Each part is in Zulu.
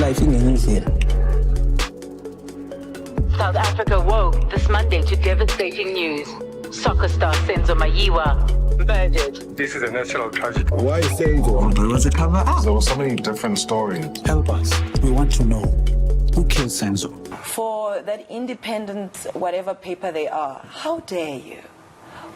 Life ngenye indlela. South Africa woke this Monday to devastating news. Soccer star Senzo Mayiwa murdered. This is a national tragedy. Why Senzo? There was a cover up. There were so many different stories. Help us. We want to know who killed Senzo. For that independent, whatever paper they are, how dare you?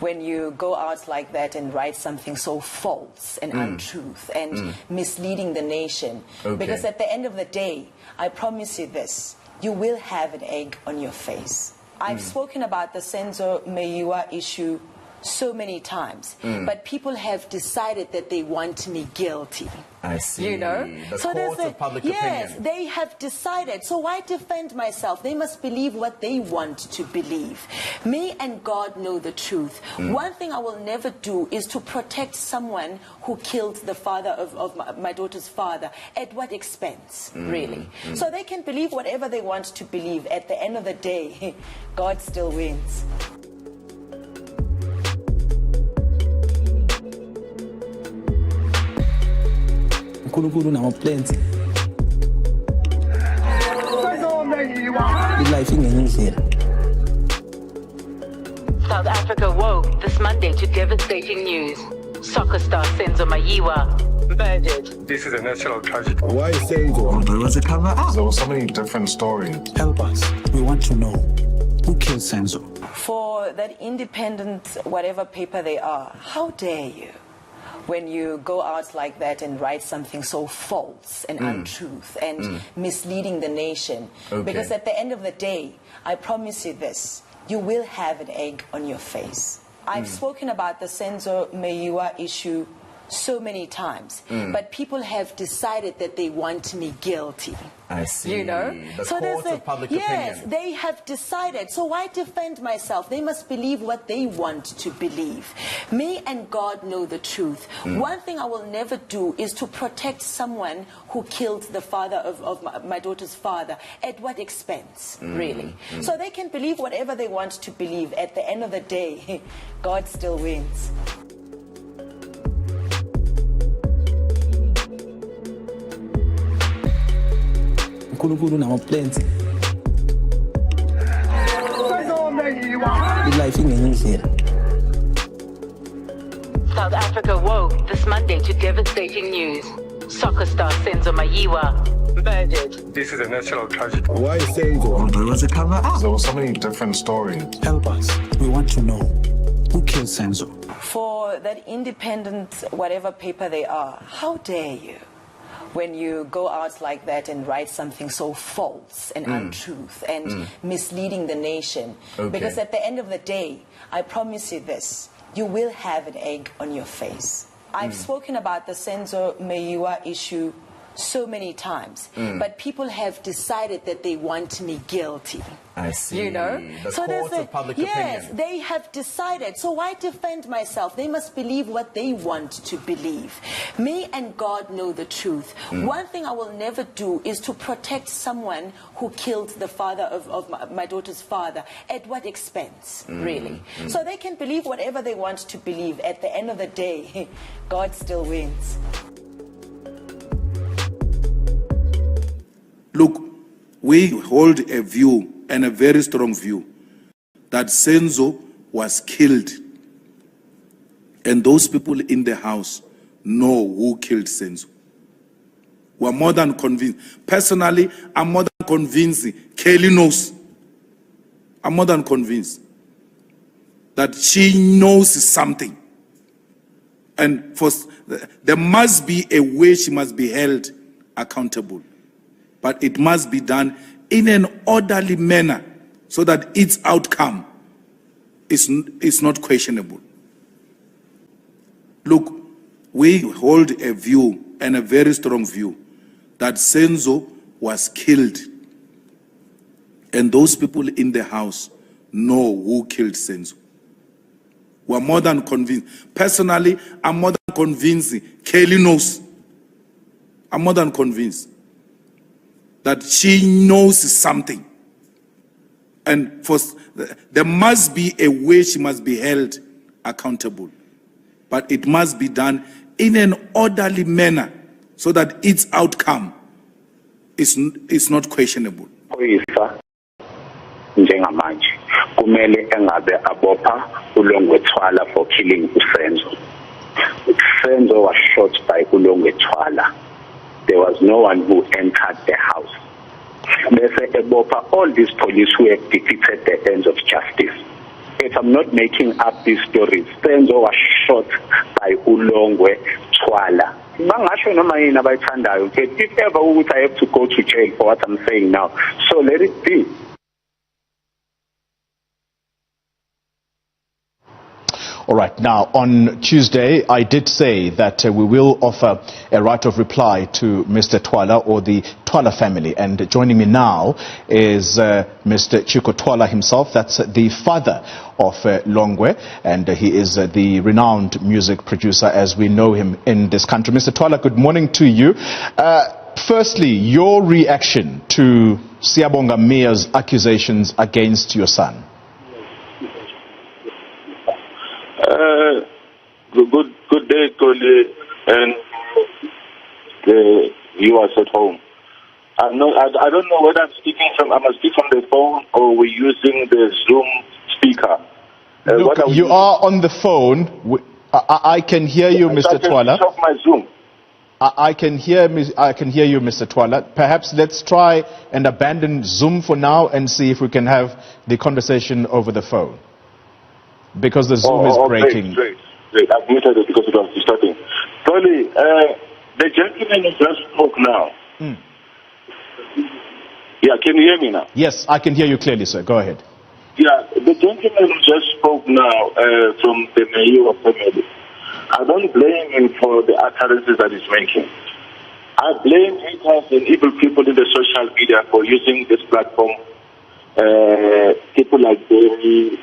When you go out like that and write something so false and untruth and misleading the nation. Okay. Because at the end of the day, I promise you this, you will have an egg on your face. I've spoken about the Senzo Mayiwa issue so many times, but people have decided that they want me guilty. I see. You know? The So court there's of public yes, opinion. they have decided. So why defend myself? They must believe what they want to believe. Me and God know the truth. One thing I will never do is to protect someone who killed the father of my daughter's father. At what expense, really? So they can believe whatever they want to believe. At the end of the day, God still wins. uNkulunkulu unama-plans. Life ngenye indlela. South Africa woke this Monday to devastating news. Soccer star Senzo Mayiwa murdered. This is a national tragedy. Why Senzo? There was a cover up. There were so many different stories. Help us. We want to know who killed Senzo. For that independent, whatever paper they are, how dare you? When you go out like that and write something so false and untruth and misleading the nation. Okay. Because at the end of the day, I promise you this, you will have an egg on your face. I've spoken about the Senzo Mayiwa issue so many times, but people have decided that they want me guilty. I see. You know? The So there's court of public yes, opinion. they have decided. So why defend myself? They must believe what they want to believe. Me and God know the truth. One thing I will never do is to protect someone who killed the father of my daughter's father. At what expense, really? So they can believe whatever they want to believe. At the end of the day, God still wins. uNkulunkulu unama-plans. Life ngenye indlela. South Africa woke this Monday to devastating news. Soccer star Senzo Mayiwa murdered. This is a national tragedy. Why Senzo? There was a cover up. There were so many different stories. Help us. We want to know who killed Senzo. For that independent, whatever paper they are, how dare you? When you go out like that and write something so false and untruth and misleading the nation. Okay. Because at the end of the day, I promise you this, you will have an egg on your face. I've spoken about the Senzo Mayiwa issue so many times, but people have decided that they want me guilty. I see. You know? The So court there's of public yes, opinion. they have decided. So why defend myself? They must believe what they want to believe. Me and God know the truth. One thing I will never do is to protect someone who killed the father of my daughter's father. At what expense, really? So they can believe whatever they want to believe. At the end of the day, God still wins. Look, we hold a view, and a very strong view, that Senzo was killed. And those people in the house know who killed Senzo. We're more than convinced. Personally, I'm more than convinced Kelly knows. I'm more than convinced that she knows something. And there must be a way she must be held accountable. But it must be done in an orderly manner so that its outcome is not questionable. Look, we hold a view, and a very strong view, that Senzo was killed. And those people in the house know who killed Senzo. We're more than convinced. Personally, I'm more than convinced Kelly knows. I'm more than convinced that she knows something. And there must be a way she must be held accountable. But it must be done in an orderly manner so that its outcome is not questionable. Oyisa njengamanje kumele engabe abopha uLongwethwala for killing uSenzo. Senzo was shot by uLongwethwala. There was no one who entered the house. Bese ebopha all these police who have defeated the ends of justice. If I'm not making up these stories, Senzo was shot by uLongwethwala. Bangasho noma yini abayithandayo. If ever I have to go to jail for what I'm saying now, so let it be. All right. Now, on Tuesday, I did say that we will offer a right of reply to Mr. Twala or the Twala family. And joining me now is Mr. Chicco Twala himself. That's the father of Longwe, and he is the renowned music producer as we know him in this country. Mr. Twala, good morning to you. Firstly, your reaction to Siyabonga Mia's accusations against your son. Good day, Koli, and the viewers at home. I don't know whether I'm speaking from the phone or we're using the Zoom speaker. Look, you are on the phone. I can hear you, Mr. Twala. Off my Zoom. I can hear you, Mr. Twala. Perhaps let's try and abandon Zoom for now and see if we can have the conversation over the phone, because the Zoom is breaking. Great. I've muted it because it was disturbing. Tony, the gentleman who just spoke now. Yeah, can you hear me now? Yes, I can hear you clearly, sir. Go ahead. Yeah, the gentleman who just spoke now from the Mayor family, I don't blame him for the utterances that he's making. I blame haters and evil people in the social media for using this platform. People like Barry,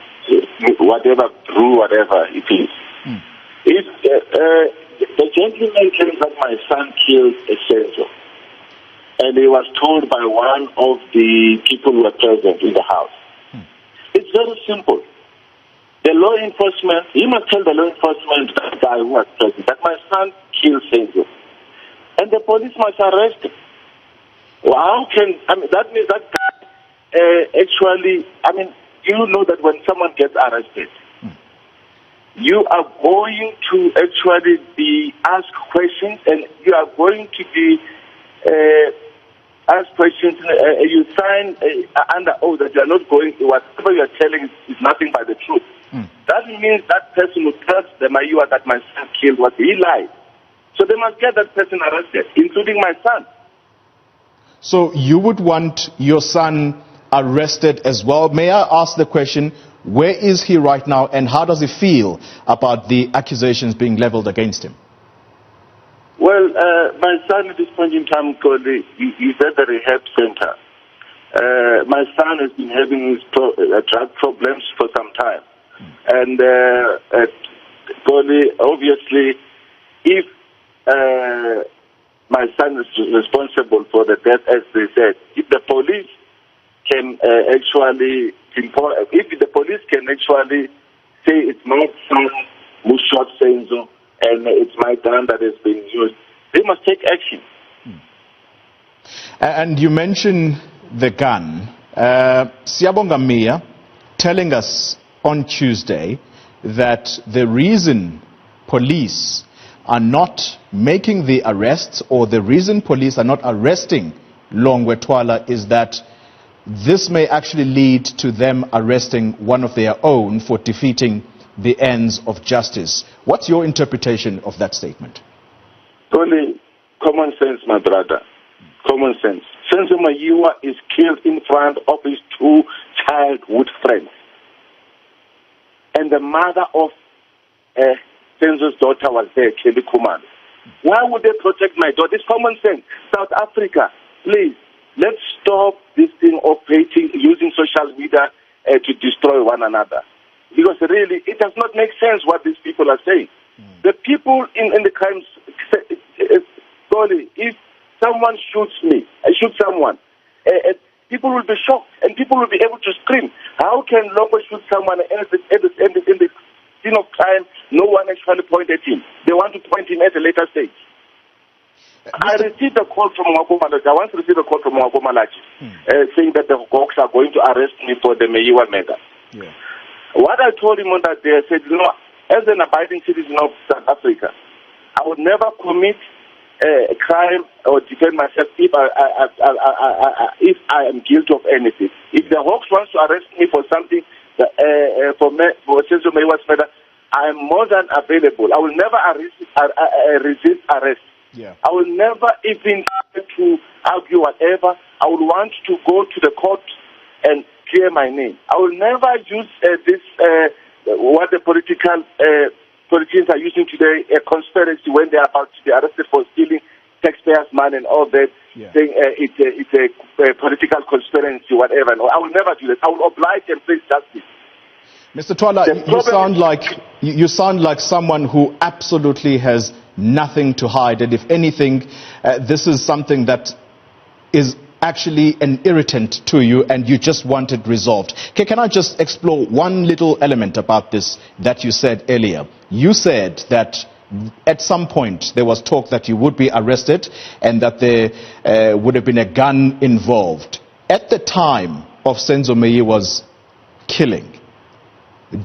whatever, Drew, whatever it is. If the gentleman claims that my son killed a Senzo, and he was told by one of the people who were present in the house. It's very simple. The law enforcement, he must tell the law enforcement, that guy who was present, that my son killed Senzo. And the police must arrest him. Well, that means that guy actually, you know that when someone gets arrested, you are going to actually be asked questions, and you are going to be asked questions. You sign under oath that you are not going, whatever you are telling is nothing but the truth. That means that person who tells the Maiwa that my son killed what he lied. So they must get that person arrested, including my son. So you would want your son arrested as well. May I ask the question, where is he right now, and how does he feel about the accusations being leveled against him? Well, my son at this point in time, he's at the rehab center. My son has been having his drug problems for some time. And obviously, if my son is responsible for the death, as they said, if the police can actually say it's my son who shot Senzo and it's my gun that has been used, they must take action. And you mentioned the gun. Siyabonga Mia telling us on Tuesday that the reason police are not making the arrests, or the reason police are not arresting Longwethwala, is that this may actually lead to them arresting one of their own for defeating the ends of justice. What's your interpretation of that statement? Only common sense, my brother. Common sense. Senzo Mayiwa is killed in front of his two childhood friends. And the mother of Senzo's daughter was there, Kelly Kuman. Why would they protect my daughter? It's common sense. South Africa, please, let's stop this thing of hating, using social media to destroy one another. Because really, it does not make sense what these people are saying. The people in the crimes, sorry, if someone shoots me, I shoot someone, people will be shocked and people will be able to scream. How can Longo shoot someone and in the scene of crime, no one actually pointed him? They want to point him at a later stage. I received a call from Mwako Malachi. I once received a call from Mwako Malachi saying that the Hawks are going to arrest me for the Meyiwa murder. Yeah. What I told him on that day, I said, as an abiding citizen of South Africa, I would never commit a crime or defend myself if I am guilty of anything. If the Hawks wants to arrest me for something, for Senzo Meyiwa's murder, I am more than available. I will never resist arrest. Yeah. I will never even try to argue whatever. I will want to go to the court and clear my name. I will never use what the politicians are using today, a conspiracy when they are about to be arrested for stealing taxpayers' money and all that, saying it's a political conspiracy, whatever. No, I will never do that. I will oblige and place justice. Mr. Twala, you sound like someone who absolutely has nothing to hide, and if anything, this is something that is actually an irritant to you and you just want it resolved. Okay, can I just explore one little element about this that you said earlier? You said that at some point there was talk that you would be arrested and that there would have been a gun involved. At the time of Senzo Meyiwa's killing,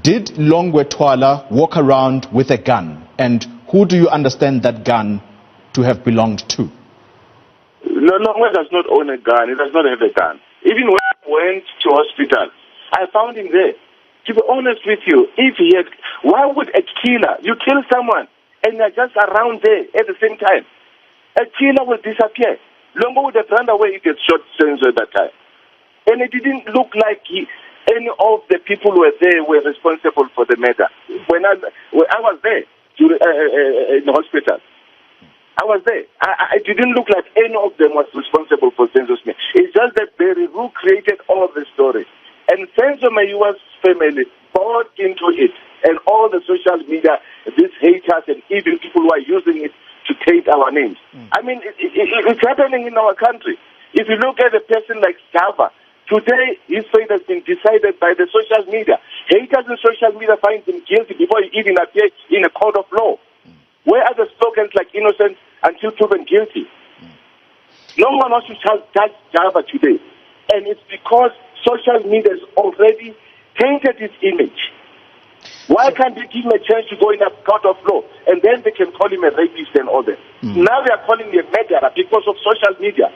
did Longwe Twala walk around with a gun? And who do you understand that gun to have belonged to? No, Longwe does not own a gun. He does not have a gun. Even when I went to hospital, I found him there. To be honest with you, why would a killer, you kill someone and you're just around there at the same time? A killer will disappear. Longwe would have run away if he had shot Senzo at that time. And it didn't look like any of the people who were there were responsible for the murder. When I was there in the hospital, I was there. It didn't look like any of them was responsible for Senzo Smith. It's just that Barry who created all the story. And Senzo Meyiwa's family bought into it. And all the social media, these haters and even people who are using it to take our names. I mean, it's happening in our country. If you look at a person like Java, today his fate has been decided by the social media. Haters in social media find him guilty before he even appears in a court of law. Where are the slogans like innocent until proven guilty? No one wants to judge Java today. And it's because social media has already tainted his image. Why can't they give him a chance to go in a court of law and then they can call him a rapist and all that? Now they are calling him a murderer because of social media.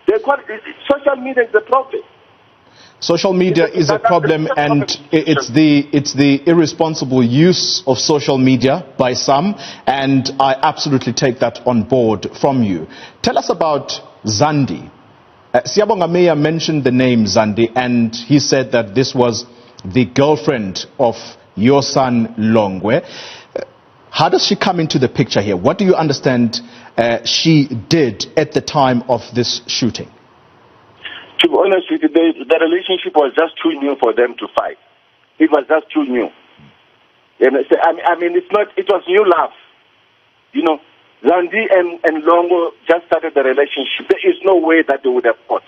Social media is the problem. Social media is a problem, and it's the irresponsible use of social media by some, and I absolutely take that on board from you. Tell us about Zandi. Siyabonga Mayor mentioned the name Zandi, and he said that this was the girlfriend of your son Longwe. How does she come into the picture here? What do you understand she did at the time of this shooting? To be honest with you, the relationship was just too new for them to fight. It was just too new. I mean, it was new love. You know, Zandi and Longo just started the relationship. There is no way that they would have fought.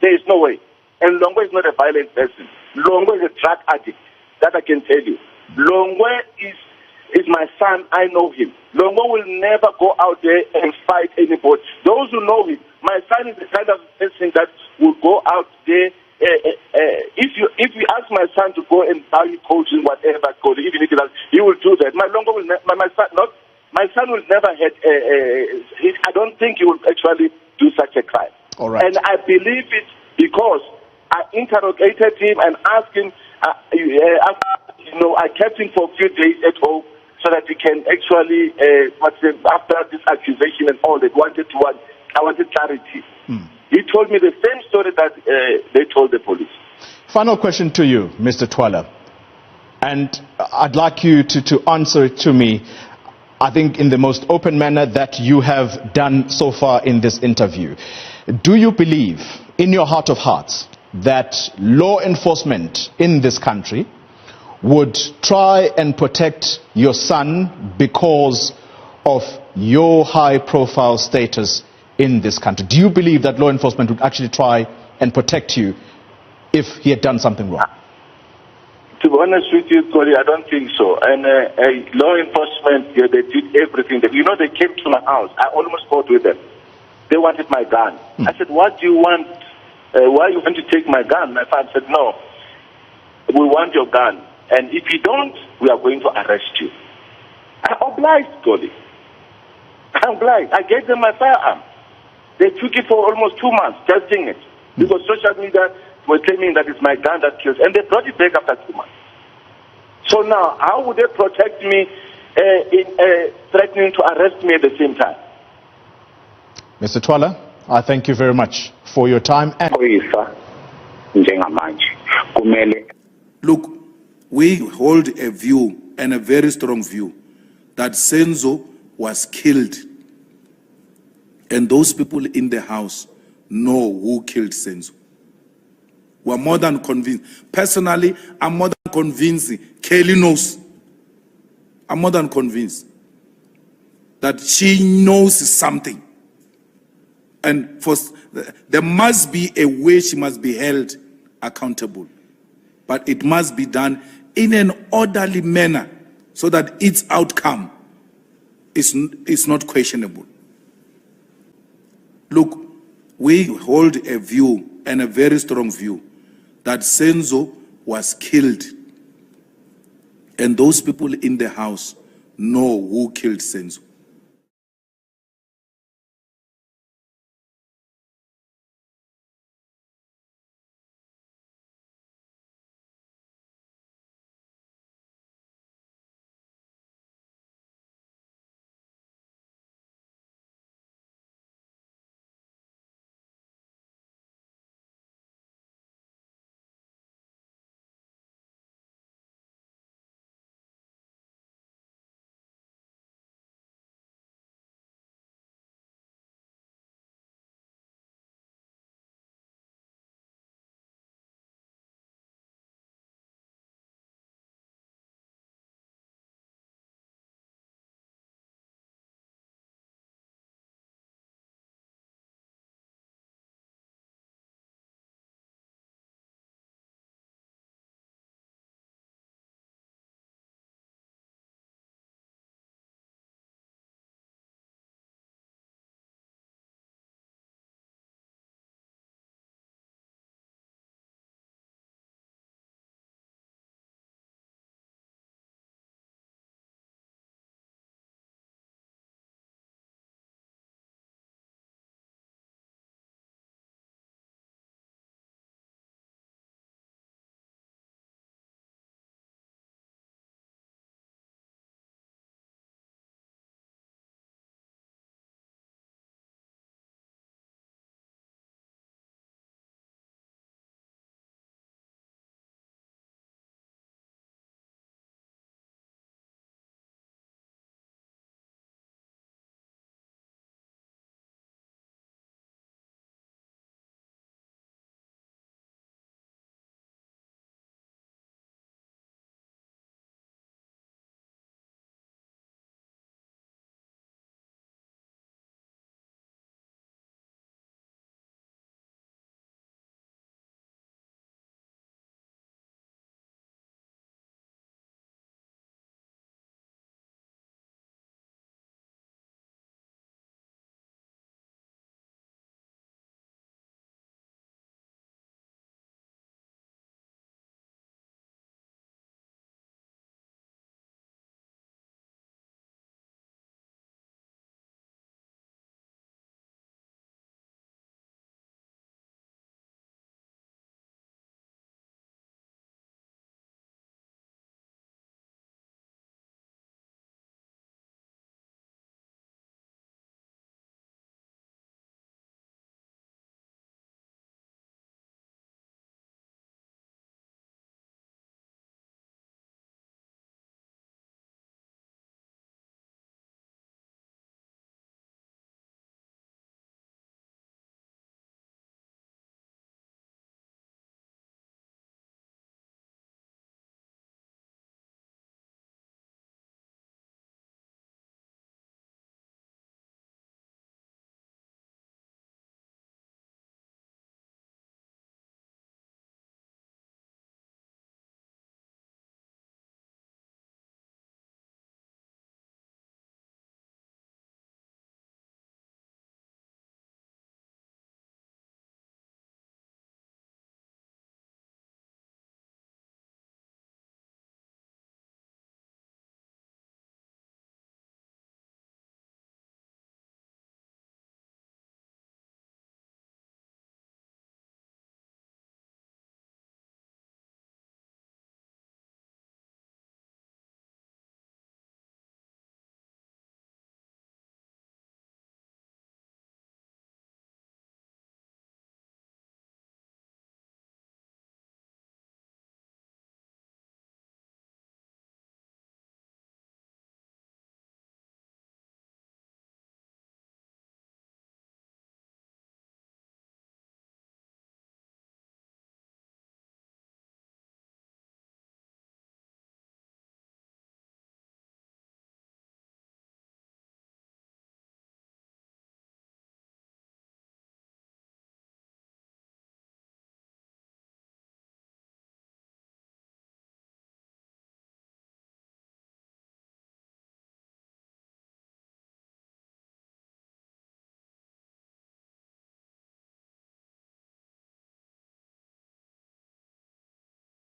There is no way. And Longo is not a violent person. Longo is a drug addict. That I can tell you. Longo is my son. I know him. Longo will never go out there and fight anybody. Those who know him, my son is the kind of person that will go out there. If you ask my son to go and buy coaching, whatever, even if he will do that. My son will never have. I don't think he will actually do such a crime. All right. And I believe it because I interrogated him and asked him. I kept him for a few days at home so that he can actually, after this accusation and all that, I wanted clarity. He told me the same story that they told the police. Final question to you, Mr. Twala. And I'd like you to answer it to me, I think, in the most open manner that you have done so far in this interview. Do you believe, in your heart of hearts, that law enforcement in this country would try and protect your son because of your high-profile status in this country? Do you believe that law enforcement would actually try and protect you if he had done something wrong? To be honest with you, Corey, I don't think so. And law enforcement, they did everything. They came to my house. I almost fought with them. they wanted my gun. I said, what do you want? Why you want to take my gun? My father said, no, we want your gun. And if you don't, we are going to arrest you. I obliged, Dolly. I obliged. I gave them my firearm. They took it for almost 2 months, testing it. Because social media were claiming that it's my gun that kills. And they brought it back after 2 months. So now, how would they protect me in threatening to arrest me at the same time? Mr. Twala, I thank you very much for your time. And Look, we hold a view, and a very strong view, that Senzo was killed. And those people in the house know who killed Senzo. We're more than convinced. Personally, I'm more than convinced Kelly knows. I'm more than convinced that she knows something. And there must be a way she must be held accountable. But it must be done in an orderly manner so that its outcome is not questionable. Look, we hold a view, and a very strong view, that Senzo was killed. And those people in the house know who killed Senzo.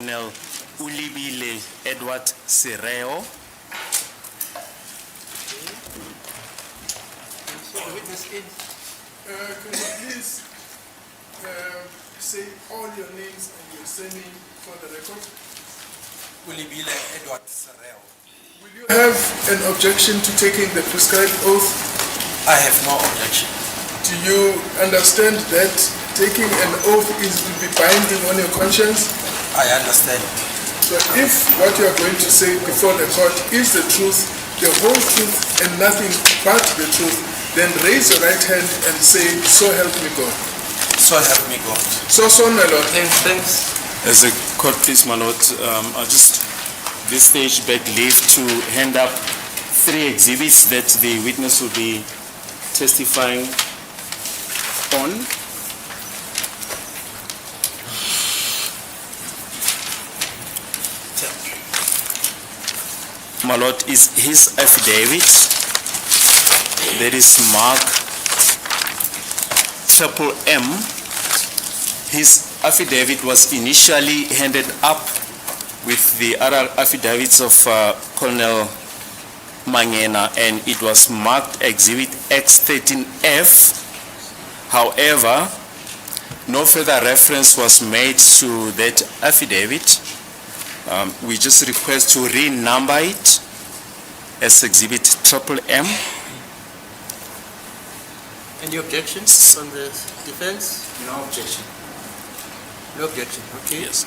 Colonel Ulibile Edward Sireo. Could you please say all your names and your surname for the record? Ulibile Edward Sereo. Will you have an objection to taking the prescribed oath? I have no objection. Do you understand that taking an oath will be binding on your conscience? I understand. So if what you are going to say before the court is the truth, the whole truth and nothing but the truth, then raise your right hand and say, so help me God. So help me God. So, my Lord. Thanks. As a court, please, my lord, I just, this stage, beg leave to hand up 3 exhibits that the witness will be testifying on. My lord, is his affidavit that is marked M. His affidavit was initially handed up with the other affidavits of Colonel Mangena, and it was marked Exhibit X13F. However, no further reference was made to that affidavit. We just request to renumber it as Exhibit M. Any objections on the defense? No objection. No objection, okay. Yes.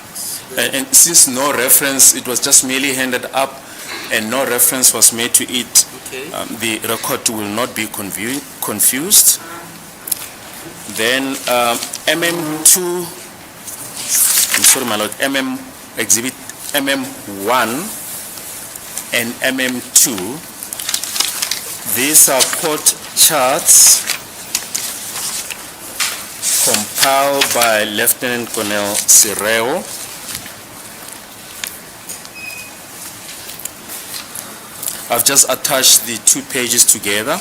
And since no reference, it was just merely handed up and no reference was made to it, Okay. The record will not be confused. Then MM2, I'm sorry my lord, Exhibit MM1 and MM2, these are court charts compiled by Lieutenant Colonel Sireo. I've just attached the 2 pages together.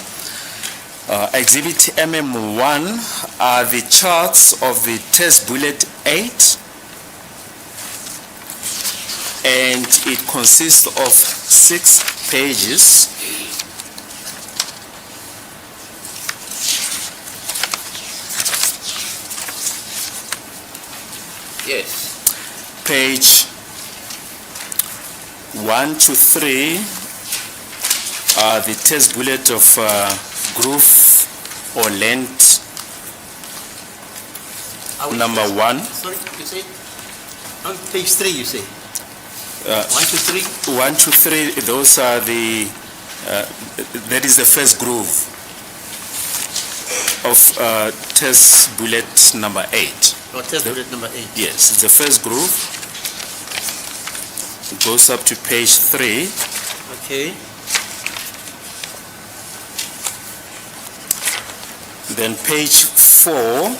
Exhibit MM1 are the charts of the test bullet 8, and it consists of 6 pages. Yes. Page 1 to 3 are the test bullet of groove or length number 1. Sorry, you say? On page 3 you say? 1 to 3? 1 to 3, those are the, that is the first groove of test bullet number 8. Or test bullet number 8? Yes, it's the first groove. It goes up to page 3. Okay. Then page 4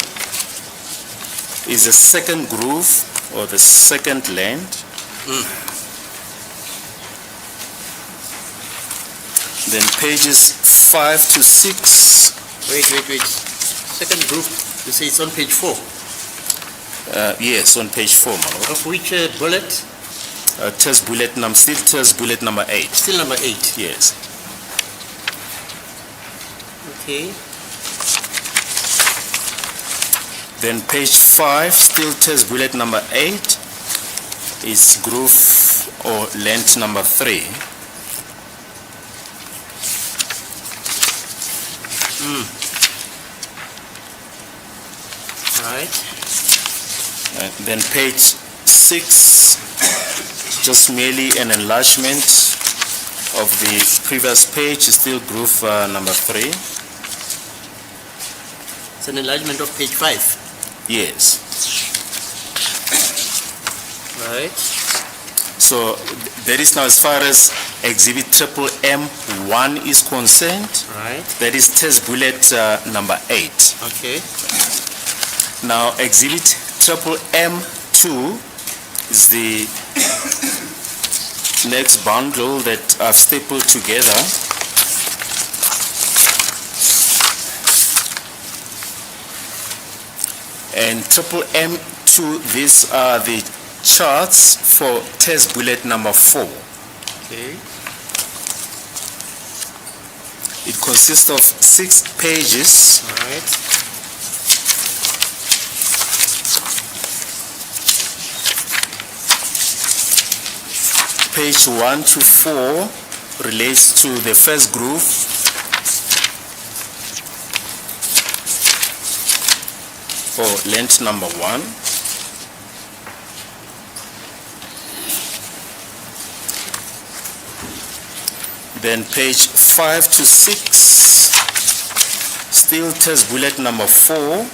is the second groove or the second length. Then pages 5 to 6. Wait. Second groove, you say it's on page 4? Yes, on page 4, my lord. Of which bullet? Still test bullet number 8. Still number 8? Yes. Okay. Then page 5, still test bullet number 8, is groove or length number 3. Right. Then page 6, just merely an enlargement of the previous page, still groove number 3. It's an enlargement of page 5. Yes. Right. So that is now as far as Exhibit M1 is concerned. Right. That is test bullet number 8. Okay. Now Exhibit M2 is the next bundle that I've stapled together. And M2, these are the charts for test bullet number 4. Okay. It consists of 6 pages. All right. Page 1 to 4 relates to the first groove. For length number 1. Then page 5 to 6, still test bullet number 4,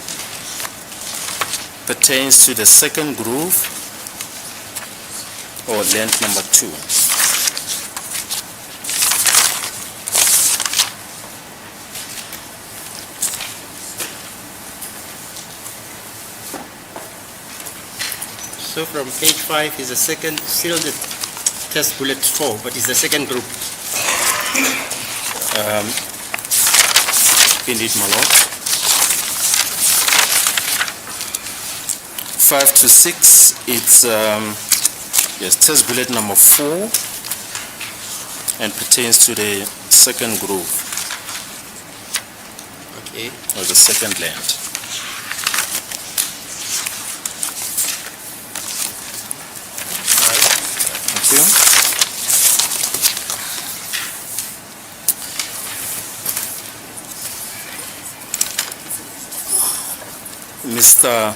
pertains to the second groove, or length number 2. So from page 5 is the second, still the test bullet 4, but it's the second group. Indeed, my lord. 5 to 6, it's yes, test bullet number 4, and pertains to the second groove, Okay. or the second length. Thank you. Mr.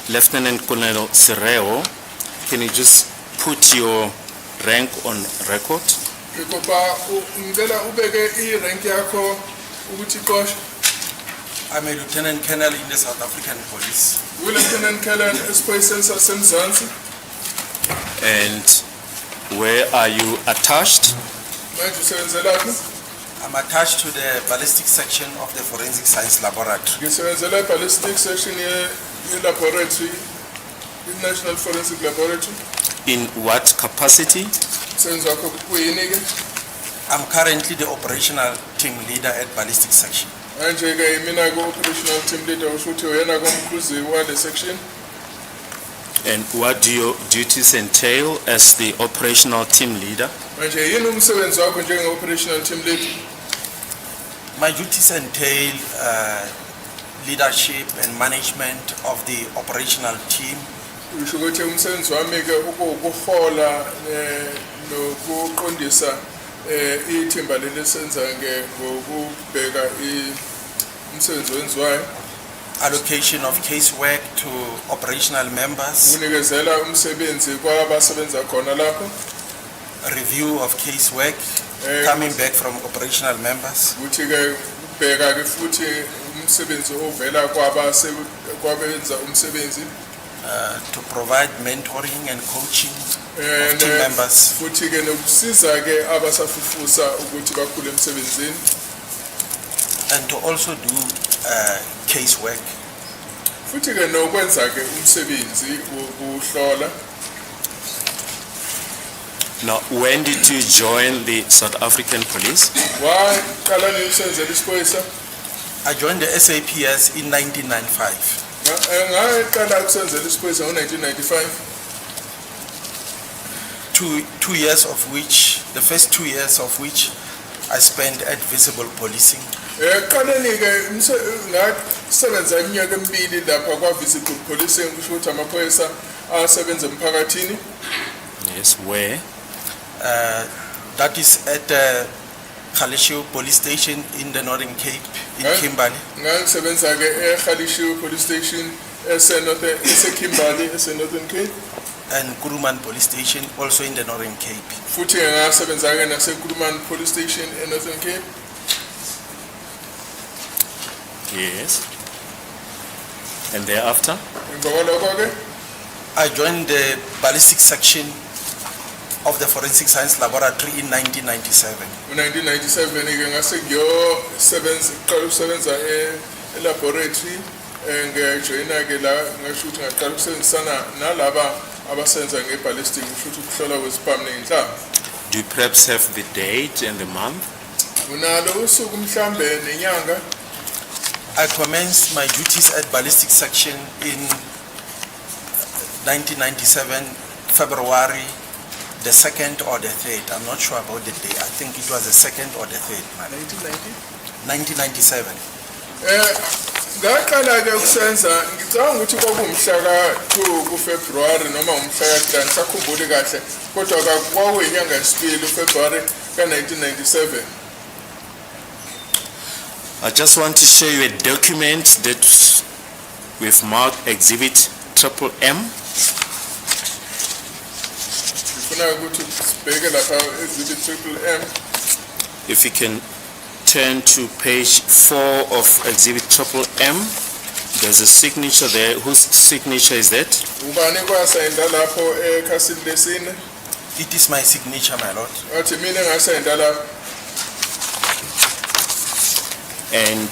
Lieutenant Colonel Sereo, can you just put your rank on record? I'm a lieutenant colonel in the South African Police. Lieutenant Colonel Espoisensa Semzansi. And where are you attached? I'm attached to the ballistic section of the Forensic Science Laboratory. Ballistic section laboratory, National Forensic Laboratory. In what capacity? I'm currently the operational team leader at ballistic section. Operational team leader section. And what do your duties entail as the operational team leader? Operational team leader. My duties entail leadership and management of the operational team. Allocation of casework to operational members. Review of casework coming back from operational members. To provide mentoring and coaching of team members. And to also do casework. Now, when did you join the South African Police? I joined the SAPS in 1995. 2 years of which, the first 2 years of which I spent at Visible Policing. Yes, where? That is at Khalishu Police Station in the Northern Cape, in Kimberley. Police Station, Northern Cape. And Kuruman Police Station, also in the Northern Cape. Police Station in Northern Cape. Yes. And thereafter? I joined the ballistic section of the Forensic Science Laboratory in 1997. In 1997, laboratory do you perhaps have the date and the month? I commenced my duties at ballistic section in 1997, February the 2nd or the 3rd. I'm not sure about the day. I think it was the 2nd or the 3rd. 1997. Ngaqala-ke ukusenza ngicabanga ukuthi kwakuwumhla ka-2 kuFebruary noma umhla ka-3 ngisakhumbuli kahle kodwa kwakuyinyanga yesibili uFebruary ka-1997. I just want to show you a document that we've marked Exhibit M. Ngifuna ukuthi sibheke lapha Exhibit M. If you can turn to page 4 of Exhibit M, there's a signature there. Whose signature is that? Ubani kwasayinda lapho ekhasini lesine? It is my signature, my lord. Wathi mina ngasayinda lapho. And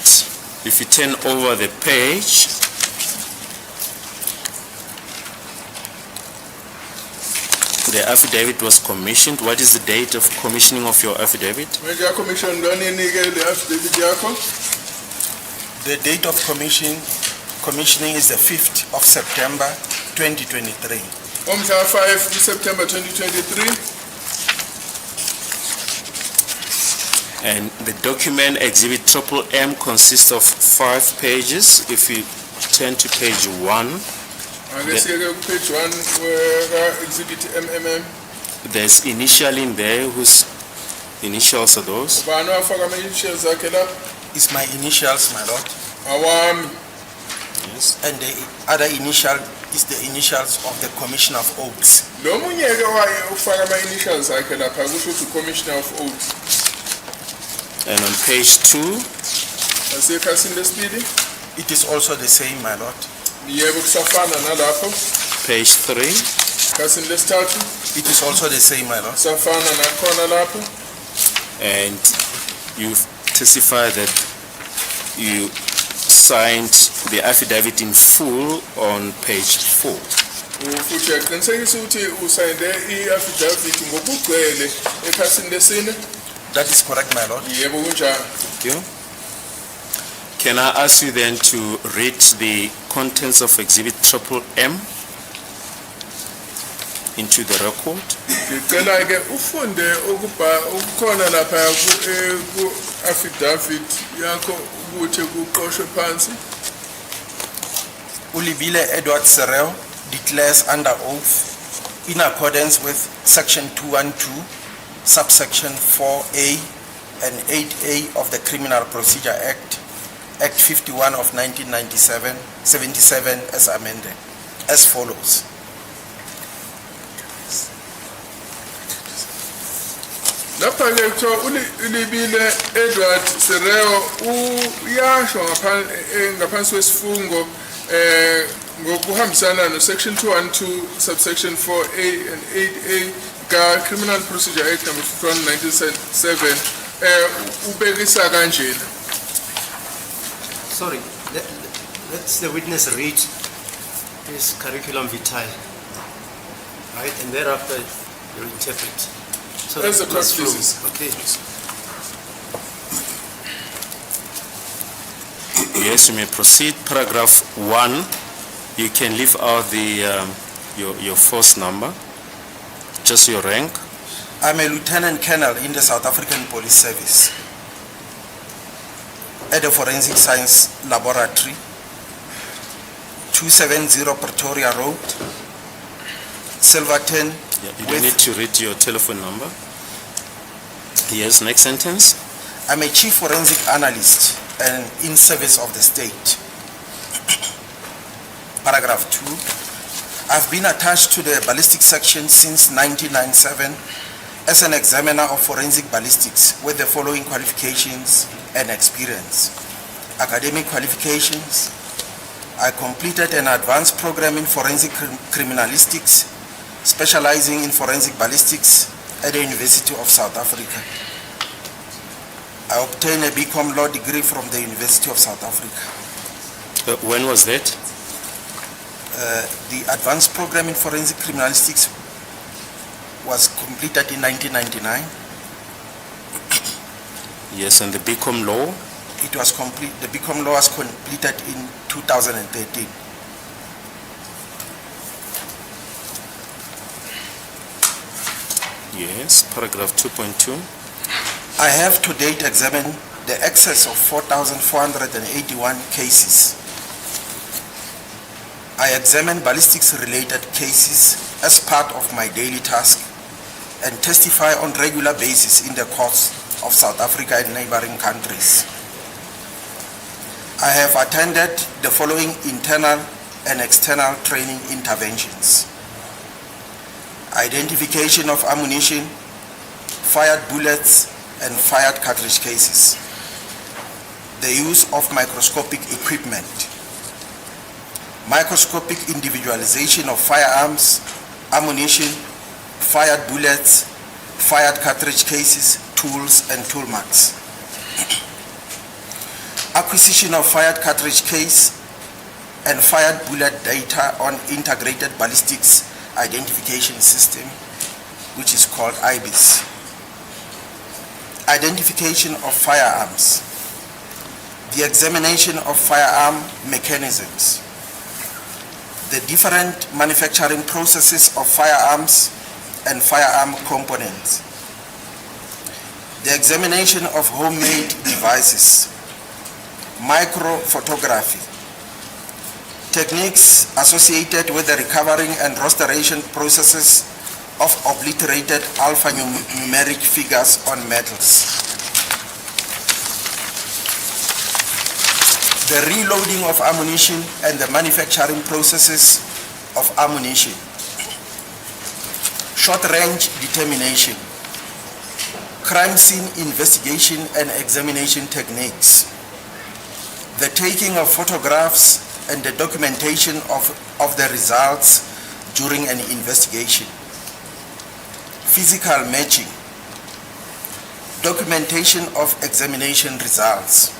if you turn over the page, the affidavit was commissioned. What is the date of commissioning of your affidavit? The date of commissioning is the 5th of September 2023. On 5 September 2023. And the document Exhibit M consists of 5 pages. If you turn to page 1, page 1 Exhibit MMM. There's initial in there. Whose initials are those? It's my initials, my lord. Yes. And the other initial is the initials of the Commissioner of Oaths. Commissioner of Oaths. And on page 2, it is also the same, my lord. Page 3, it is also the same, my lord. And you testify that you signed the affidavit in full on page 4. That is correct, my lord. Thank you. Can I ask you then to read the contents of Exhibit M into the record? Ulibile Edward Sereo declares under oath, in accordance with Section 212, subsection 4A and 8A of the Criminal Procedure Act, Act 51 of 1977 as amended, as follows. Lapha ke ulibile Edward Sereo uyasho ngaphansi kwesifungo ngokuhambisana no section 212 subsection 4A and 8A ka Criminal Procedure Act number 51 1977 ubekisa kanjena. Sorry, let's the witness read his curriculum vitae, right, and thereafter you interpret. So as the court pleases. Okay. Yes, you may proceed. Paragraph 1, you can leave out the your force number, just your rank. I'm a lieutenant colonel in the South African Police Service at the Forensic Science Laboratory, 270 Pretoria Road, Silverton. Yeah, you don't need to read your telephone number. Yes, next sentence. I'm a chief forensic analyst and in service of the state. Paragraph 2. I've been attached to the ballistic section since 1997 as an examiner of forensic ballistics with the following qualifications and experience. Academic qualifications. I completed an advanced program in forensic criminalistics, specializing in forensic ballistics at the University of South Africa. I obtained a BCom law degree from the University of South Africa. When was that? The advanced program in forensic criminalistics was completed in 1999. Yes, and the BCom law? It was complete. The BCom law was completed in 2013. Yes, paragraph 2.2. I have to date examined the excess of 4,481 cases. I examine ballistics-related cases as part of my daily task and testify on regular basis in the courts of South Africa and neighboring countries. I have attended the following internal and external training interventions: identification of ammunition, fired bullets, and fired cartridge cases, the use of microscopic equipment, microscopic individualization of firearms, ammunition, fired bullets, fired cartridge cases, tools, and tool marks, acquisition of fired cartridge case and fired bullet data on integrated ballistics identification system, which is called IBIS. Identification of firearms, the examination of firearm mechanisms, the different manufacturing processes of firearms and firearm components, the examination of homemade devices, microphotography, techniques associated with the recovering and restoration processes of obliterated alphanumeric figures on metals, the reloading of ammunition and the manufacturing processes of ammunition, short-range determination, crime scene investigation and examination techniques, the taking of photographs and the documentation of the results during an investigation, physical matching, documentation of examination results.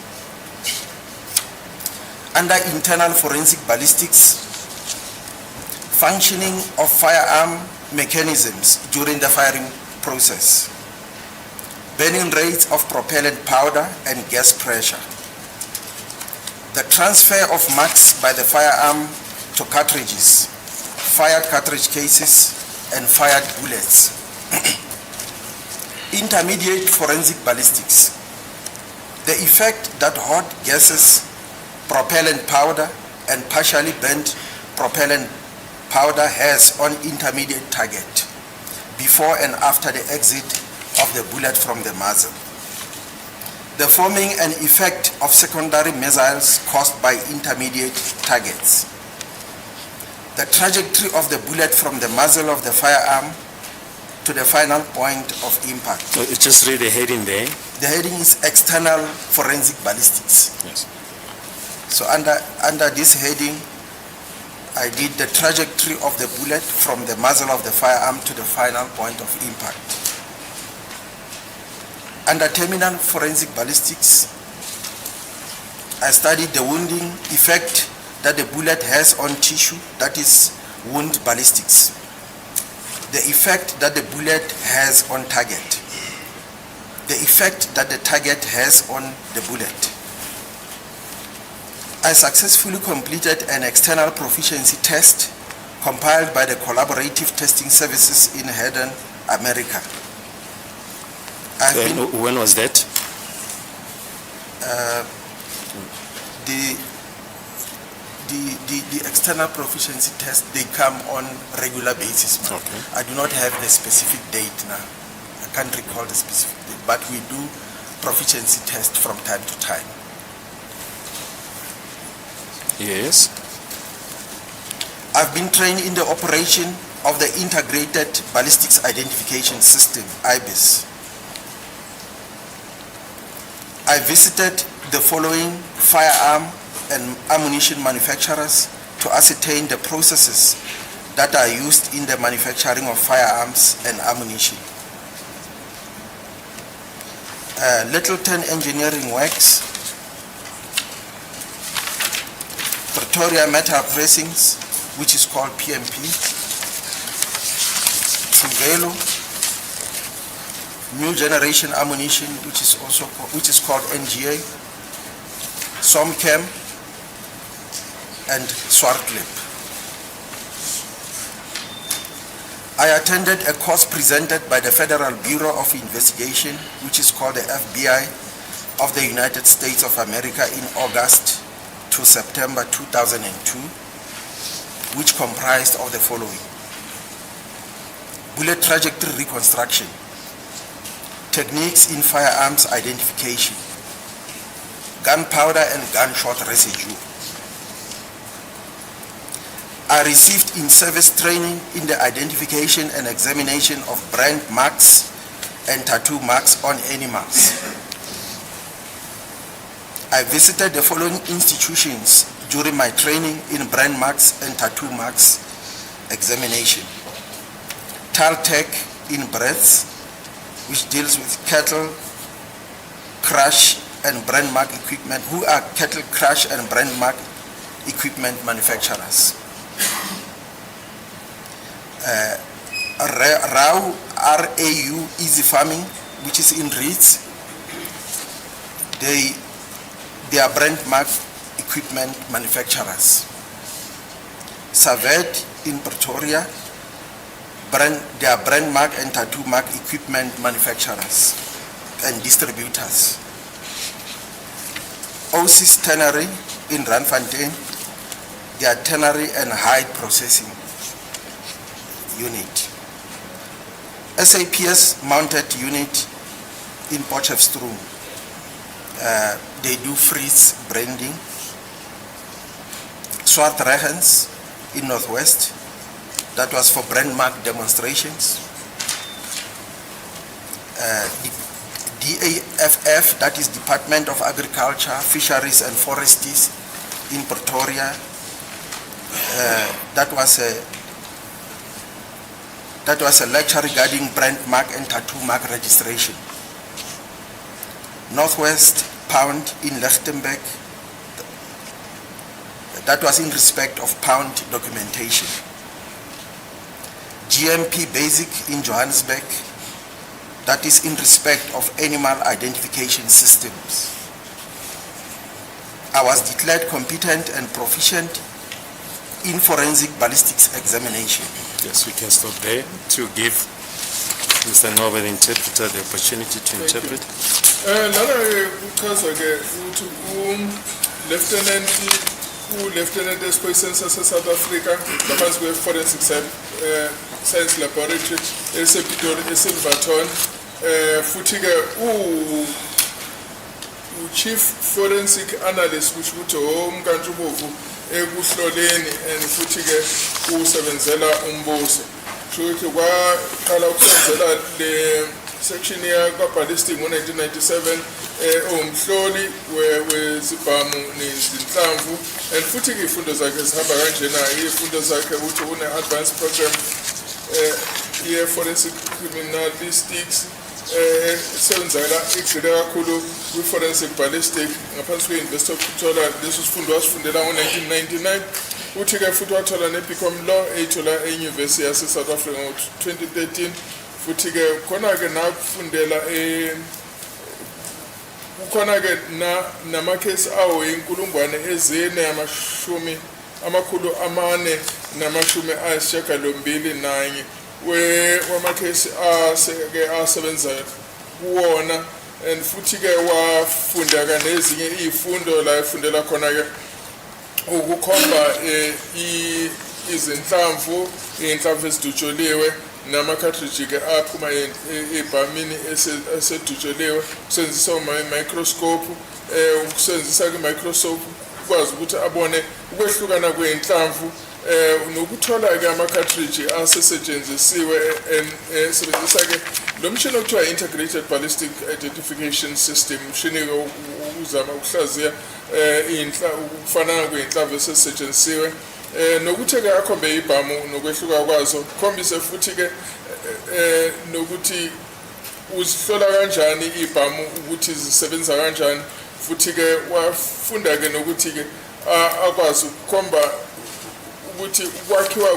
Under internal forensic ballistics, functioning of firearm mechanisms during the firing process, burning rates of propellant powder and gas pressure, the transfer of marks by the firearm to cartridges, fired cartridge cases, and fired bullets. Intermediate forensic ballistics, the effect that hot gases, propellant powder, and partially burnt propellant powder has on intermediate target before and after the exit of the bullet from the muzzle. The forming and effect of secondary missiles caused by intermediate targets. The trajectory of the bullet from the muzzle of the firearm to the final point of impact. So it's just read the heading there. The heading is external forensic ballistics. Yes. So under this heading, I did the trajectory of the bullet from the muzzle of the firearm to the final point of impact. Under terminal forensic ballistics, I studied the wounding effect that the bullet has on tissue, that is wound ballistics. The effect that the bullet has on target. The effect that the target has on the bullet. I successfully completed an external proficiency test compiled by the Collaborative Testing Services in Hedon, America. When was that? The external proficiency test, they come on regular basis. Okay. I do not have the specific date now. I can't recall the specific date, but we do proficiency test from time to time. Yes. I've been trained in the operation of the Integrated Ballistics Identification System, IBIS. I visited the following firearm and ammunition manufacturers to ascertain the processes that are used in the manufacturing of firearms and ammunition. Littleton Engineering Works, Pretoria Metal Pressings, which is called PMP, Truvelo, New Generation Ammunition, which is called NGA, Somchem, and Swartklip. I attended a course presented by the Federal Bureau of Investigation, which is called the FBI of the United States of America, in August to September 2002, which comprised of the following: bullet trajectory reconstruction, techniques in firearms identification, gunpowder and gunshot residue. I received in-service training in the identification and examination of brand marks and tattoo marks on animals. I visited the following institutions during my training in brand marks and tattoo marks examination: Taltech in Breath, which deals with cattle crush and brand mark equipment, who are cattle crush and brand mark equipment manufacturers. RAU Easy Farming, which is in Reeds. They are brand mark equipment manufacturers. Saved in Pretoria, they are brand mark and tattoo mark equipment manufacturers and distributors. Osis Tannery in Randfontein, they are tannery and hide processing unit. SAPS mounted unit in Potchefstroom, they do freeze branding. Swart Regens in Northwest, that was for brand mark demonstrations. DAFF, that is Department of Agriculture, Fisheries and Forestries in Pretoria, that was a lecture regarding brand mark and tattoo mark registration. Northwest Pound in Lichtenburg, that was in respect of pound documentation. GMP Basic in Johannesburg, that is in respect of animal identification systems. I was declared competent and proficient in forensic ballistics examination. Yes, we can stop there to give Mr. Noble, the interpreter, the opportunity to interpret. Lieutenant Espoir South Africa, the Forensic Science Laboratory, Silverton, Chief Forensic Analyst, which would home country move, Egusloleni, and Futiga, who Sevenzela Umboso. So it was the section here, ballistic 1997, slowly where Zipamu needs the Tlamvu, and Futigi Fundazaka is Habarajena, Fundazaka, which own an advanced program here, forensic criminalistics. Sevenzela, Exedera Kulu, with forensic ballistic, apparently investor Kutola, this was Fundela in 1999, Utiga Futola Nepicom Law, Atola, University of South Africa, 2013, Futiga Konaga na Fundela, Konaga na makes awe in Kulumbane, Ezene, Amashumi, Amakulu Amane, Namashume Ashaka Lombili 9. Where Wamakes are seven Warner and Futiga wa Fundaganesi, Fundo la Fundela Konaga, Ukomba is in Tamfu, in Tamfes to Cholewe, Namakatrichiga Apuma, Pamini, Asset to Cholewe, sends some microscope, sends a microscope, was Buta Abone, West Lugana in Tamfu. Nokuthola ke ama cartridge asesetshenzisiwe sebenzisa lo mshini okuthiwa integrated ballistic identification system mshini uzama ukuhlaziya ukufanana kweinhlava esesetshenzisiwe nokuthi ke akhombe ibhamu nokwehluka kwazo khombise futhi ke nokuthi uzihlola kanjani ibhamu ukuthi zisebenza kanjani futhi ke wafunda ke nokuthi ke akwazi ukukhomba ukuthi kwakhiwa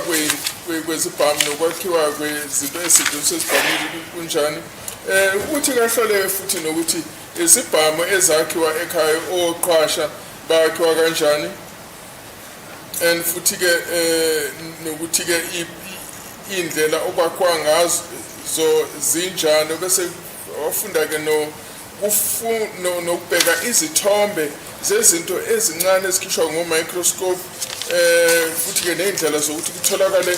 kwezibhamu nokwakhiwa kwezinto ezisetshenziswa ezibhamini kunjani ukuthi kahlole futhi nokuthi izibhamu ezakhiwa ekhaya oqhasha bakhiwa kanjani and futhi ke nokuthi ke indlela obakhwa ngazo zinjani bese wafunda ke nokubheka izithombe zezinto ezincane ezikhishwa ngo-microscope futhi ke ney'ndlela zokuthi kutholakale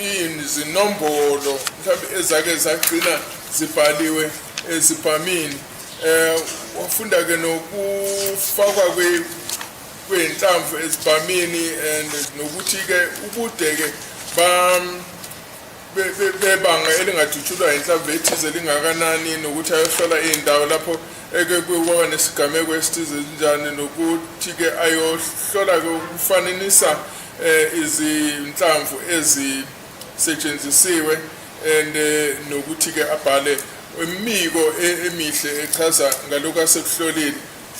izinombolo mhlawumbe ezake zagcina zibhaliwe ezibhamini wafunda ke nokufakwa kwey'nhlamvu ezibhamini and nokuthi ke ubude ke bebanga elingadutshulwa inhlamvu ethize lingakanani nokuthi ayohlola iy'ndawo lapho kwaba nesigameko esithize njani nokuthi ke ayohlola ke ukufananisa izinhlamvu ezisetshenzisiwe and nokuthi ke abhale imiko emihle echaza ngalokho asekuhlolile.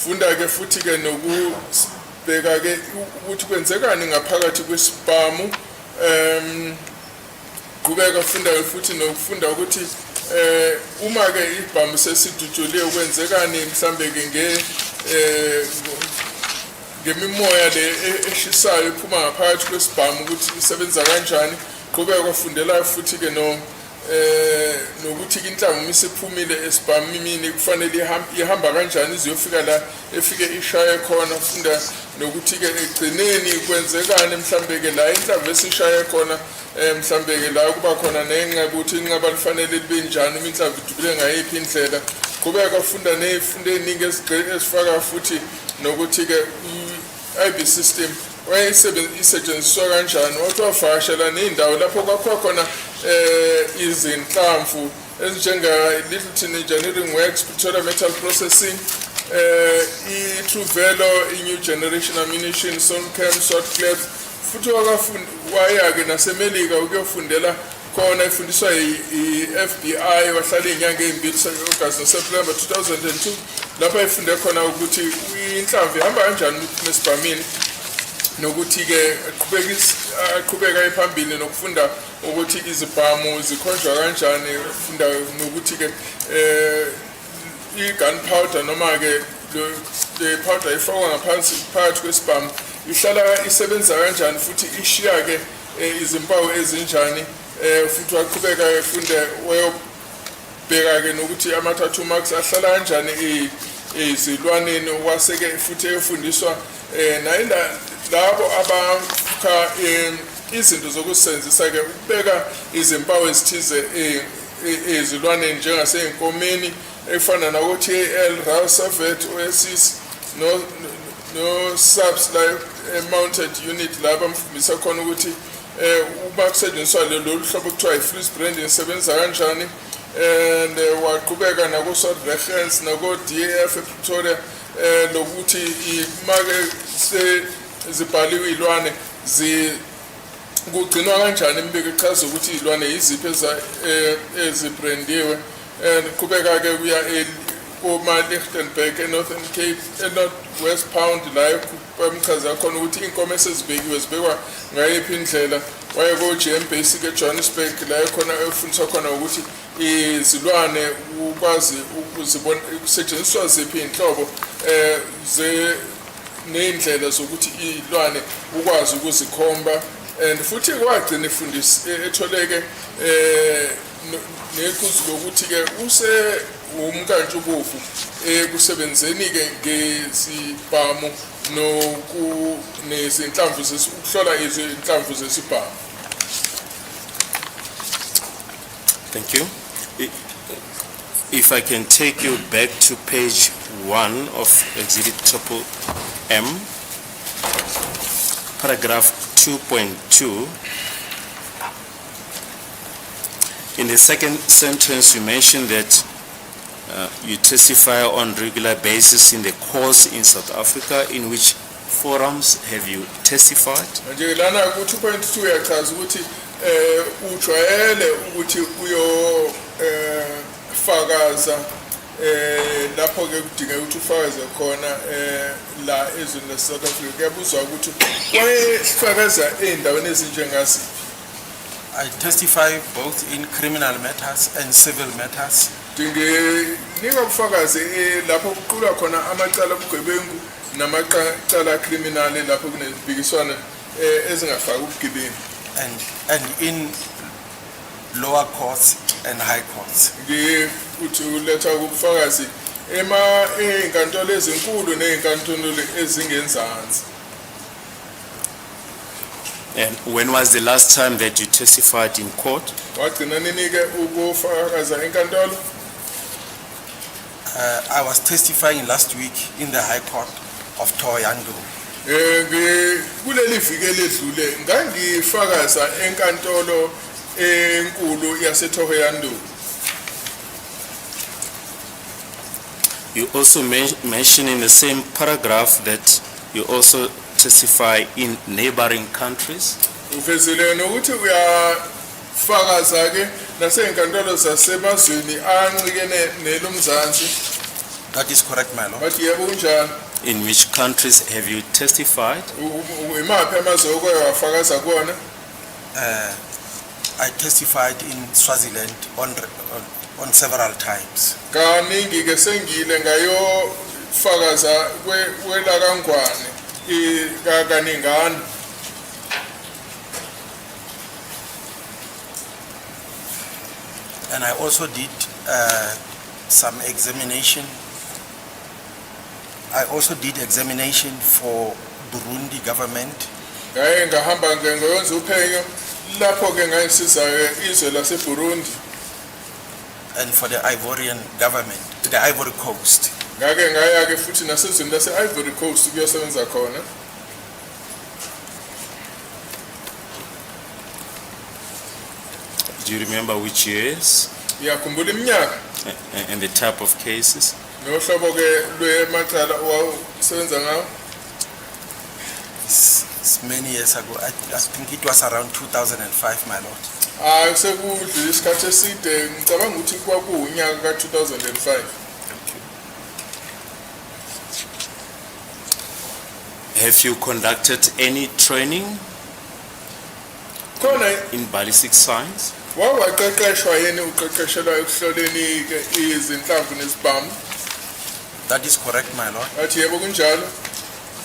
Funda ke futhi ke nokubheka ke ukuthi kwenzekani ngaphakathi kwesibhamu qhubeka funda futhi nokufunda ukuthi uma ke ibhamu sesidutshuliwe kwenzekani mhlambe ke ngemimoya le eshisayo iphuma ngaphakathi kwesibhamu ukuthi isebenza kanjani. Qhubeka kwafundela futhi ke nokuthi inhlangu isiphumile esibhamini kufanele ihamba kanjani iziyofika la efike ishaye khona. Funda nokuthi ke egcineni kwenzekani mhlambe ke la inhlamvu esishaye khona mhlambe ke la kuba khona nenxa ukuthi inqaba lifanele libe njani uma inhlamvu idubule ngayiphi indlela. Qhubeka kwafunda nezifundo eziningi ezifaka futhi nokuthi ke i-IB system isetshenziswa kanjani. Wathi wavakashela ney'ndawo lapho kwakhiwa khona izinhlamvu ezinjenga-Littleton Engineering Works, Pretoria Metal Processing, i-Truvelo, i-New Generation Ammunition, Sonchem, Swartcliffe. Futhi waya-ke nasemelika ukuyofundela khona ifundiswa i-FBI wahlala iy'nyanga ey'mbili August noSeptember 2002 lapho efunde khona ukuthi inhlamvu ihamba kanjani nesibhamini nokuthi ke aqhubeka phambili nokufunda ukuthi izibhamu zikhonjwa kanjani. Ufunda nokuthi ke i-gunpowder noma ke le powder ifakwa ngaphansi phakathi kwesibhamu ihlala isebenza kanjani futhi ishiya ke izimpawu ezinjani. Futhi waqhubeka efunde wayobheka ke nokuthi ama-tattoo marks ahlala kanjani ezilwaneni. Waseke futhi efundiswa labo abakha izinto zokusebenzisa ke ukubeka izimpawu ezithize ezilwaneni njengasey'nkomeni efana nako-TAL, Rausavet, Oasis no subs la mounted unit la bamfundisa khona ukuthi uma kusetshenziswa lolu hlobo kuthiwa i-freeze branding isebenza kanjani. And waqhubeka nako-Sword Reference nako-DAF ePretoria lokuthi make zibhaliwe iy'lwane kugcinwa kanjani imibiko echaza ukuthi iy'lwane yiziphi ezibrandiwe. And qhubeka ke kuya koma-Lichtenburg eNorthern Cape eNorth West Pound la bamchaza khona ukuthi iy'nkomo esezibekiwe zibekwa ngayiphi indlela. Waye ko-GM Basic eJohannesburg la khona efundiswa khona ukuthi izilwane ukwazi ukuzibona kusetshenziswa ziphi iy'nhlobo ney'ndlela zokuthi iy'lwane ukwazi ukuzikhomba. And futhi wagcina etholeke neqhuzu lokuthi ke umkantshubomvu ekusebenzeni ke ngezibhamu nezinhlamvu ukuhlola izinhlamvu zesibhamu. Thank you. If I can take you back to page 1 of Exhibit Triple M, paragraph 2.2. In the second sentence, you mentioned that you testify on regular basis in the courts in South Africa. In which forums have you testified? Nje lana ku 2.2 yachaza ukuthi ujwayele ukuthi uyo fakaza lapho ke kudinga ukuthi ufakaze khona la ezweni South Africa. Kuyabuzwa ukuthi wayefakaza endaweni ezinjengasi. I testify both in criminal matters and civil matters. Dinge ubufakazi lapho kuqulwa khona amacala obugebengu namacala criminal lapho kunezibikiswana ezingafaki ubugebengu. And in lower courts and high courts. Uthi uletha ubufakazi inkantolo ezinkulu neinkantolo ezingenzansi. And when was the last time that you testified in court? Wagcina nini ke ukufakaza enkantolo? I was testifying last week in the High Court of Thohoyandou. Kuleli viki eledlule ngangifakaza enkantolo enkulu yaseThohoyandou. You also mention in the same paragraph that you also testify in neighboring countries. Ufezile nokuthi uyafakaza ke nasey'nkantolo zasemazweni ancikene nelomzansi. That is correct, my lord. Bathi yebo kunjalo. In which countries have you testified? Imaphi amazwe oke wafakaza kuwona? I testified in Swaziland on several times. Kaningi ke sengile ngayo fakaza kwela kaNgwane kaningana. And I also did some examination. I also did examination for Burundi government. Ngaye ngahamba ngiyonza uphenyo lapho ke ngayisiza izwe laseBurundi. And for the Ivorian government, the Ivory Coast. Ngake ngaya ke futhi nasezweni lase-Ivory Coast kuyosebenza khona. Do you remember which years? Ngiyakhumbula iminyaka. And the type of cases? Nohlobo ke lwemacala owasebenza ngawo. It's many years ago. I think it was around 2005, my lord. Sekudlule isikhathi eside ngicabanga ukuthi kwakuwunyaka ka-2005. Have you conducted any training in ballistic science? Wawaqeqeshwa yini uqeqeshelwa ekuhloleni ke izinhlamvu nezibhamu? That is correct, my lord. Bathi yebo kunjalo.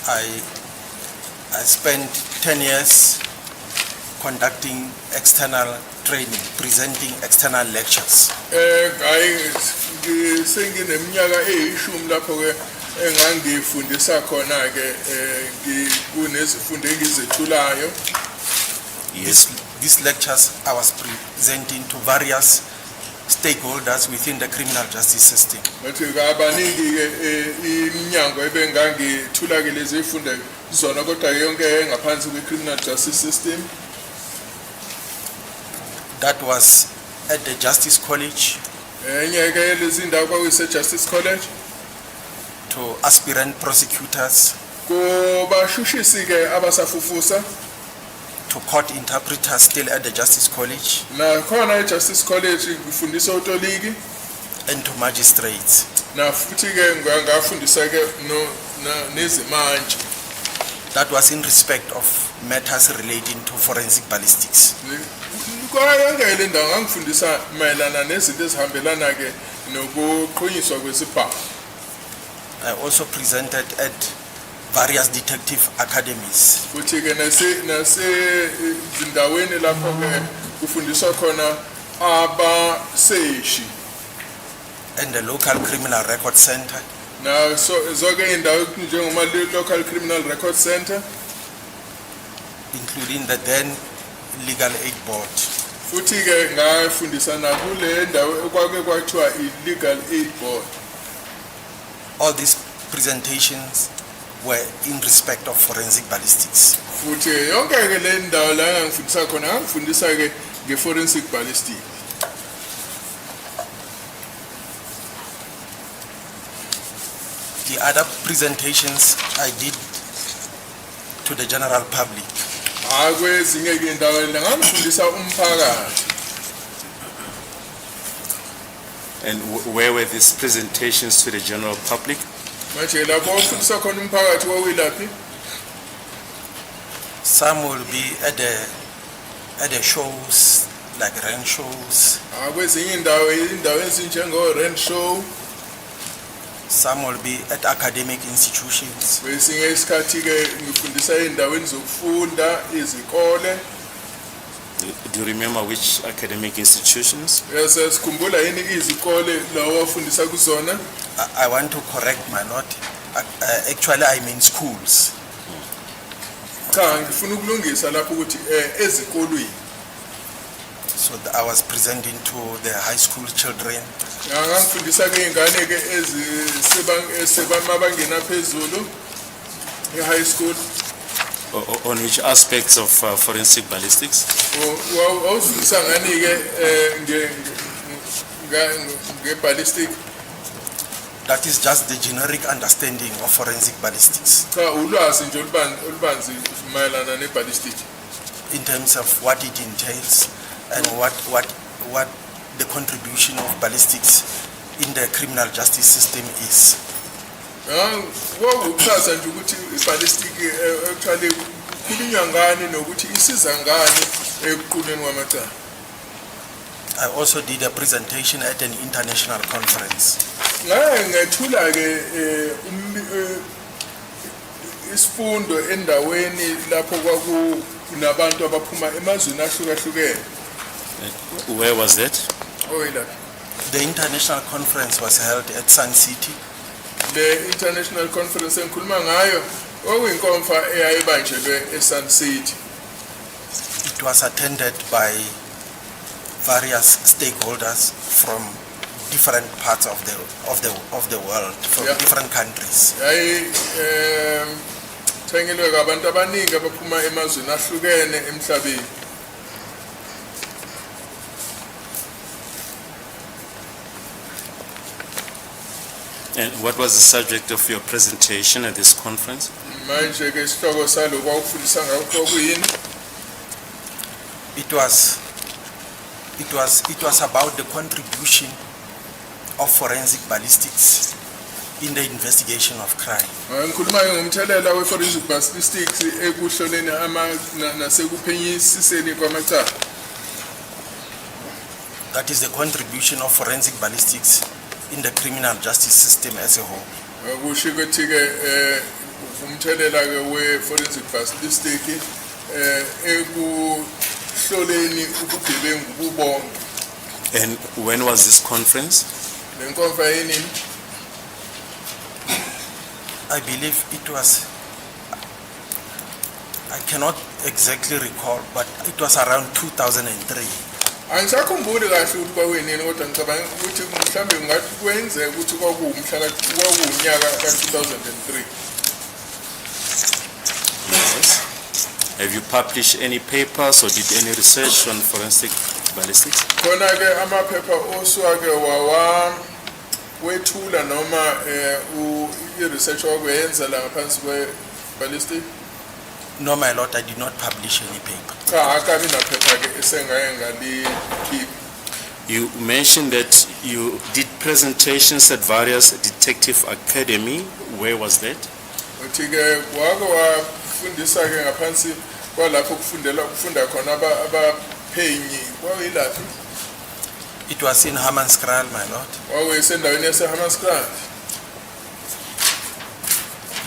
I spent 10 years conducting external training, presenting external lectures. Sengineminyaka eyishumi lapho ke engangifundisa khona ke kunezifundo engizethulayo. Yes, these lectures I was presenting to various stakeholders within the criminal justice system. Bathi abaningi ke iminyango ebengangithula ke lezi zifundo zona kodwa yonke ngaphansi kwe-criminal justice system. That was at the Justice College. Enye ke lezi ndawo kwakuyise-Justice College. To aspirant prosecutors. Kubashushisi ke abasafufusa. To court interpreters still at the Justice College. Na khona e-Justice College kufundisa utoliki. And to magistrates. Na futhi ke ngafundisa ke nezimantshi. That was in respect of matters relating to forensic ballistics. Kwayonke le ndawo ngangifundisa mayelana nezinto ezihambelana ke nokuqhunyiswa kwesibhamu. I also presented at various detective academies. Futhi ke nasezindaweni lapho ke kufundiswa khona abaseshi. And the local criminal record center. Now, zonke indawo njengoma local criminal record center, including the then legal aid board. Futhi ke ngafundisa na kule ndawo okwake kwathiwa i-legal aid board. All these presentations were in respect of forensic ballistics. Futhi yonke ke le ndawo la ngangifundisa khona ngangifundisa ke nge-forensic ballistics. The other presentations I did to the general public. Kwezinye ke indawo ngangifundisa umphakathi. And where were these presentations to the general public? Manje lapho ufundisa khona umphakathi wawilaphi? Some will be at the shows, like rent shows. Kwezinye indawo ezinjengo rent show. Some will be at academic institutions. Kwesinye isikhathi ke ngifundisa endaweni zokufunda izikole. Do you remember which academic institutions? Yasikhumbula yini izikole lawo wafundisa kuzona? I want to correct my note. Actually, I mean schools. Cha, ngifuna ukulungisa lapho ukuthi ezikolweni. So I was presenting to the high school children. Ngangifundisa ke ingane ke ezisebangena phezulu e-high school. On which aspects of forensic ballistics? Wawufundisa ngani ke nge-ballistic? That is just the generic understanding of forensic ballistics. Cha, ulwazi nje olubanzi mayelana ne-ballistic. In terms of what it entails and what the contribution of ballistics in the criminal justice system is. Wakuchaza nje ukuthi i-ballistic actually kukhulunywa ngani nokuthi isiza ngani ekuquleni kwamacala. I also did a presentation at an international conference. Ngethula ke isifundo endaweni lapho kwakunabantu abaphuma emazweni ahlukahlukene. Where was that? The international conference was held at Sun City. The international conference enkhuluma ngayo okuyinkonfa eyayibanjelwe eSun City. It was attended by various stakeholders from different parts of the world, from different countries. Thengelwe abantu abaningi abaphuma emazweni ahlukene emhlabeni. And what was the subject of your presentation at this conference? Manje ke isihloko salokho awufundisa ngakho kuyini? It was about the contribution of forensic ballistics in the investigation of crime. Ngikhuluma ngomthelela we-forensic ballistics ekuhloleni nasekuphenyisiseni kwamacala. That is the contribution of forensic ballistics in the criminal justice system as a whole. Kusho ukuthi ke umthelela ke we-forensic ballistics ekuhloleni ubugebengu bubonke. And when was this conference? Lenkonfa yini? I believe it was, I cannot exactly recall, but it was around 2003. Angisakhumbuli kahle ukuthi kwawenini kodwa ngicabanga ukuthi mhlambe ngathi kwenzeka ukuthi kwakuwunyaka ka-2003. Yes. Have you published any papers or did any research on forensic ballistics? Khona ke amaphepha osuke wethula noma i-research wakuyenza la ngaphansi kwe-ballistic? No, my lord, I did not publish any paper. You mentioned that you did presentations at various detective academy. Where was that? It was in Hammanskraal, my lord.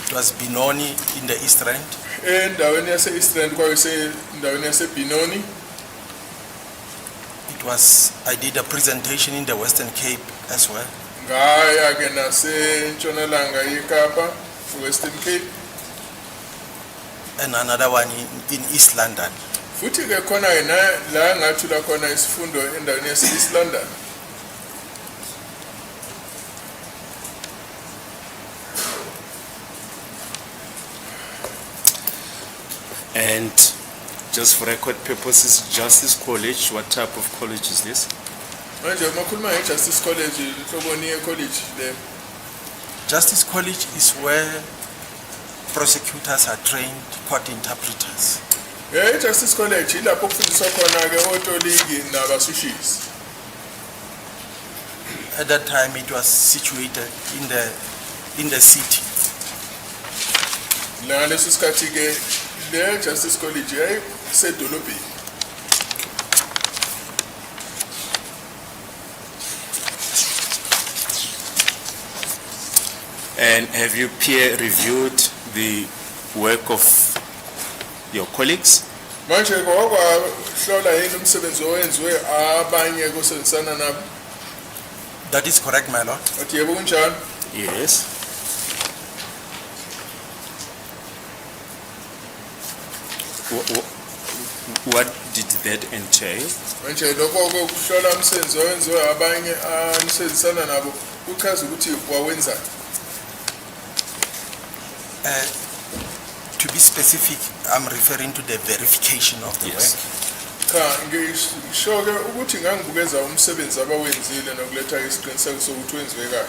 It was Benoni in the East Rand. It was, I did a presentation in the Western Cape as well. Western Cape. And another one in East London. Futhi ke khona la ngathula khona isifundo endaweni yase-East London. And just for record purposes, Justice College, what type of college is this? Manje makhuluma nge-Justice College, Hloboni College there. Justice College is where prosecutors are trained, court interpreters. Justice College ilapho kufundiswa khona ke otoligi nabasushisi. At that time it was situated in the city. La leso sikhathi ke le Justice College yayisedolobheni. And have you peer reviewed the work of your colleagues? Manje kwakwahlola yini umsebenzi owenziwe abanye kusebenzisana nabo? That is correct, my lord. Athi yebo kunjalo. Yes. What did that entail? Manje lokho ukuhlola umsebenzi owenziwe abanye anisebenzisana nabo uchaza ukuthi wawenza. To be specific, I'm referring to the verification of the work. Cha ngisho ke ukuthi ngangibukeza umsebenzi abawenzile nokuletha isiqiniseko sokuthi wenziwe kahle.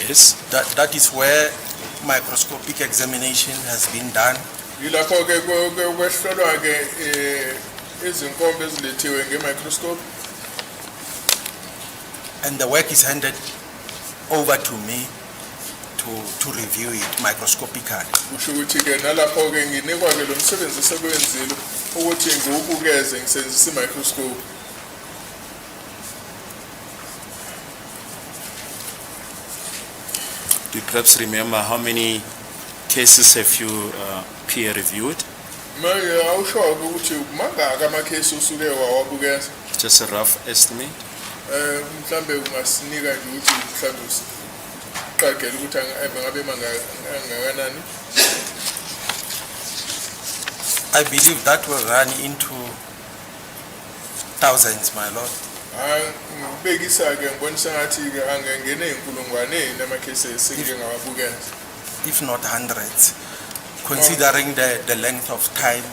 Yes. That is where microscopic examination has been done. Yilapho ke kwehlolwa ke izinkombe ezilethiwe ngemicroscope. And the work is handed over to me to review it microscopically. Kusho ukuthi ke nalapho ke nginikwa ke lo msebenzi osebenzile ukuthi ngiwubukeze ngisebenzisa imicroscope. Do you perhaps remember how many cases have you peer reviewed? Manje awusho ukuthi mangaka amakhesi osuke wawabukeza? Just a rough estimate. Mhlambe ungasinika nje ukuthi mhlambe uqagela ukuthi ngabe mangakanani? I believe that will run into thousands, my lord. Ngibekisa ke ngibonisa ngathi ke angengene inkulungwane namakhesi esike ngawabukeza. If not hundreds, considering the length of time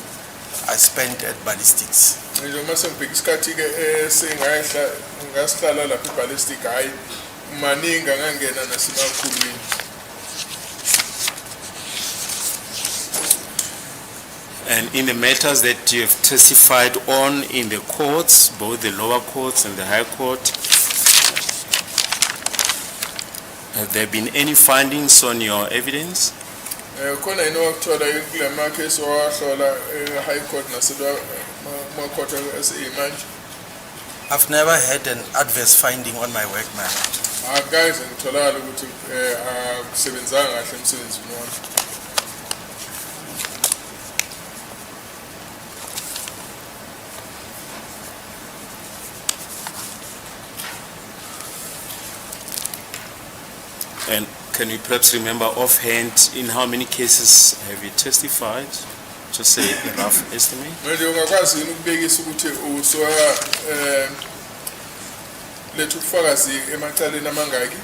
I spent at ballistics. Nje mase ngibheka isikhathi ke sengayihla ngasihlala lapha eballistic hayi maningi angangena nasemakhulwini. And in the matters that you have testified on in the courts, both the lower courts and the high court, have there been any findings on your evidence? Khona inokuthola kule makhesi owahlola high court naselwa court esimanje. I've never had an adverse finding on my work, man. Akaze ngitholakala ukuthi akusebenzanga kahle emsebenzini wami. And can you perhaps remember offhand in how many cases have you testified? Just say a rough estimate. Manje ungakwazi yini ukubekisa ukuthi usoya lethu ubufakazi emacaleni amangaki?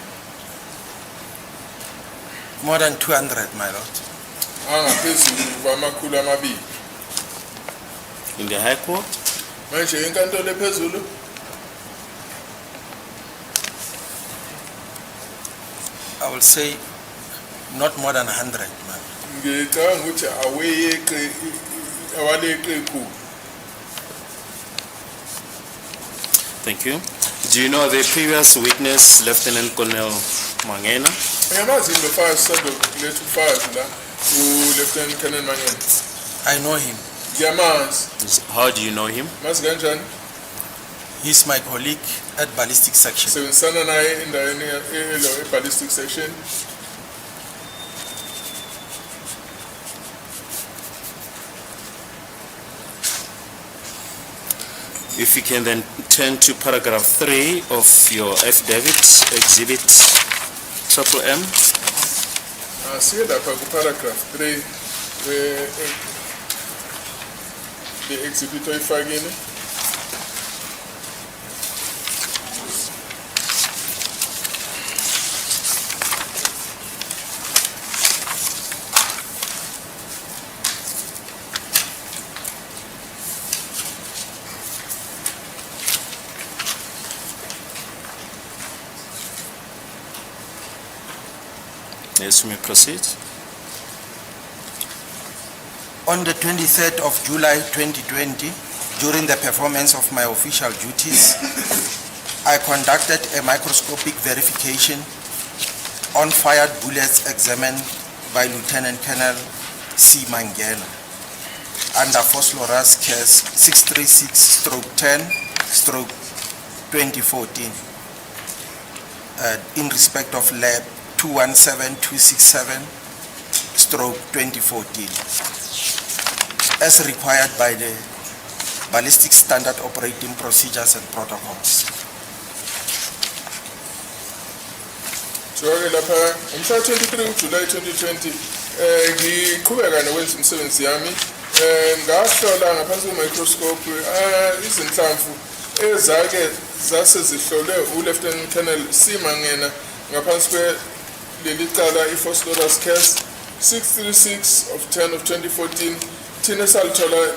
More than 200, my lord. Angaphezulu kwamakhulu amabili. In the high court? Manje inkantolo ephezulu? I will say not more than 100, man. Ngicabanga ukuthi aweyeqe awaleqe ku. Thank you. Do you know the previous witness, Lieutenant Colonel Mangena? Uyamazi lo file sado lethu file la Lieutenant Colonel Mangena. I know him. Ngiyamazi. How do you know him? Mazi kanjani? He's my colleague at ballistic section. Sebenzisana naye endaweni ballistic section. If you can then turn to paragraph 3 of your affidavit, exhibit M. Siye lapha ku paragraph 3 the exhibit oyifakile. Yes, you may proceed. On the 23rd of July 2020, during the performance of my official duties, I conducted a microscopic verification on fired bullets examined by Lieutenant Colonel C. Mangena under Phosphorus case 636/10/2014. in respect of lab 217267/2014 as required by the Ballistic Standard Operating Procedures and Protocols. Njoke lapha umhla 23 July 2020 ngiqhubeka nokwenza umsebenzi yami ngahlola ngaphansi kwemicroscope izinhlamvu ezake zase zihlolwe uLieutenant Colonel Simangena ngaphansi kweleli cala iphosphorus case 636 of 10 of 2014 thina salithola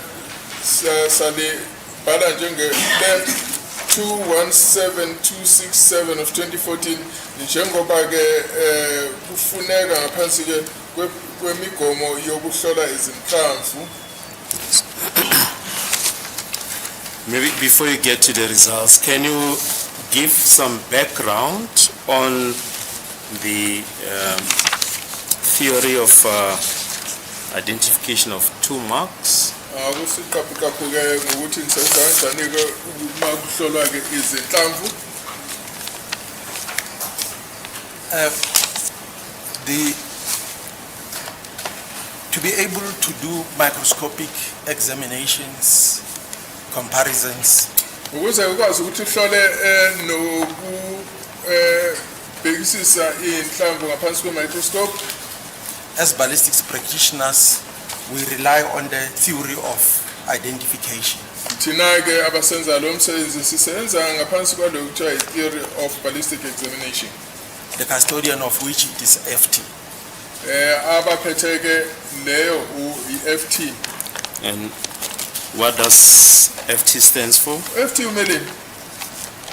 sale bhala njenge 217267 of 2014 njengoba ke kufuneka ngaphansi ke kwemigomo yokuhlola izinhlamvu. Maybe before you get to the results, can you give some background on the theory of identification of tool marks? Akusiqaphuqaphu ke ngokuthi nisenza kanjani ke uma kuhlolwa ke izinhlamvu. To be able to do microscopic examinations, comparisons, Ukuze ukwazi ukuthi uhlole bhekisisa inhlamvu ngaphansi kwemicroscope. as ballistics practitioners, we rely on the theory of identification. Thina ke abasenza lo msebenzi sisenza ngaphansi kwalo kuthiwa i-theory of ballistic examination. The custodian of which it is FT. Abaphethe ke leyo i-FT. And what does FT stands for? FT umele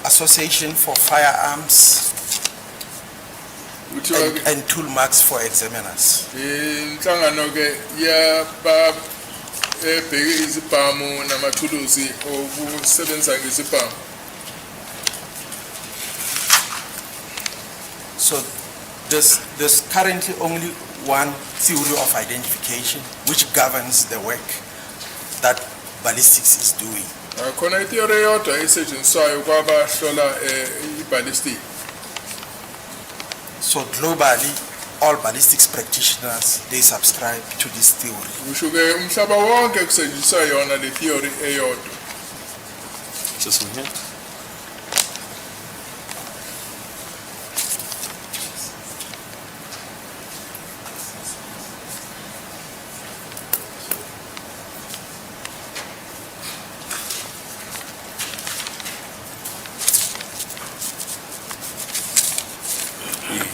Association for Firearms and Tool Marks for Examiners. inhlangano ke yaba ebheke izibhamu namathuluzi okusebenza ngezibhamu. So there's currently only one theory of identification which governs the work that ballistics is doing. Khona i-theory yodwa esetshenziswayo kwabahlola i-ballistic. So globally, all ballistics practitioners, they subscribe to this theory. Kusho ke umhlaba wonke kusetshenziswa yona le theory eyodwa. Just one here.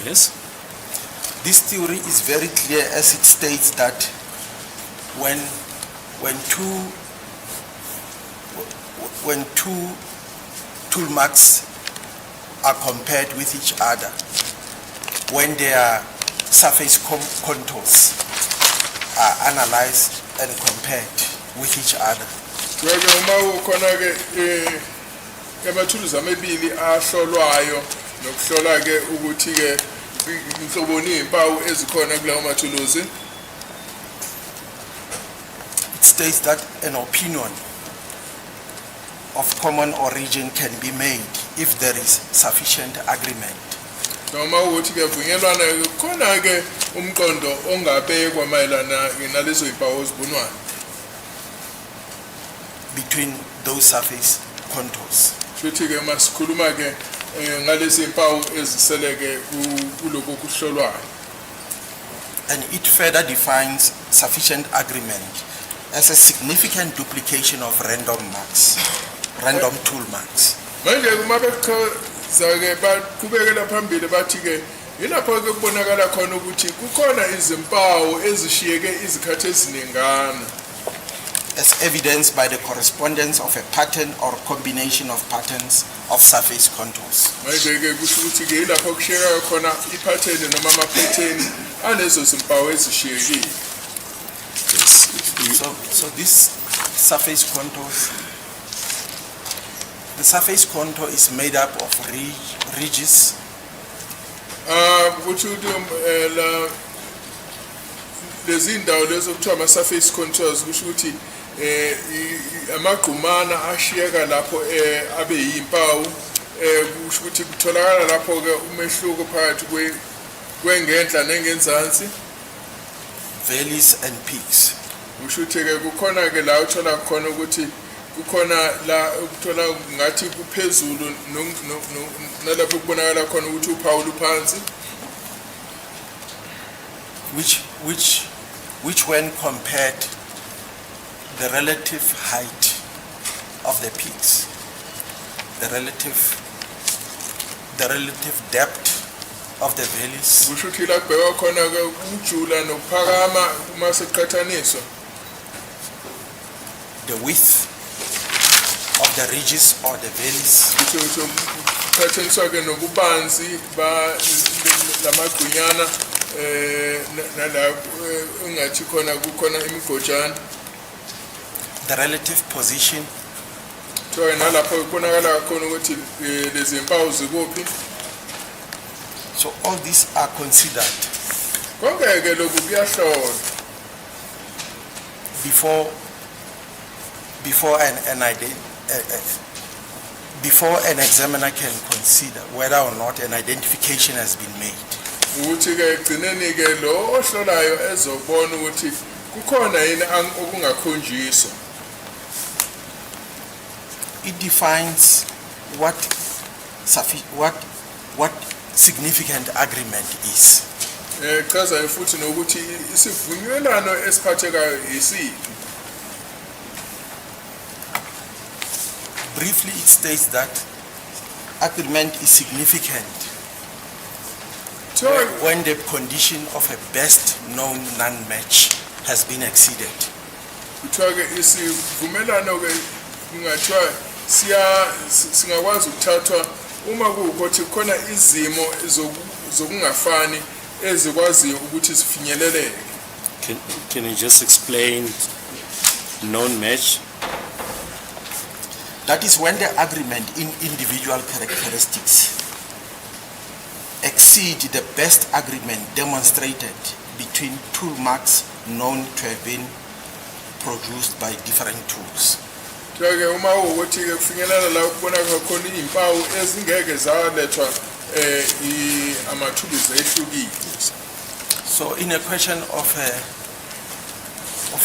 Yes. This theory is very clear as it states that when two tool marks are compared with each other, when their surface contours are analyzed and compared with each other. Ngeke uma ukhona ke amathuluzi amabili ahlolwayo nokuhlola ke ukuthi ke inhloboni impawu ezikhona kulawo mathuluzi. It states that an opinion of common origin can be made if there is sufficient agreement. Noma ukuthi ke vunyelwana khona ke umqondo ongabekwa mayelana nalezo impawu ezibonwayo between those surface contours. Futhi ke masikhuluma ke ngalezi impawu eziseleke kuloko kuhlolwayo. And it further defines sufficient agreement as a significant duplication of random marks, random tool marks. Manje uma bechaza ke baqhubekela phambili bathi ke yilapho ke kubonakala khona ukuthi kukhona izimpawu ezishiyeke izikhathi eziningana. As evidenced by the correspondence of a pattern or combination of patterns of surface contours. Manje ke kusho ukuthi ke yilapho kushiyeka khona ipattern noma ama-pattern alezo zimpawu ezishiyekile. So this surface contours, the surface contour is made up of ridges. Ukuthi la lezi ndawo lezo kuthiwa ama-surface contours kusho ukuthi amagqumana ashiyeka lapho abe yimpawu kusho ukuthi kutholakala lapho ke umehluko phakathi kwengenhla nengenzansi, valleys and peaks. kusho ukuthi ke kukhona ke la uthola khona ukuthi kukhona la ukuthola ngathi kuphezulu nalapho kubonakala khona ukuthi uphawu luphansi, which when compared the relative height of the peaks, the relative depth of the valleys, kusho ukuthi la kubhekwa khona ke ukujula nokuphakama uma seqhathaniswa, the width of the ridges or the valleys, kusho qhathaniswa ke nobubanzi ba lamagqunyana nala ungathi khona kukhona imigojana, the relative position, thoya nalapho kubonakala khona ukuthi lezi impawu zikuphi. so all these are considered Konke ke lokhu kuyahlolwa before an examiner can consider whether or not an identification has been made. ukuthi ke egcineni ke lo ohlolayo ezobona ukuthi kukhona yini okungakhonjiswa. It defines what significant agreement is. Chaza futhi nokuthi isivunyelwano esiphathekayo yisiphi. Briefly, it states that agreement is significant when the condition of a best known non-match has been exceeded. Kuthiwa ke isivumelwano ke kungathiwa singakwazi ukuthathwa uma kuwukuthi khona izimo zokungafani ezikwazi ukuthi sifinyeleleke. Can you just explain non-match? That is when the agreement in individual characteristics exceed the best agreement demonstrated between tool marks known to have been produced by different tools. Ke uma ukuthi ke kufinyelela la ukubonakala khona izimpawu ezingeke zalethwa amathuluzi ehlukile. So in a question of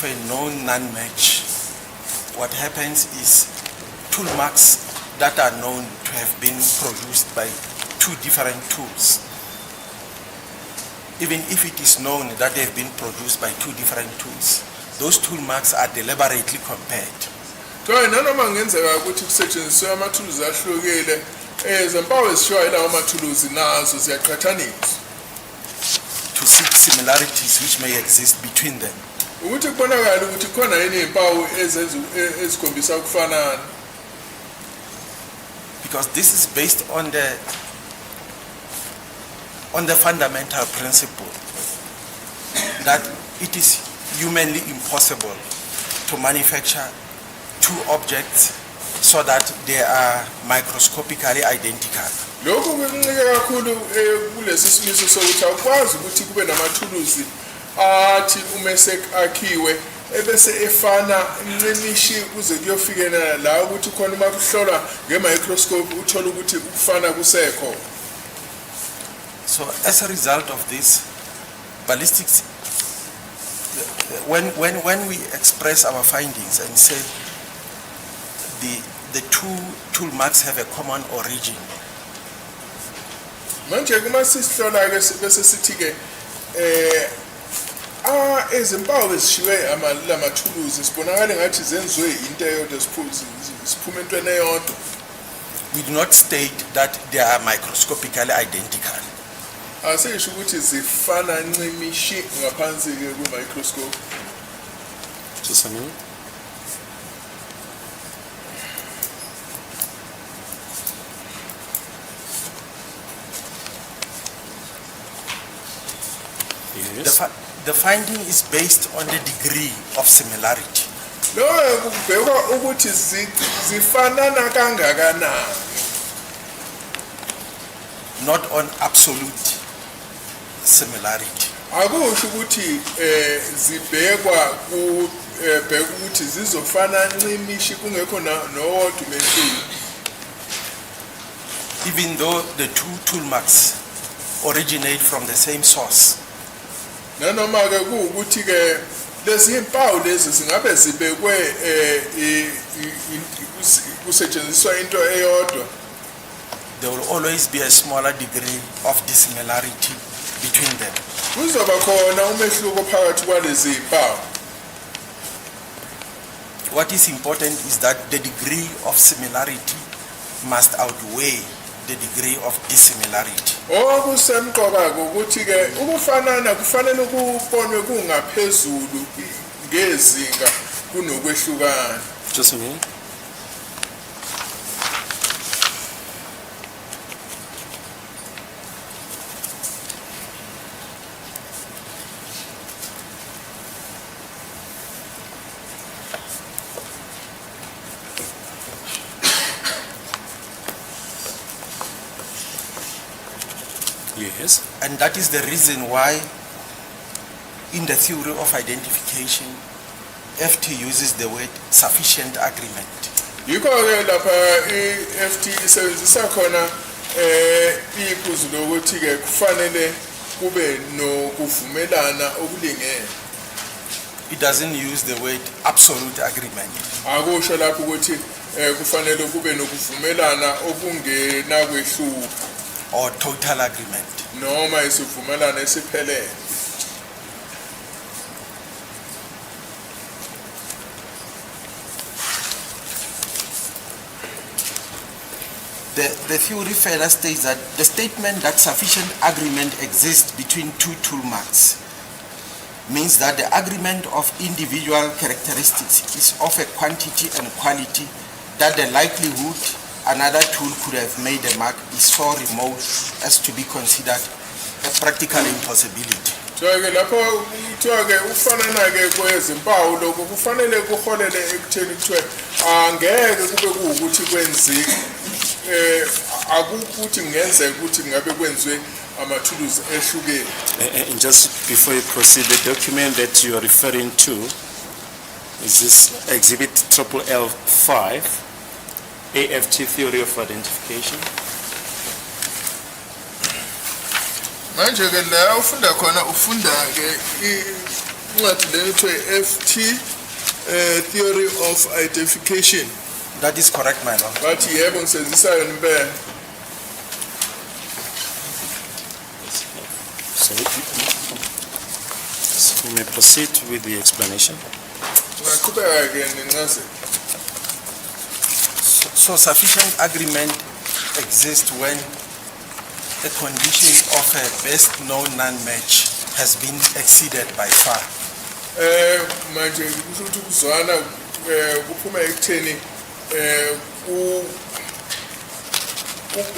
a known non-match, what happens is tool marks that are known to have been produced by two different tools, even if it is known that they have been produced by two different tools, those tool marks are deliberately compared. Thoya nanoma ngenzeka ukuthi kusetshenziswe amathuluzi ahlukile, izimpawu ezishiwayo lawo amathuluzi nazo ziyaqhathaniswa to seek similarities which may exist between them. ukuthi kubonakala ukuthi khona yini izimpawu ezikhombisa ukufanana. Because this is based on the fundamental principle that it is humanly impossible to manufacture two objects so that they are microscopically identical. Lokho kuncike kakhulu kulesi simiso sokuthi akwazi ukuthi kube namathuluzi athi umese akhiwe ebese efana nemishi kuze kuyofikela la ukuthi khona uma kuhlolwa ngemicroscope uthola ukuthi ukufana kusekho. So as a result of this, ballistics, when we express our findings and say the two tool marks have a common origin, manje kuma sihlola ke bese sithi ke izimpawu ezishiwe amathuluzi sibonakala ngathi zenziwe into eyodwa siphuma entweni eyodwa. we do not state that they are microscopically identical. Asisho ukuthi zifana ncimishi ngaphansi ke ku microscope. Just a minute. Yes. The finding is based on the degree of similarity. Lo kubhekwa ukuthi zifanana kangakanani, not on absolute similarity. Akusho ukuthi zibhekwa kubheka ukuthi zizofana ncimishi kungekho nowodwa umehluko. even though the two tool marks originate from the same source. nanoma ke kuukuthi ke lezi impawu lezi zingabe zibekwe kusetshenziswa into eyodwa. There will always be a smaller degree of dissimilarity between them. Kuzoba khona umehluko phakathi kwalezi impawu. What is important is that the degree of similarity must outweigh the degree of dissimilarity. Okusemqoka ukuthi ke ukufanana kufanele kubonwe kungaphezulu ngezinga kunokwehlukana. Just a minute. Yes. And that is the reason why in the theory of identification, FT uses the word sufficient agreement. Yikho ke lapha iFT isebenzisa khona iphuzu lokuthi ke kufanele kube nokuvumelana okulingene. It doesn't use the word absolute agreement. Akusho lapho ukuthi kufanele kube nokuvumelana okungena kwehluka. Or total agreement. Noma isivumelano esiphelele. The theory further states that the statement that sufficient agreement exists between two tool marks means that the agreement of individual characteristics is of a quantity and quality that the likelihood another tool could have made a mark is so remote as to be considered a practical impossibility. Ke lapho kuthiwa ke ufanana ke kwezimpawu lokho kufanele kuholele ekutheni kuthiwe angeke kube kuukuthi kwenzeke akukuthi ngenzeka ukuthi ngabe kwenziwe amathuluzi ehlukene. And just before you proceed, the document that you are referring to is this exhibit LL5, AFT theory of identification. Manje ke la ufunda khona ufunda ke incwadi le kuthiwa FT theory of identification. That is correct, my lord. Bathi yebo ngisebenzisa yona impela. So you may proceed with the explanation. Ngaqhubeka ke nencazelo. So sufficient agreement exists when the condition of a best known non-match has been exceeded by far. Manje kusho ukuthi kuzwana kuphuma ekutheni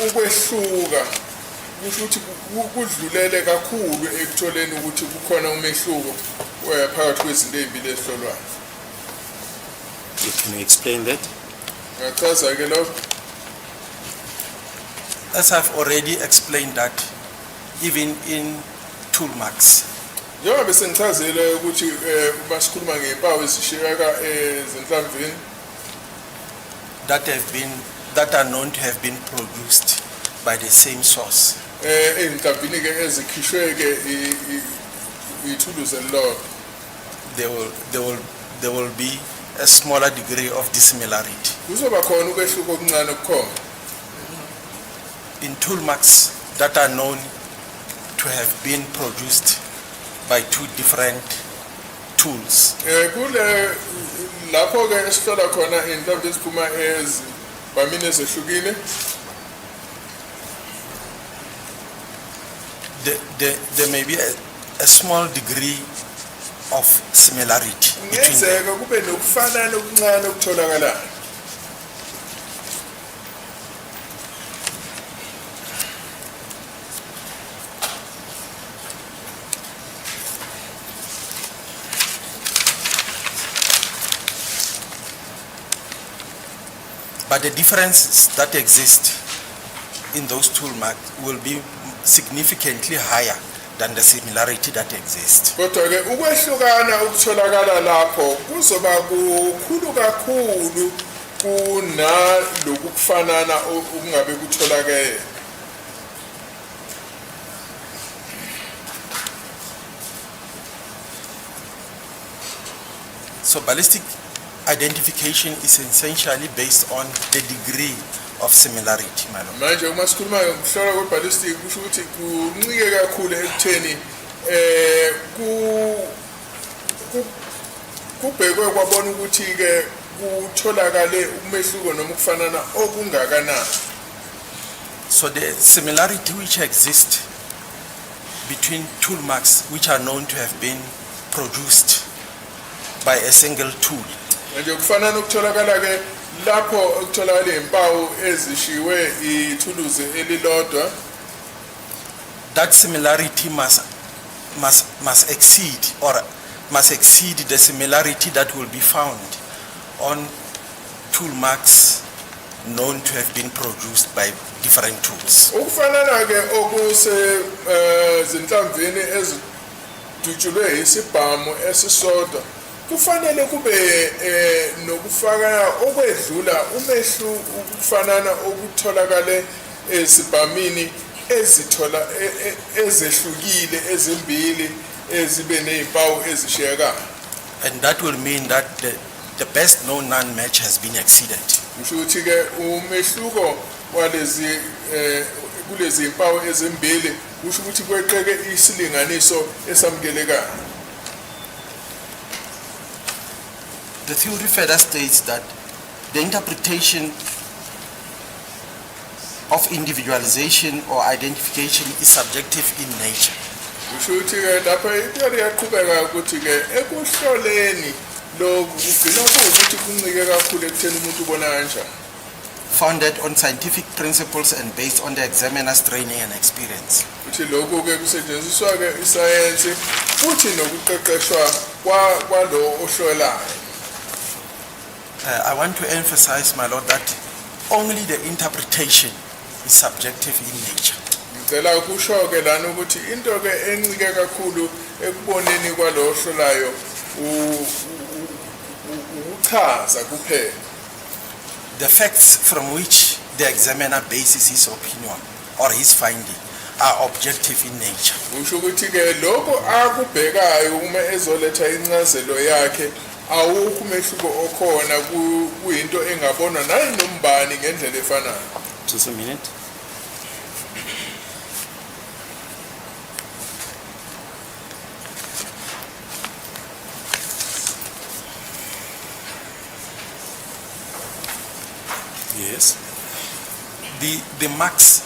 ukwehluka kusho ukuthi kudlulele kakhulu ekutholeni ukuthi kukhona umehluko phakathi kwezinto ezimbili ezihlolwayo. Can you explain that? Ngachaza ke lokho. As I've already explained that, even in tool marks, Njengoba sengichazile ukuthi masikhuluma ngempawu ezishiyeka ezinhlamvini that are known to have been produced by the same source. ezinhlamvini ke ezikhishwe ke ithuluzi elilodwa. There will be a smaller degree of dissimilarity. Kuzoba khona ukwehluka okuncane okukhona. In tool marks that are known to have been produced by two different tools. Kule lapho ke esihlola khona inhlamvu eziphuma ezibamini ezehlukile. There may be a small degree of similarity between them. Ngenzeka kube nokufanana okuncane okutholakalayo. But the differences that exist in those tool marks will be significantly higher than the similarity that exists. Kodwa ke ukwehlukana ukutholakala lapho kuzoba kukhulu kakhulu kunaloku kufanana okungabe kutholakele. So ballistic identification is essentially based on the degree of similarity, my lord. Manje uma sikhuluma ngokuhlola kwe-ballistic kusho ukuthi kuncike kakhulu ekutheni kubhekwe kwabona ukuthi-ke kutholakale umehluko noma ukufanana okungakanani. So the similarity which exists between tool marks which are known to have been produced by a single tool. Manje kufanana ukutholakala-ke lapho ukutholakala impawu ezishiwe ithuluzi elilodwa. That similarity must exceed the similarity that will be found on tool marks known to have been produced by different tools. Ukufanana-ke okuse zinhlamvini ezidutshulwe isibhamu esisodwa kufanele kube nokufaka okwedlula umehlu ukufanana okutholakale esibhamini ezehlukile ezimbili ezibe nezimpawu ezishiyekayo. And that will mean that the best known non-match has been exceeded. Kusho ukuthi-ke umehluko walezi kulezi zimpawu ezimbili kusho ukuthi kweqeke isilinganiso esamukelekayo. The theory further states that the interpretation of individualization or identification is subjective in nature. Kusho ukuthi-ke lapha ithiyori yaqhubeka ukuthi-ke ekuhloleni lokhu kugcina kuwukuthi kuncike kakhulu ekutheni umuntu ubona kanjani. Founded on scientific principles and based on the examiner's training and experience. Uthi lokhu-ke kusetshenziswa-ke isayensi futhi nokuqeqeshwa kwalo ohlolayo. I want to emphasize, my lord, that only the interpretation is subjective in nature. Ngicela ukusho-ke lana ukuthi into-ke encike kakhulu ekuboneni kwalo ohlolayo ukuchaza kuphela. The facts from which the examiner bases his opinion or his finding are objective in nature. Kusho ukuthi-ke lokho akubhekayo uma ezoletha incazelo yakhe awukho umehluko okhona kuyinto engabonwa nanombani ngendlela efanayo. Just a minute. Yes. The marks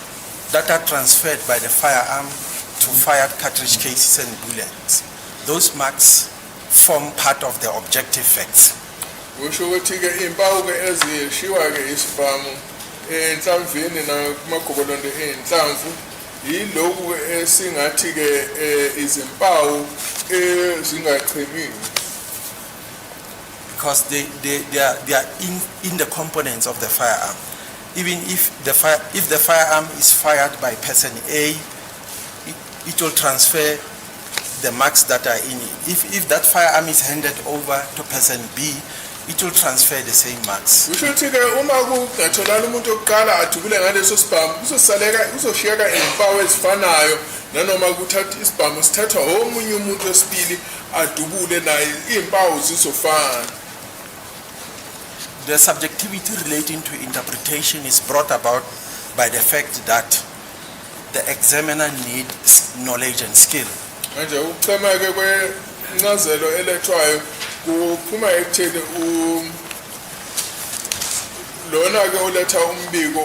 that are transferred by the firearm to fired cartridge cases and bullets, those marks form part of the objective facts. Kusho ukuthi-ke impawu-ke ezishiwa-ke isibhamu enhlamvini nakumagobolondo ey'nhlamvu yilokhu-ke esingathi-ke izimpawu ezingachemiwe. Because they are in the components of the firearm. Even if the firearm is fired by person A, it will transfer the marks that are in it. If that firearm is handed over to person B, it will transfer the same marks. Kusho ukuthi-ke uma kungatholakala umuntu oqala adubule ngaleso sibhamu kuzoshiyeka izimpawu ezifanayo nanoma kuthatha isibhamu sithathwa omunye umuntu wesibili adubule naye izimpawu zizofana. The subjectivity relating to interpretation is brought about by the fact that the examiner needs knowledge and skill. Manje ukuchema-ke kwencazelo elethwayo kuphuma ekutheni lona-ke oletha umbiko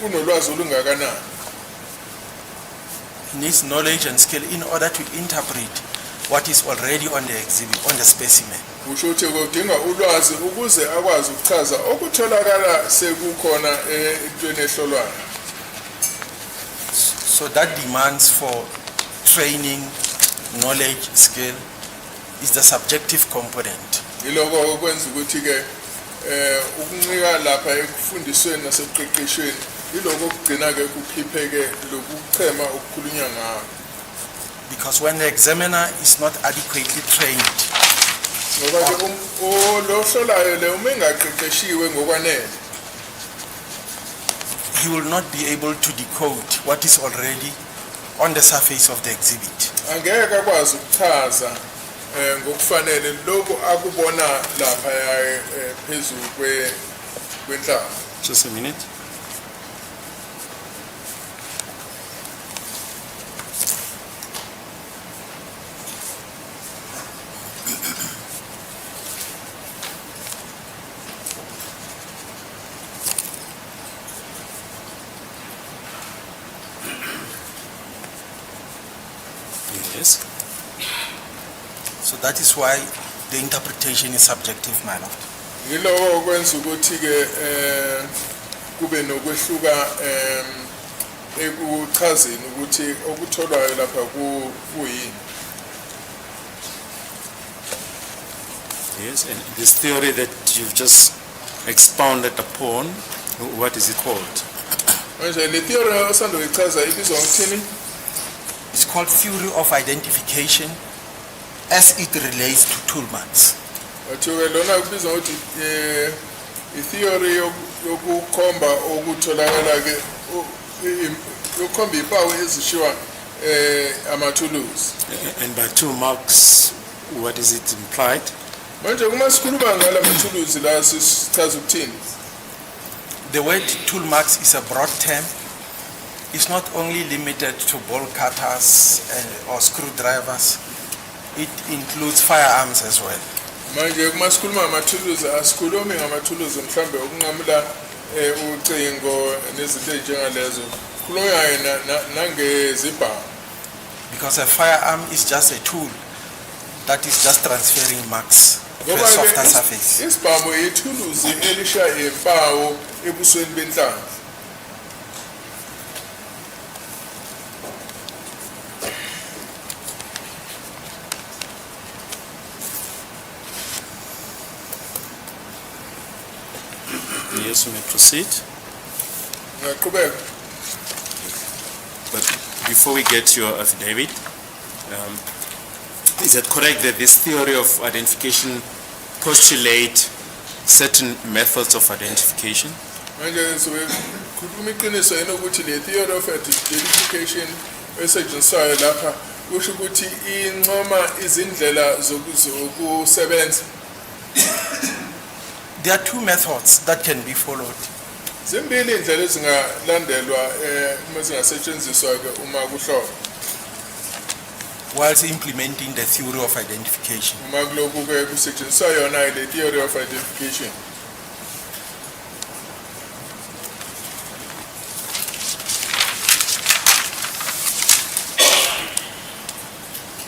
unolwazi olungakanani. He needs knowledge and skill in order to interpret what is already on the exhibit, on the specimen. Kusho ukuthi kudinga ulwazi ukuze akwazi ukuchaza okutholakala sekukhona entweni ehlolwayo. So that demands for training, knowledge, skill is the subjective component. Yiloko okwenza ukuthi-ke ukuncika lapha ekufundisweni nasekuqeqeshweni yiloko okugcina-ke kukhipheke lokuchema okukhulunywa ngako. Because when the examiner is not adequately trained ngoba ke lo hlolayo le uma engaqeqeshiwe ngokwanele he will not be able to decode what is already on the surface of the exhibit. angeke akwazi ukuchaza ngokufanele lokho akubona lapha phezulu kwenhlaba. Just a minute. Yes. So that is why the interpretation is subjective, my lord. Yiloko okwenza ukuthi ke kube nokwehluka ekuchazeni ukuthi okutholwayo lapha kuyini. Yes, and this theory that you've just expounded upon, what is it called? Manje le theory osanda kuyichaza ibizwa ngokuthini? It's called theory of identification as it relates to toolmarks. Wathiwe lona kubizwa ukuthi i-theory yokukhomba okutholakala ke yokukhomba impawu ezishiwa amathuluzi. And by 2 marks, what is it implied? Manje kuma sikhuluma ngala mathuluzi la sichaza ukuthini? The word toolmarks is a broad term. It's not only limited to ball cutters or screwdrivers. It includes firearms as well. Manje kuma sikhuluma ngamathuluzi asikhulumi ngamathuluzi mhlambe okunqamula ucingo nezinto njengalezo. Kukhulunywa nangezibhamu. Because a firearm is just a tool that is just transferring marks to a softer surface. Isibhamu ithuluzi elishaya impawu ebusweni benhlanzi. Yes, we may proceed. But before we get to your affidavit, is it correct that this theory of identification postulates certain methods of identification? Manje sikhuluma iqiniso enokuthi le theory of identification esetshenziswayo lapha kusho ukuthi inqoma izindlela zokusebenza. There are 2 methods that can be followed. Zimbili indlela ezingalandelwa uma zingasetshenziswa ke uma kuhlolwa. Whilst implementing the theory of identification. Uma kulokhu ke kusetshenziswa yona le theory of identification.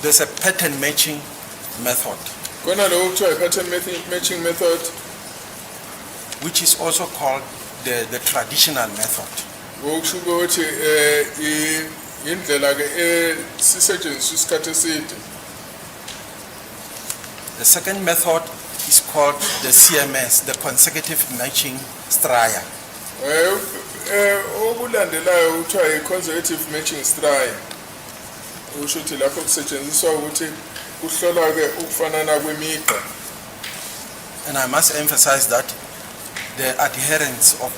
There's a pattern matching method. Kona lo kuthiwa pattern matching method, which is also called the traditional method. Ngokusho ukuthi indlela ke esisetshenziswa isikhathi eside. The second method is called the CMS, the consecutive matching straya. Okulandelayo kuthiwa i-consecutive matching straya. Usho ukuthi lapho kusetshenziswa ukuthi kuhlolwa ke ukufanana kwemigqa. And I must emphasize that the adherents of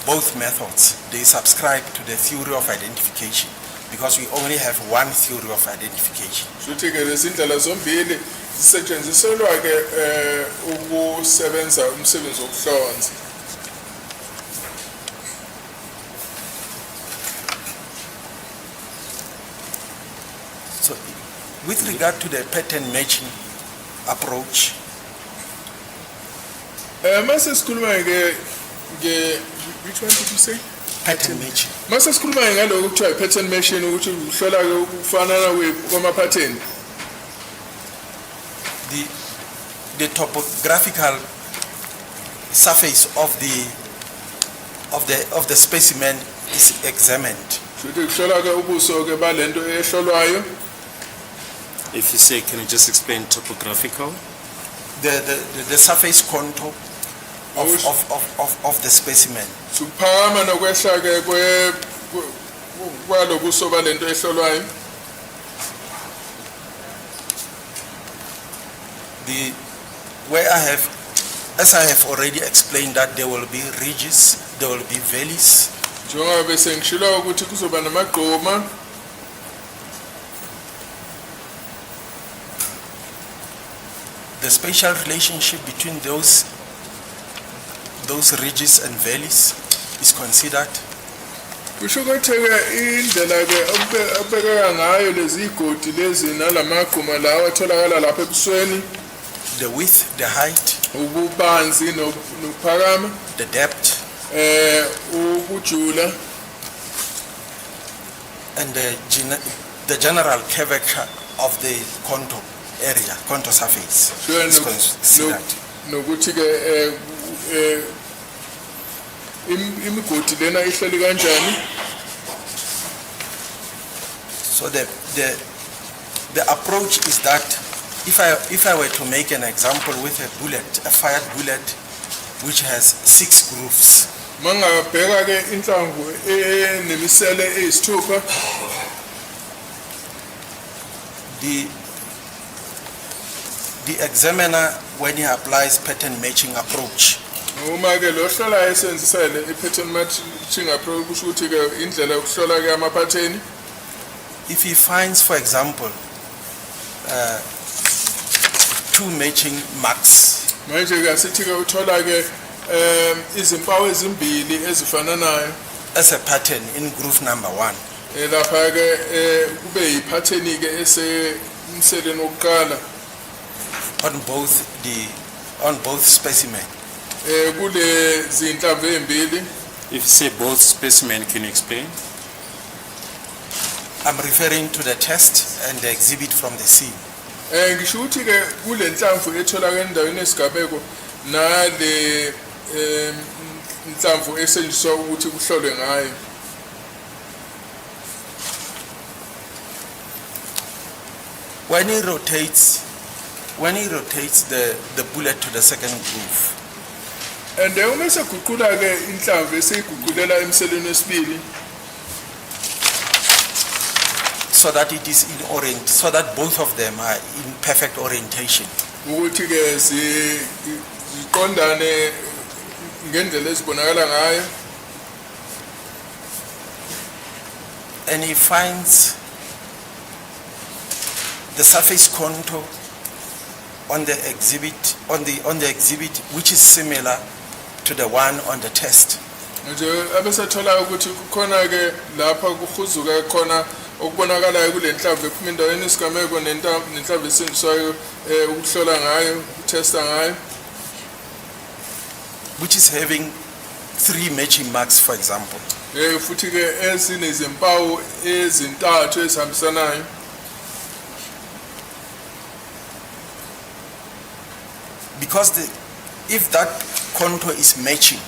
both methods, they subscribe to the theory of identification because we only have one theory of identification. Shuthi ke lezindlela zombili zisetshenziselwa ke ukusebenza umsebenzi wokuhlonza. So with regard to the pattern matching approach, mase sikhuluma ke which one did you say? Pattern matching. Mase sikhuluma ngaloko kuthiwa pattern matching ukuthi uhlola ke ukufanana kwama pattern. The topographical surface of the specimen is examined. Shuthi kuhlola ke ubuso ke balento ehlolwayo. If you say, can you just explain topographical? The surface contour of the specimen. Suphakama nokwehla ke kwalobuso balento ehlolwayo. where as I have already explained, that there will be ridges, there will be valleys, njengoba bese ngishilo ukuthi kuzoba namagqoma the spatial relationship between those ridges and valleys is considered. kusho ukuthi-ke indlela ke abekeka ngayo lezi igodi lezi nalamagquma lawa atholakala lapha ebusweni, The width, the height, ububanzi nokuphakama, the depth, ukujula, and the general curvature of the contour area, contour surface is considered. nokuthi-ke imigodi lena ihleli kanjani. So the approach is that if I were to make an example with a fired bullet which has 6 grooves, Mangabheka ke inhlamvu enemisele eyisithupha, the examiner, when he applies pattern matching approach, uma ke lo hlola esenzisele i-pattern matching approach kusho ukuthi-ke indlela yokuhlola ke amaphatheni. if he finds, for example, 2 matching marks, Manje ke asithi-ke uthola-ke izimpawu ezimbili ezifananayo as a pattern in groove number 1, lapha-ke kube yiphatheni-ke esemseleni wokuqala on both specimen. kule zinhlamvu ezimbili. If you say both specimen, can you explain? I'm referring to the test and the exhibit from the scene. Ngisho ukuthi-ke kule nhlamvu etholakala endaweni yesigabeko nale nhlamvu esetshenziswa ukuthi kuhlolwe ngayo. When he rotates the bullet to the second groove, And uma eseguqula-ke inhlamvu eseyiguqulela emseleni wesibili, so that it is so that both of them are in perfect orientation. ukuthi-ke ziqondane ngendlela ezibonakala ngayo. And he finds the surface contour on the exhibit which is similar to the one on the test. Nje abesethola ukuthi kukhona-ke lapha kuhuzuka khona okubonakalayo kule nhlamvu ephuma endaweni yesigameko nenhlamvu esetshenziswayo ukuhlola ngayo, ukutesta ngayo, which is having 3 matching marks, for example. futhi-ke ezinezimpawu ezintathu ezihambisanayo. Because if that contour is matching,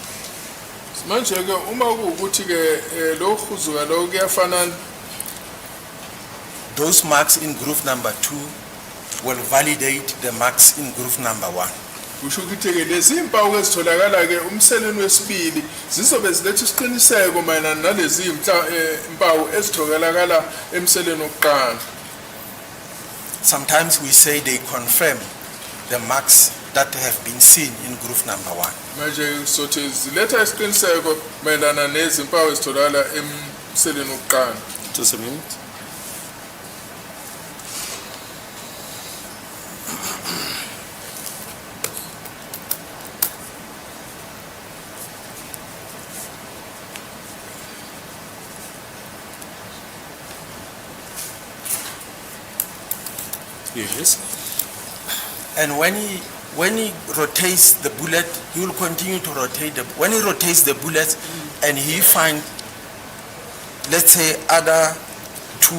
Manje-ke uma kuwukuthi-ke lo kuhuzuka lo kuyafanana, those marks in groove number 2 will validate the marks in groove number 1. kusho ukuthi-ke lezi mpawu ezitholakala-ke umseleni wesibili zizobe ziletha isiqiniseko mayelana nalezi mpawu ezitholakala emseleni wokuqala. Sometimes we say they confirm the marks that have been seen in groove number 1. Manje sothi ziletha isiqiniseko mayelana nezimpawu ezitholakala emseleni wokuqala. Just a minute. Yes. And when he rotates the bullet, he will continue to rotate when he rotates the bullet and he find, let's say, other 2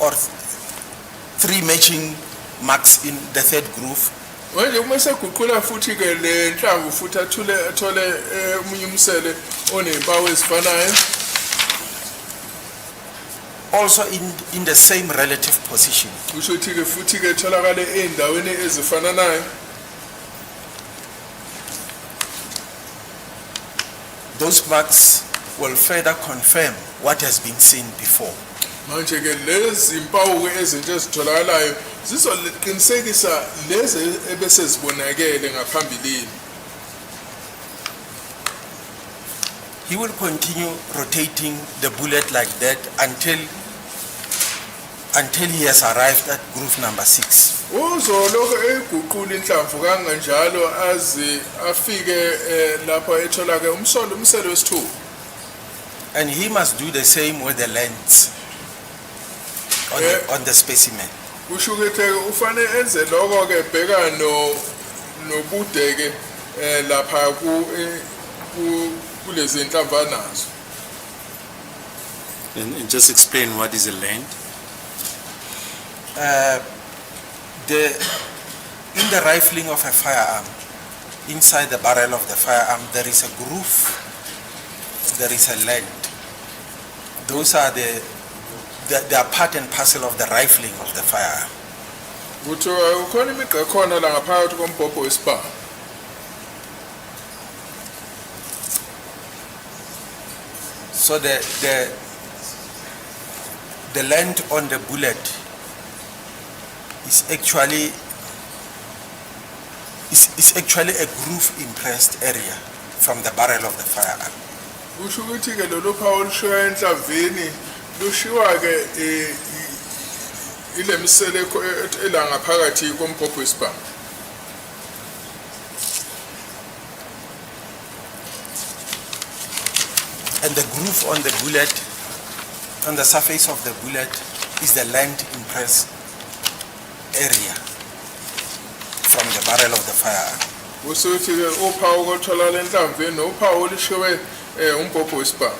or 3 matching marks in the third groove, Manje uma seguqula futhi-ke le nhlamvu futhi athole omunye umsele onempawu ezifanayo, also in the same relative position. kusho ukuthi-ke futhi-ke tholakale ey'ndaweni ezifananayo. Those marks will further confirm what has been seen before. Manje-ke lezi mpawu-ke ezintsha ezitholakalayo zizoqinisekisa lezi ebese zibonakele ngaphambilini. He will continue rotating the bullet like that until he has arrived at groove number 6. Uzoloko eguqula inhlamvu kanganjalo aze afike lapha ethola ke umsolo wesithupa. And he must do the same with the lengths on the specimen. Kusho ukuthi ufanele enze lokho ke bheka nobude ke lapha kulezi inhlamvu anazo. And just explain what is a length. In the rifling of a firearm, inside the barrel of the firearm, there is a groove, there is a length. Those are they are part and parcel of the rifling of the firearm. Kuthiwa ukhona imigqa khona la ngaphakathi kombhobho wesibhamu. So the length on the bullet is actually a groove impressed area from the barrel of the firearm. Kusho ukuthi ke lolu phawu lushiwa enhlamvini lushiwa ke ile misele ela ngaphakathi kombhobho wesibhamu. And the groove on the bullet, on the surface of the bullet, is the length impressed area from the barrel of the firearm. Usuthi ke uphawu koluthola lenhlamvini uphawu olushiwe umbhobho wesibhamu.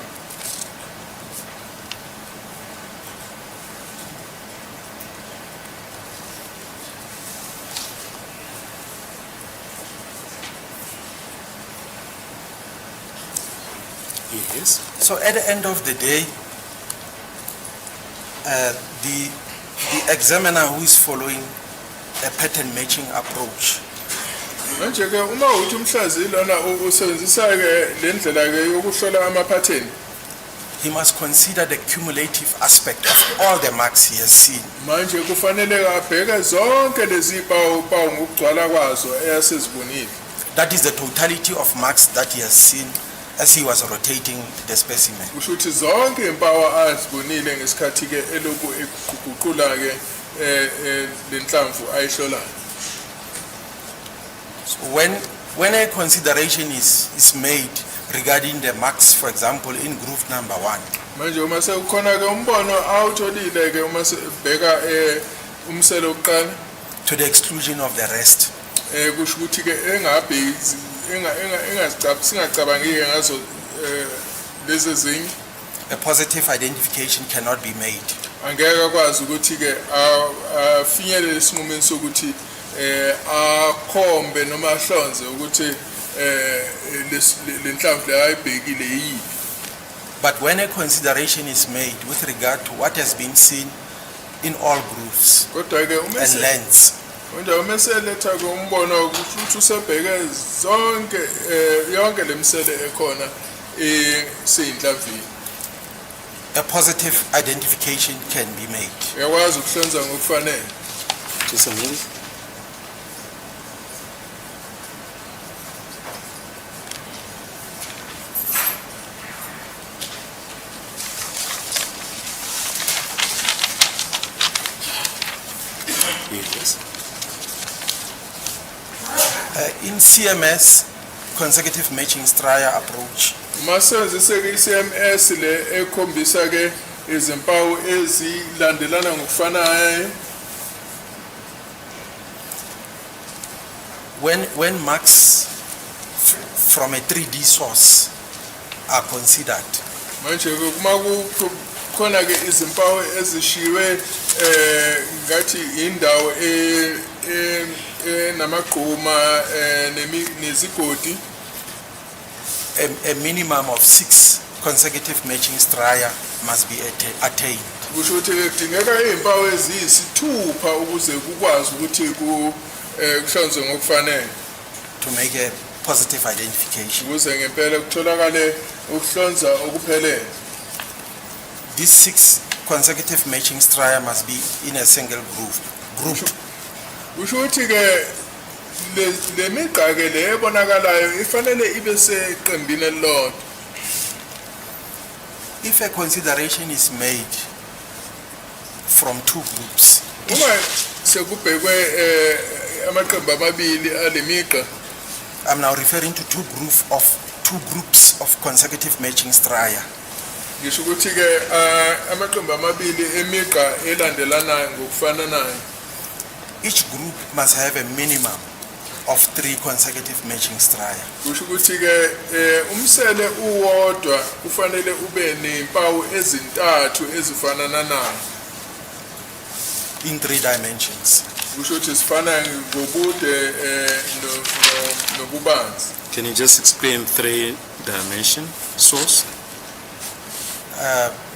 Yes. So at the end of the day, the examiner who is following a pattern matching approach Manje ke uma uthi umhlaziyi lona usebenzisa ke lendlela ke yokuhlola ama-pattern, he must consider the cumulative aspect of all the marks he has seen. manje kufanele abheke zonke lezi pawu ngokugcwala kwazo eyasezibonile. That is the totality of marks that he has seen as he was rotating the specimen. Kusho ukuthi zonke impawu azibonile ngesikhathi ke eloku eguqula ke lenhlamvu ayihlolayo. So when a consideration is made regarding the marks, for example, in groove number 1, Manje uma sekukhona ke umbono awutholile ke uma sebheka umselo oqala to the exclusion of the rest, kusho ukuthi ke singacabangike ngazo lezi zinye a positive identification cannot be made. angeke akwazi ukuthi ke afinyelele esinqumeni sokuthi akhombe noma ahlonze ukuthi lenhlamvu le ayibhekile yini. But when a consideration is made with regard to what has been seen in all grooves Kodwa ke and lengths, uma seletha ke umbono ukuthi usebheke zonke yonke lemsele ekhona seyinhlamvini, a positive identification can be made. uyakwazi ukuhlonza ngokufanele. Just a minute. Yes. In CMS, consecutive matching Stryer approach, Masebenzise ke i-CMS le ekhombisa ke izimpawu ezilandelana ngokufanayo. when marks from a 3D source are considered, Manje ke kuma kukhona ke izimpawu ezishiwe ngathi indawo namagquma nezigodi, a minimum of 6 consecutive matching Stryer must be attained. kusho ukuthi kudingeka izimpawu eziyisithupha ukuze kukwazi ukuthi kuhlonzwe ngokufanele, to make a positive identification. ukuze ngempela kutholakale ukuhlonza okuphelele. These 6 consecutive matching Stryer must be in a single groove, group. Kusho ukuthi ke le migqa ke le ebonakalayo ifanele ibe seqembini elilodwa. If a consideration is made from two groups, Uma sekubhekwe amaqembu amabili alemigqa, I'm now referring to two groups of consecutive matching straya. ngisho ukuthi ke amaqembu amabili emigqa elandelanayo ngokufananayo. Each group must have a minimum of 3 consecutive matching straya. Kusho ukuthi ke umsele uwodwa kufanele ube nezimpawu ezintathu ezifananayo. In 3 dimensions. Kusho ukuthi sifana ngobude nobubanzi. Can you just explain 3-dimension source?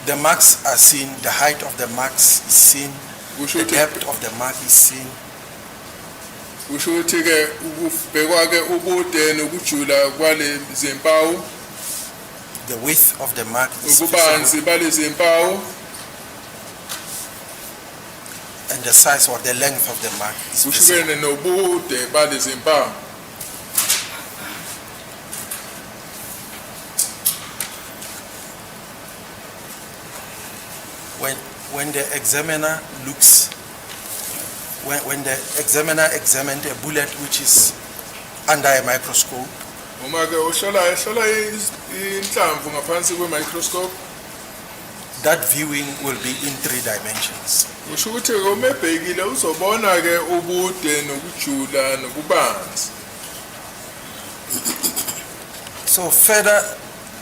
The marks are seen, the height of the marks is seen, the depth of the mark is seen. Kusho ukuthi ke ukubhekwa ke ubude nokujula kwale zimpawu, the width of the mark is ububanzi bale zimpawu, and the size or the length of the mark is visible. kushukene nobude bale zimpawu. When the examiner looks, when the examiner examined a bullet which is under a microscope, Uma ke uhlola inhlamvu ngaphansi kwe microscope, that viewing will be in 3 dimensions. kusho ukuthi ke uma ebhekile uzobona ke ubude nokujula nobubanzi. So further,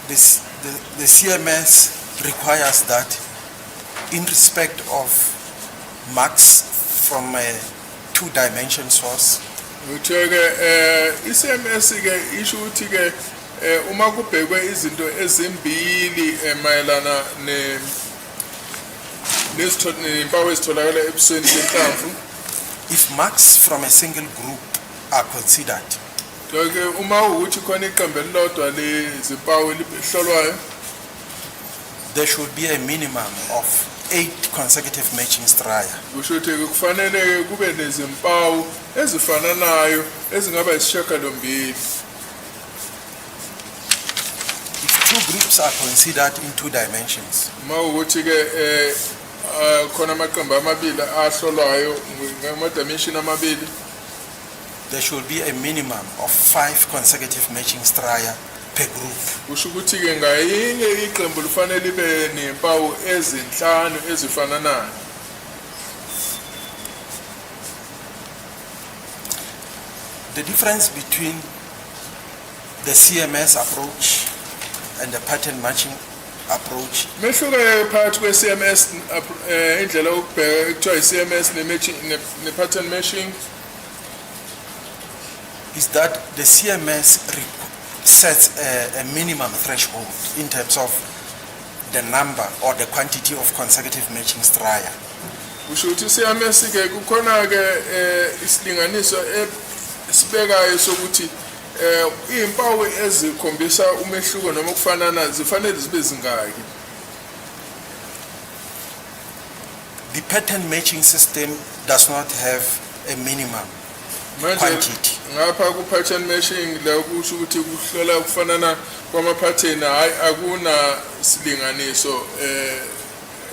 the CMS requires that in respect of marks from a 2-dimension source, Uthe ke iCMS ke isho ukuthi ke uma kubhekwe izinto ezimbili emayelana nezimpawu ezitholakala ebusweni benhlamvu, if marks from a single group are considered, ke uma ukuthi khona iqembu elilodwa lezimpawu elihlolwayo, there should be a minimum of 8 consecutive matching straya. kusho ukuthi kufanele kube nezimpawu ezifananayo ezingaba isishiyagalombili. If 2 groups are considered in 2 dimensions, Uma ukuthi ke khona amaqembu amabili ahlolwayo ngama-dimension amabili, there should be a minimum of 5 consecutive matching straya per group. kusho ukuthi ke ngayinye iqembu lifanele libe nempawu ezinhlanu ezifananayo. The difference between the CMS approach and the pattern matching approach Mehluko phakathi kwe-CMS indlela yokubheka ekuthiwa i-CMS ne-pattern matching is that the CMS sets a minimum threshold in terms of the number or the quantity of consecutive matching straya. kusho ukuthi i-CMS ke kukhona ke isilinganiso esibekayo sokuthi izimpawu ezikhombisa umehluko noma ukufanana zifanele zibe zingaki. The pattern matching system does not have a minimum quantity. Ngapha ku-pattern matching la kusho ukuthi kuhlola ukufanana kwama-pattern, hayi akuna silinganiso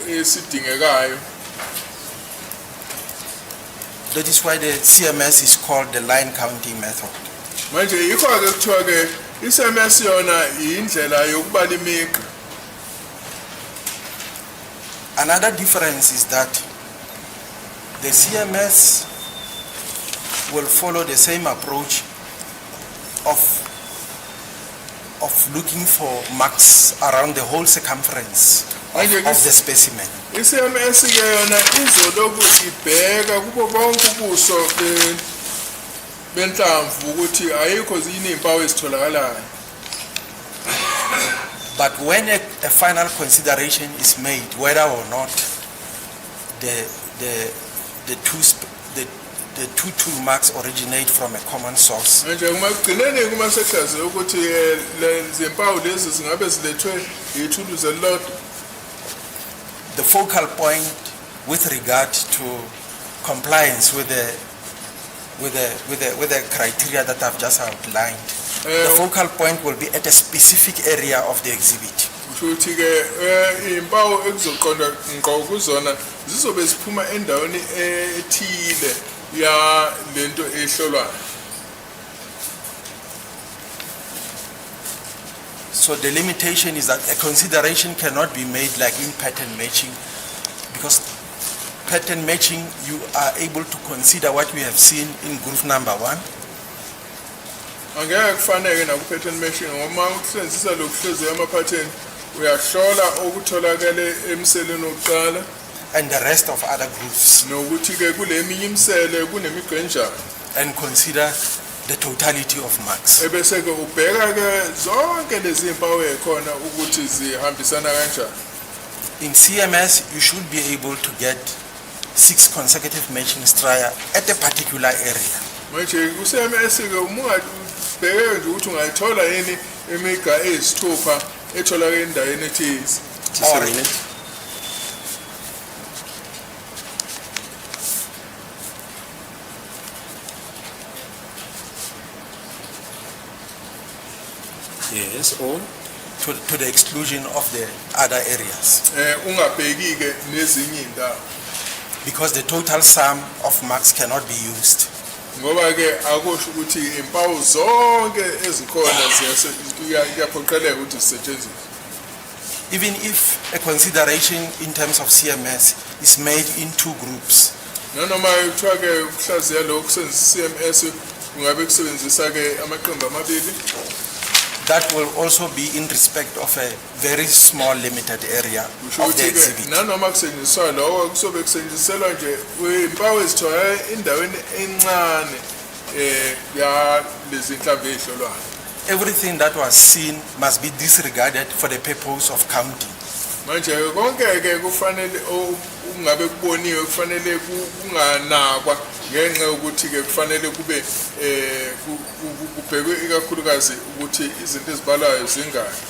esidingekayo. That is why the CMS is called the line counting method. Manje yikho ke kuthiwa ke i-CMS yona indlela yokubala imigqa. Another difference is that the CMS will follow the same approach of looking for marks around the whole circumference of the specimen. I-CMS ke yona izoloku ibheka kubo bonke ubuso benhlamvu ukuthi ayikho yini izimpawu ezitholakalayo. But when a final consideration is made whether or not the two marks originate from a common source, Manje uma kugcineni kuma sehlaziya ukuthi lezi zimpawu lezi zingabe zilethwe ithuluzi elilodwa. the focal point with regard to compliance with the criteria that I've just outlined. The focal point will be at a specific area of the exhibit. Futhi ke impawu ekuzoqonda ngqo kuzona zizobe ziphuma endaweni ethile ya lento ehlolwayo. So the limitation is that a consideration cannot be made like in pattern matching, because pattern matching you are able to consider what we have seen in group number 1. Angeke kufanele na ku pattern matching ngoba ukusebenzisa lokuhlezi ama pattern uyahlola okutholakala emseleni oqala and the rest of other groups nokuthi ke kule eminye imsele kunemigqenjana and consider the totality of marks. Ebese ke ubheka ke zonke lezi impawu ekhona ukuthi zihambisana kanjani. In CMS you should be able to get 6 consecutive matching stria at a particular area. Manje ku CMS ke umungathi ubheke nje ukuthi ungayithola yini imiga ezithupha etholakala endaweni ethize. Yes, or to the exclusion of the other areas. Ungabheki ke nezinye indawo. Because the total sum of marks cannot be used. Ngoba ke akusho ukuthi impawu zonke ezikhona ziyaphoqeleka ukuthi zisetshenziswe. Even if a consideration in terms of CMS is made in 2 groups. Nanoma kuthiwa ke ukuhlaziya lokho kusebenzisa CMS kungabe kusebenzisa ke amaqembu amabili. That will also be in respect of a very small limited area of the exhibit. Nanoma kusetshenziswa lokho kusobe kusetshenziswa nje impawu ezithola endaweni encane ya lezi inhlamvu ezihlolwayo. Everything that was seen must be disregarded for the purpose of counting. Manje konke ke kufanele ungabe kuboniwe kufanele kunganakwa ngenxa ukuthi ke kufanele kube kubhekwe ikakhulukazi ukuthi izinto ezibalayo zingaki.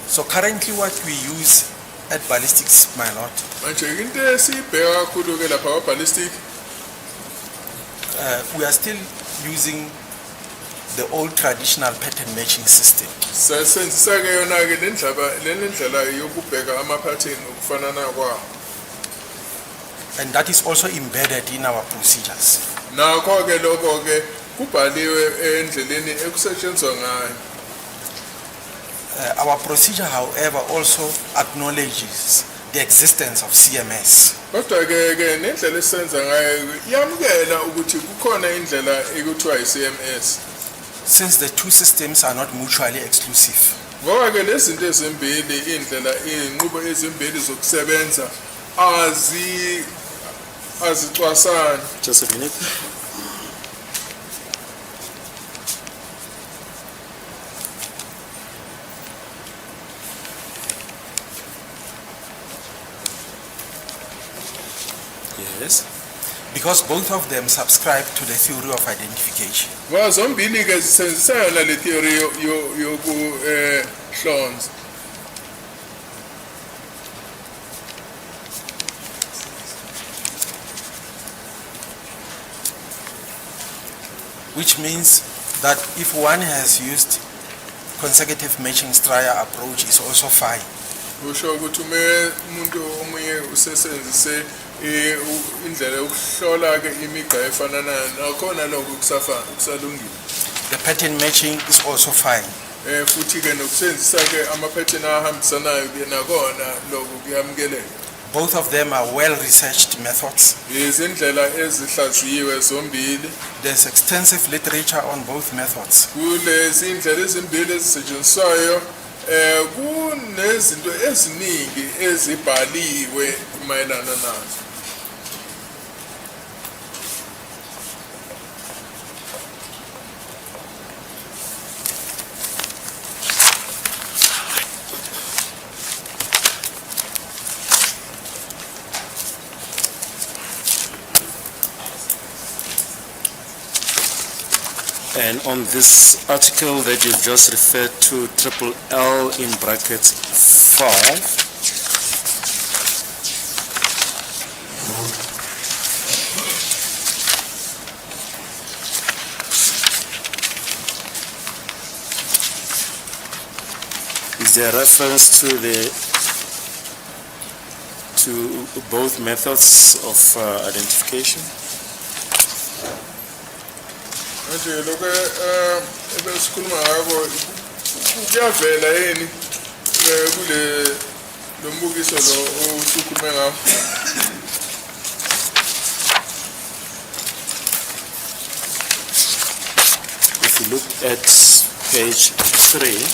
So currently what we use at ballistics, my lord, Manje into esibheka kakhulu ke lapha kwa ballistic we are still using the old traditional pattern matching system. sasenzisa ke yona ke lendlela yokubheka ama pattern okufanana kwawo. And that is also embedded in our procedures. Nakho ke lokho ke kubhaliwe endleleni ekusetshenzwa ngayo. Our procedure, however, also acknowledges the existence of CMS. Kodwa ke nendlela esenza ngayo iyamukela ukuthi kukhona indlela ekuthiwa iCMS. Since the 2 systems are not mutually exclusive. Ngoba ke lezinto ezimbili indlela inqubo ezimbili zokusebenza azicwasani. just a minute. Yes. Because both of them subscribe to the theory of identification. Ngoba zombili ke zisebenzisa yona le theory yokuhlonza. Which means that if one has used consecutive matching stria approach is also fine. Kusho ukuthi umuntu omunye usesenzise indlela yokuhlola ke imiga efananayo nakhona lokho kusalungile. The pattern matching is also fine. Futhi ke nokusebenzisa ke ama pattern ahambisanayo ke nakona lokho kuyamukeleka. Both of them are well-researched methods. Izindlela ezihlaziyiwe zombili. There's extensive literature on both methods. Kulezi indlela ezimbili ezisetshenziswayo kunezinto eziningi ezibhaliwe mayelana nazo. And on this article that you've just referred to, triple L in brackets 5, a reference to both methods of identification. manje lokho ebesikhuluma ngako kuyavela yini kule lo mbukiso lo osukhulume ngawo. If you look at page 3,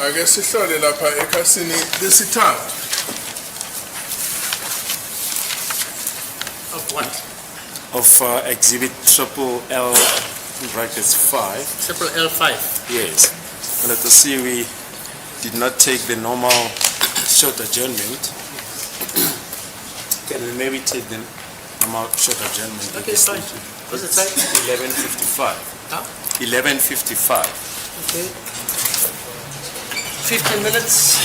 ake sihlole lapha ekhasini lesithathu. Of what? of exhibit triple L brackets 5. Triple L5. Yes. And let us see, we did not take the normal short adjournment. Can we maybe take the normal short adjournment? Okay, fine. What's the time? 11:55. Huh? 11:55. Okay. 15 minutes.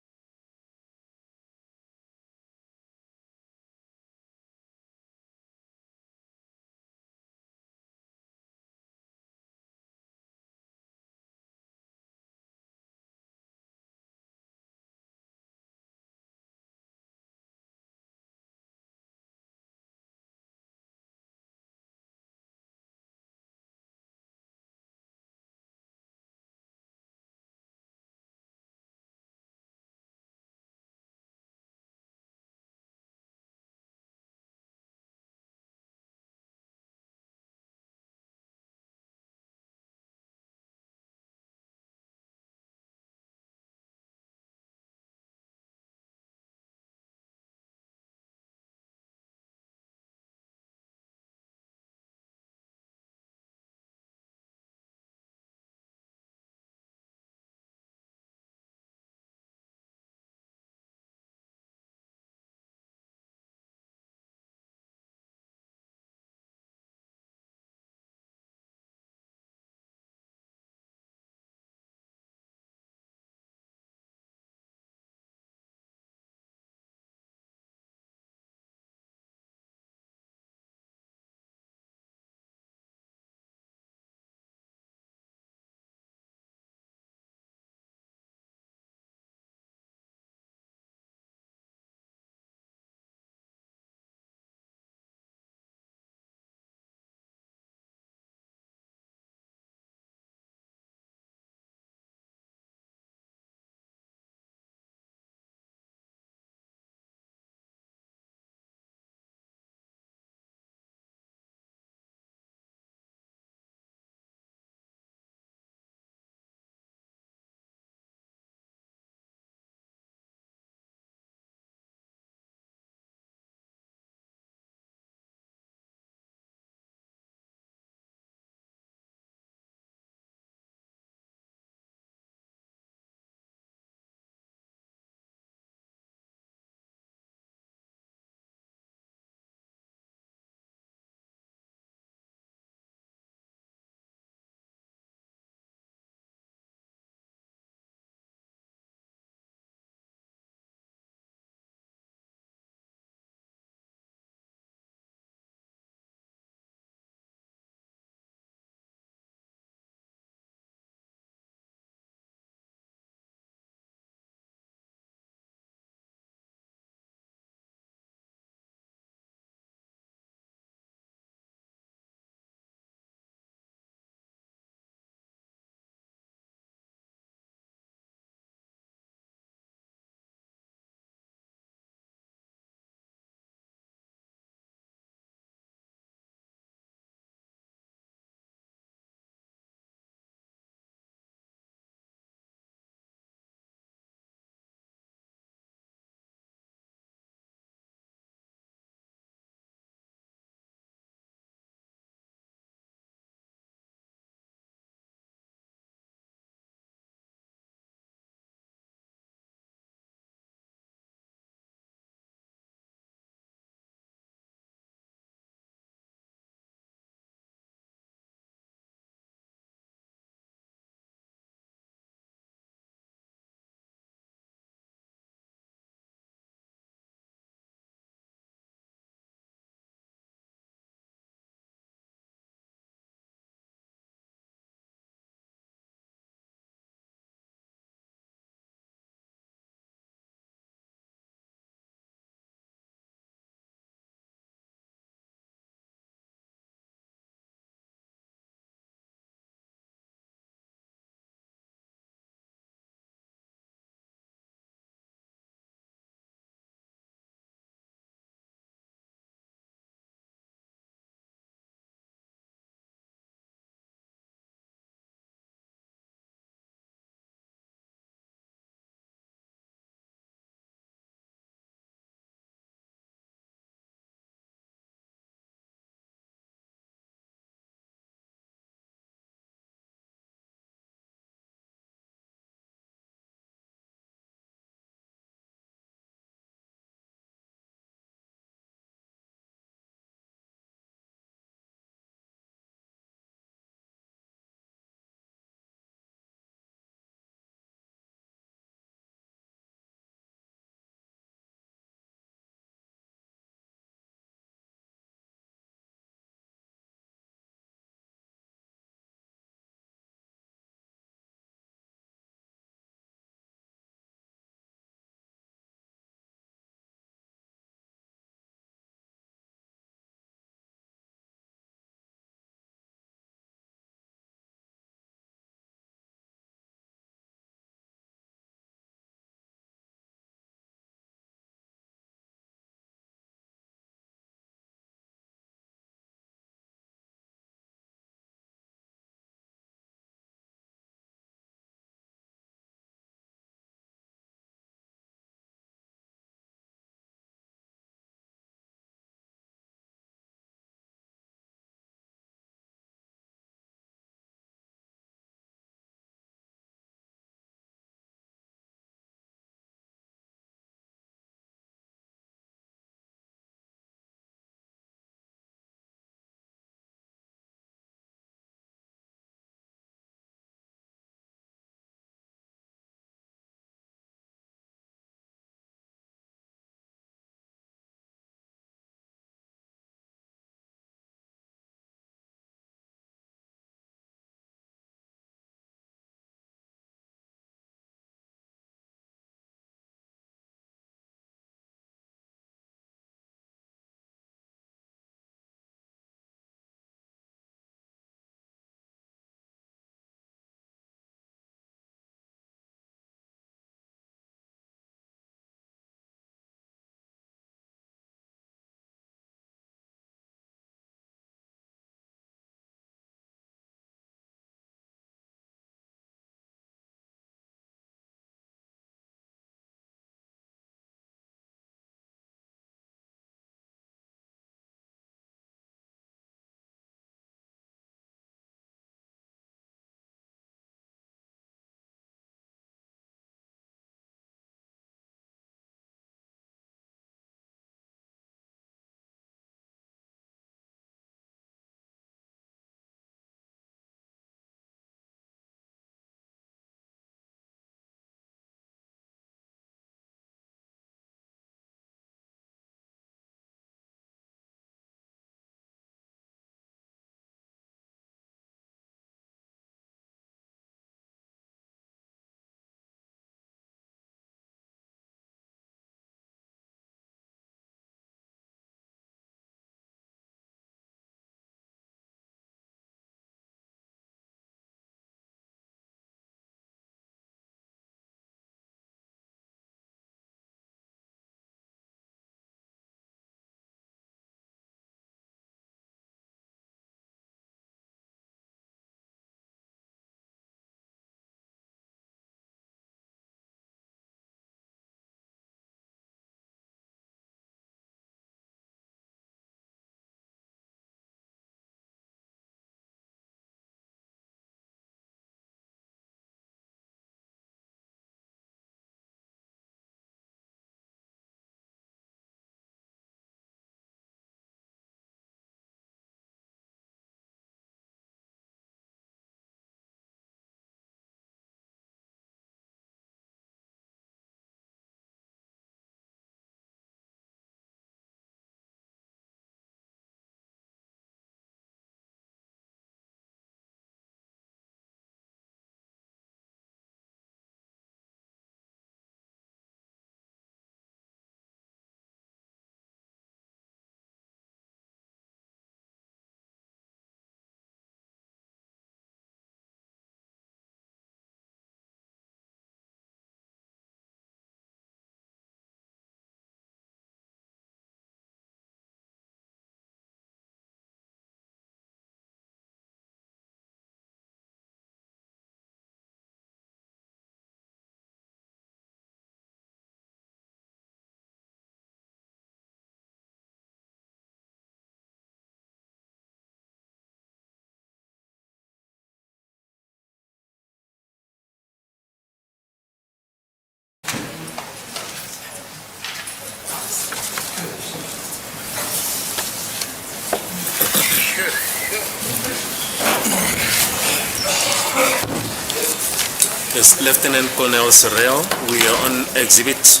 Yes, Lieutenant Colonel Sorrell, we are on exhibit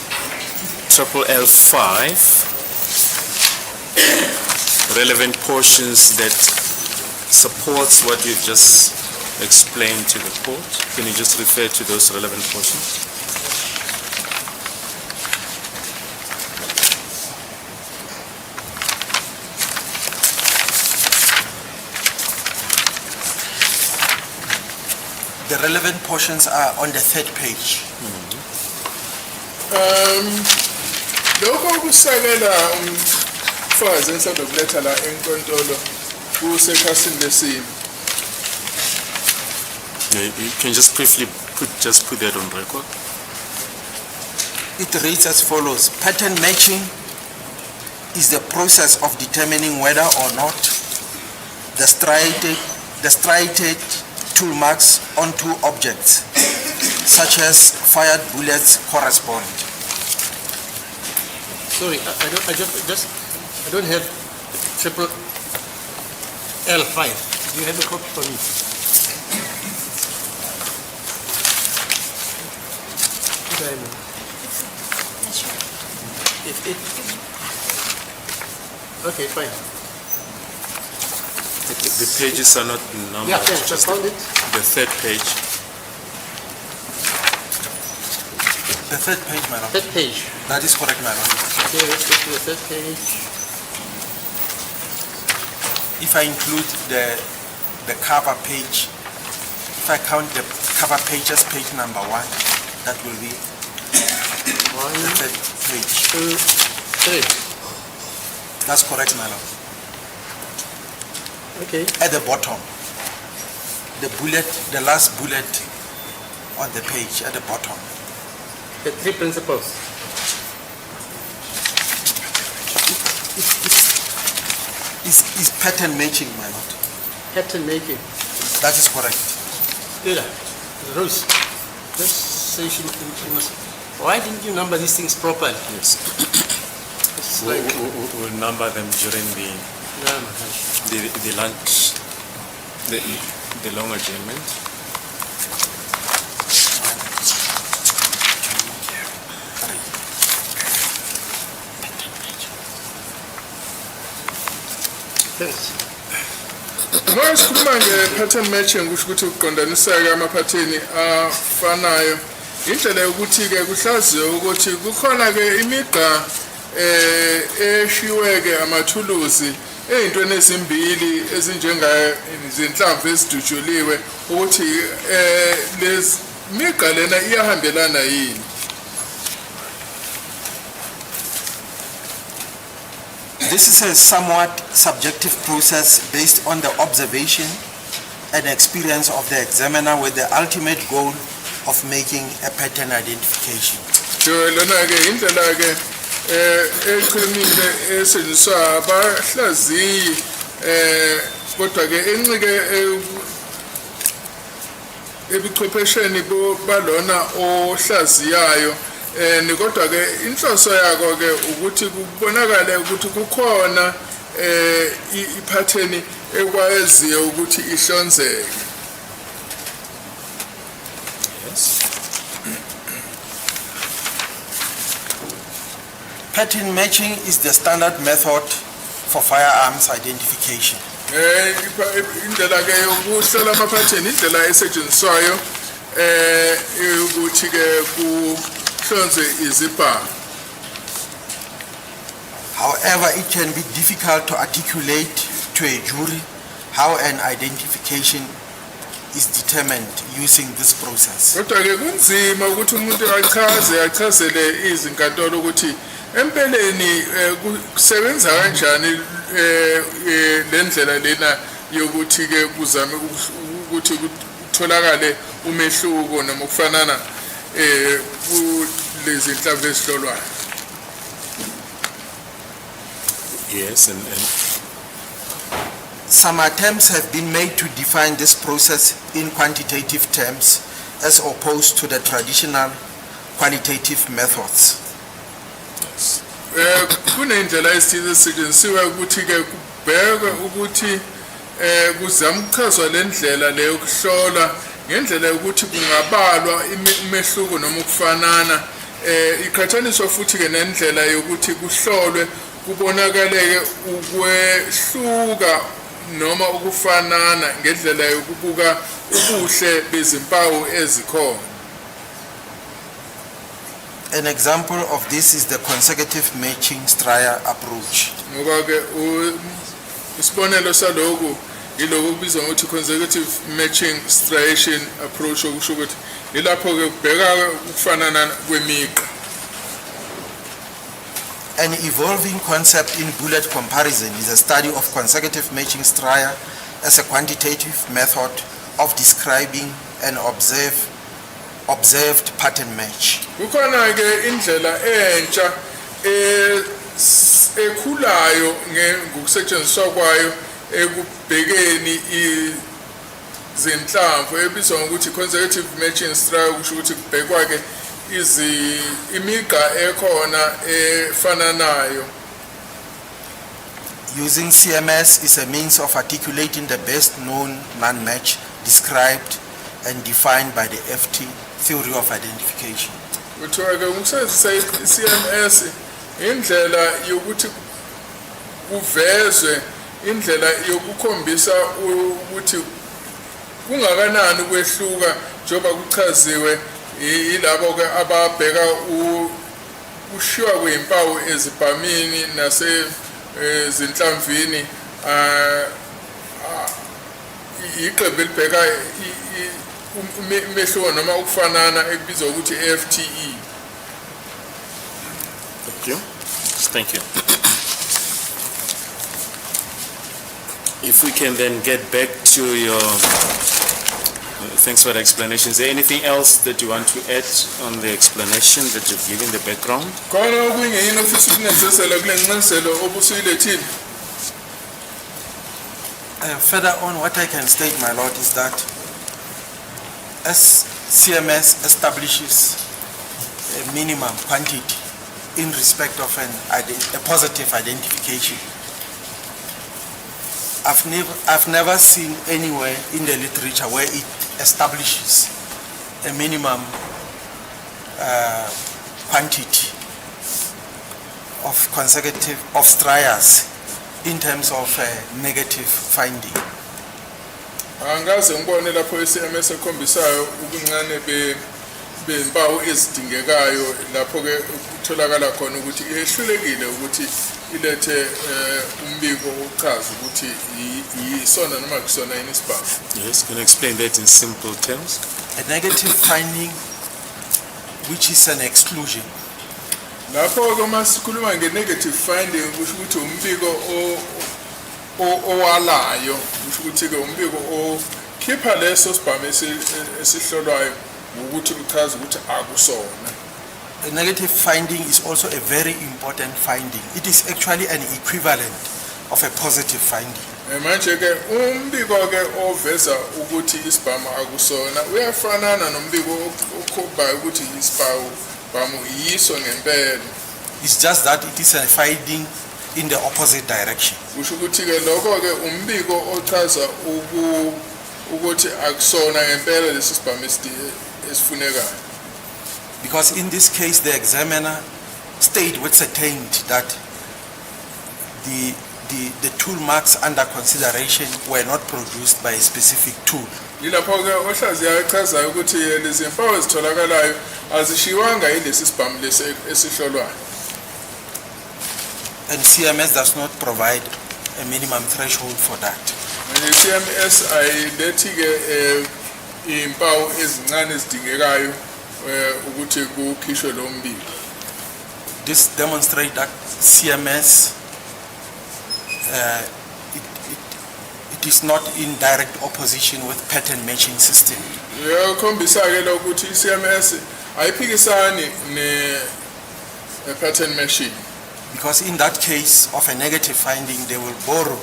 triple L5. Relevant portions that supports what you've just explained to the court. Can you just refer to those relevant portions? The relevant portions are on the third page. Lokho kusakela umfazi esanda kuletha la enkantolo kusekhasini lesine. You can just briefly put that on record. It reads as follows. Pattern matching is the process of determining whether or not the striated tool marks on two objects, such as fired bullets, correspond. Sorry, I don't have triple L5. Do you have a copy for me? Okay, fine. The pages are not numbered. Yeah, I found it. The third page. The third page, madam. Third page. That is correct, madam. Okay, let's go to the third page. If I include the cover page, if I count the cover page as page number 1, that will be the third page. 2, 3. That's correct, madam. Okay. At the bottom, the last bullet on the page at the bottom. The 3 principles. Is pattern matching, my lord. Pattern making. That is correct. Taylor, Rose, this session, why didn't you number these things properly? Yes. We'll number them during the lunch, the long adjournment. Uma sikhuluma nge-pattern matching kusho ukuthi ukuqondaniseka amaphatheni afanayo indlela yokuthi-ke kuhlaziwe ukuthi kukhona-ke imigqa eshiweke amathuluzi ey'ntweni ezimbili ezinjengazinhlamvu ezidutshuliwe ukuthi lezi migqa lena iyahambelana yini. This is a somewhat subjective process based on the observation and experience of the examiner with the ultimate goal of making a pattern identification. Lona-ke indlela-ke eqinile esetshenziswa abahlaziyi kodwa-ke encike ebuchwephesheni balona ohlaziyayo kodwa-ke inhloso yako-ke ukuthi kubonakale ukuthi kukhona iphatheni ekwaziyo ukuthi ihlonzeke. Pattern matching is the standard method for firearms identification. Indlela-ke yokuhlola amaphatheni indlela esetshenziswayo ukuthi-ke kuhlonze izibhamu. However, it can be difficult to articulate to a jury how an identification is determined using this process. Kodwa-ke kunzima ukuthi umuntu achazele izinkantolo ukuthi empeleni kusebenza kanjani le ndlela lena yokuthi-ke kuzame ukuthi kutholakale umehluko noma ukufanana kulezi nhlamvu ezihlolwayo. Yes, and some attempts have been made to define this process in quantitative terms as opposed to the traditional qualitative methods. Kunendlela esithize esetshenzisiwe ukuthi-ke kubhekwe ukuthi kuzama ukuchazwa lendlela leyo kuhlola ngendlela yokuthi kungabalwa imehluko noma ukufanana iqhathaniswa futhi ke nendlela yokuthi kuhlolwe kubonakaleke ukwehluka noma ukufanana ngendlela yokubuka ubuhle bezimpawu ezikhona. An example of this is the consecutive matching Stryer approach. Ngoba ke isibonelo saloku yiloko kubizwa ngokuthi consecutive matching striation approach okusho ukuthi ilapho ke kubheka ukufanana kwemiqa. An evolving concept in bullet comparison is a study of consecutive matching Stryer as a quantitative method of describing an observed pattern match. Kukhona ke indlela entsha ekhulayo ngokusetshenziswa kwayo ekubhekeni izinhlamvu ebizwa ngokuthi consecutive matching Stryer kusho ukuthi kubhekwa ke imiqa ekhona efananayo. Using CMS is a means of articulating the best known non-match described and defined by the FT theory of identification. Kuthiwa ke ukusebenzisa CMS indlela yokuthi kuvezwe indlela yokukhombisa ukuthi kungakanani kwehluka njengoba kuchaziwe yilabo ke ababheka ushiwa kwezimpawu ezibhamini nase zinhlamvini iqembu elibheka imehluko noma ukufanana ekubizwa ukuthi FTE. Thank you. If we can then get back to your thanks for the explanation. Is there anything else that you want to add on the explanation that you've given the background? Further on, what I can state, my lord, is that as CMS establishes a minimum quantity in respect of a positive identification, I've never seen anywhere in the literature where it establishes a minimum quantity of consecutive of Stryers in terms of negative finding. Angaze ngibone lapho iCMS ekhombisayo ubuncane bezimpawu ezidingekayo lapho ke kutholakala khona ukuthi ihlulekile ukuthi ilethe umbiko ochaza ukuthi yisona noma kusona yini isibhamu. Yes, can you explain that in simple terms? A negative finding which is an exclusion. Lapho ke masikhuluma nge-negative finding kusho ukuthi umbiko owalayo kusho ukuthi ke umbiko okhipha leso sibhamu esihlolwayo ukuthi uchaza ukuthi akusona. A negative finding is also a very important finding. It is actually an equivalent of a positive finding. Manje ke umbiko ke oveza ukuthi isibhamu akusona uyafanana nombiko okhombayo ukuthi isibhamu yiso ngempela. It's just that it is a finding in the opposite direction. Kusho ukuthi ke lokho ke umbiko ochaza ukuthi akusona ngempela lesi sibhamu esifunekayo. Because in this case the examiner stayed with certainty that the tool marks under consideration were not produced by a specific tool. Yilapho ke ohlaziya echazayo ukuthi lezi mpawu ezitholakalayo azishiwanga yilesi sibhamu lesi esihlolwayo. And CMS does not provide a minimum threshold for that. CMS ayilethi ke impawu ezincane ezidingekayo ukuthi kukhishwe lo mbiko. This demonstrates that CMS it is not in direct opposition with pattern matching system. Yakhombisa ke ukuthi CMS ayiphikisani ne pattern matching. Because in that case of a negative finding, they will borrow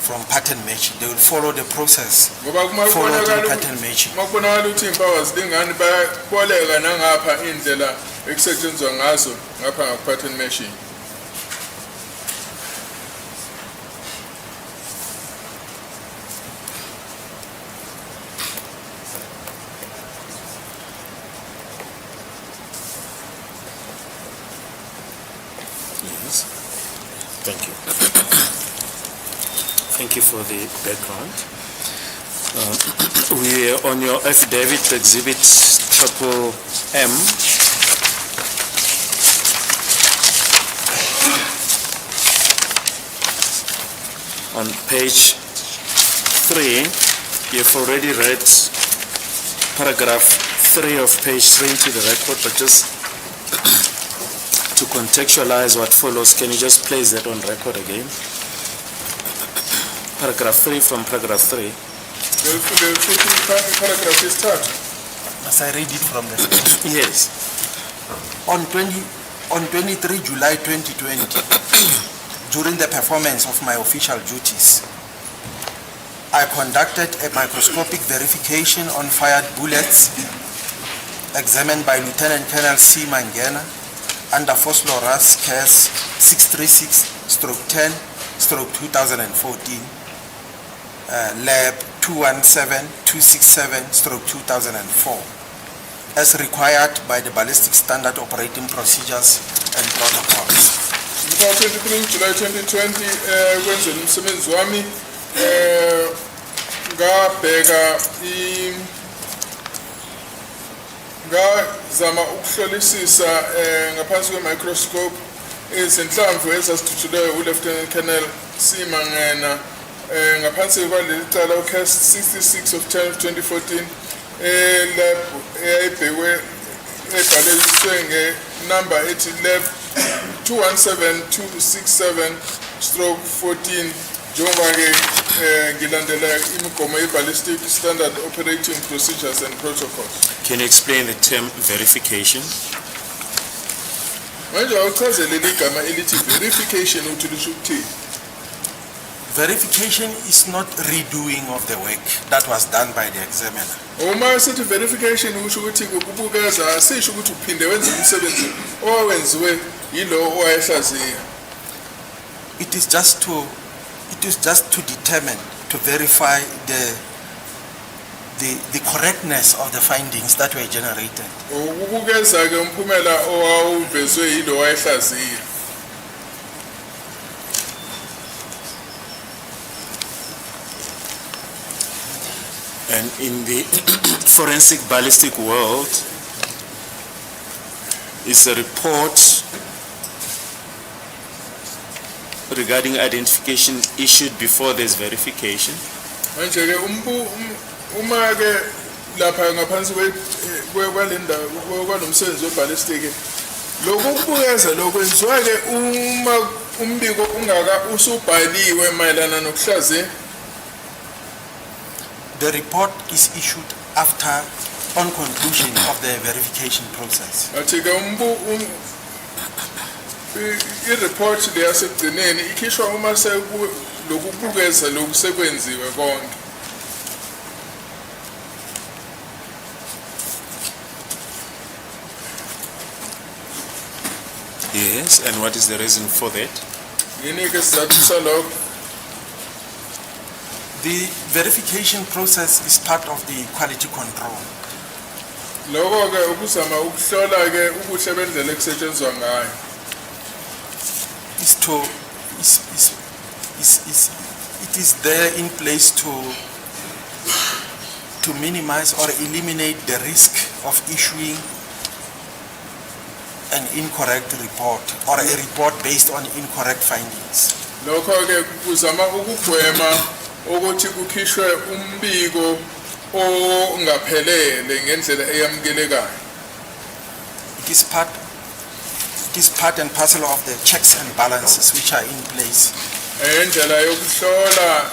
from pattern matching. They will follow the process followed in pattern matching. Makubonakala ukuthi impawu azilingani bayaboleka nangapha indlela ekusetshenzwa ngazo ngapha ngapattern matching. Thank you. Thank you for the background. We are on your affidavit, exhibit triple M. On page 3, you've already read paragraph 3 of page 3 into the record, but just to contextualize what follows, can you just place that on record again? Paragraph 3 from paragraph 3. Paragraph is start. Must I read it from the Yes. On 23 July 2020, during the performance of my official duties, I conducted a microscopic verification on fired bullets examined by Lieutenant Colonel C. Mangena under Phosphorus case 636/10/2014, lab 217267/2004, as required by the ballistic standard operating procedures and protocols. 23 July 2020 kwenzela umsebenzi wami ngabheka ngazama ukuhlolisisa ngaphansi kwe-microscope izinhlamvu ezazidutshulwe u-Lieutenant Colonel C. Mangena ngaphansi kwaleli cala u-case 66 of 10/2014 lab eyayibhekwe ebhaliswe ngenamba ethi lab 217267/14 njengoba-ke ngilandela imigomo ye-ballistic standard operating procedures and protocols. Can you explain the term verification? Manje awuchazele leli gama elithi verification uthi lisho ukuthini? Verification is not redoing of the work that was done by the examiner. Uma sithi verification usho ukuthi ukubukeza asisho ukuthi uphinde wenze umsebenzi owenziwe yilo owayehlaziya. It is just to determine, to verify the correctness of the findings that were generated. Ukubukeza ke umphumela owawuvezwe yilo owayehlaziya. And in the forensic ballistic world, it's a report regarding identification issued before there's verification. Manje ke uma ke lapha ngaphansi kwalinda kwalomsebenzi weballistic lokubukeza lokwenziwa ke uma umbiko ungaka usubhaliwe mayelana nokuhlaziya. The report is issued after, on conclusion of the verification process. I-report leyasekugcineni ikhishwa uma lokubukeza lokusekwenziwe konke. Yes, and what is the reason for that? Yini ke sizathu salokho? The verification process is part of the quality control. Lokho ke ukuzama ukuhlola ke ubuhle bendlela ekusetshenzwa ngayo. It is there in place to minimize or eliminate the risk of issuing an incorrect report or a report based on incorrect findings. Lokho ke kuzama ukugwema ukuthi kukhishwe umbiko ongaphelele ngendlela eyamukelekayo. It is part and parcel of the checks and balances which are in place. Endlela yokuhlola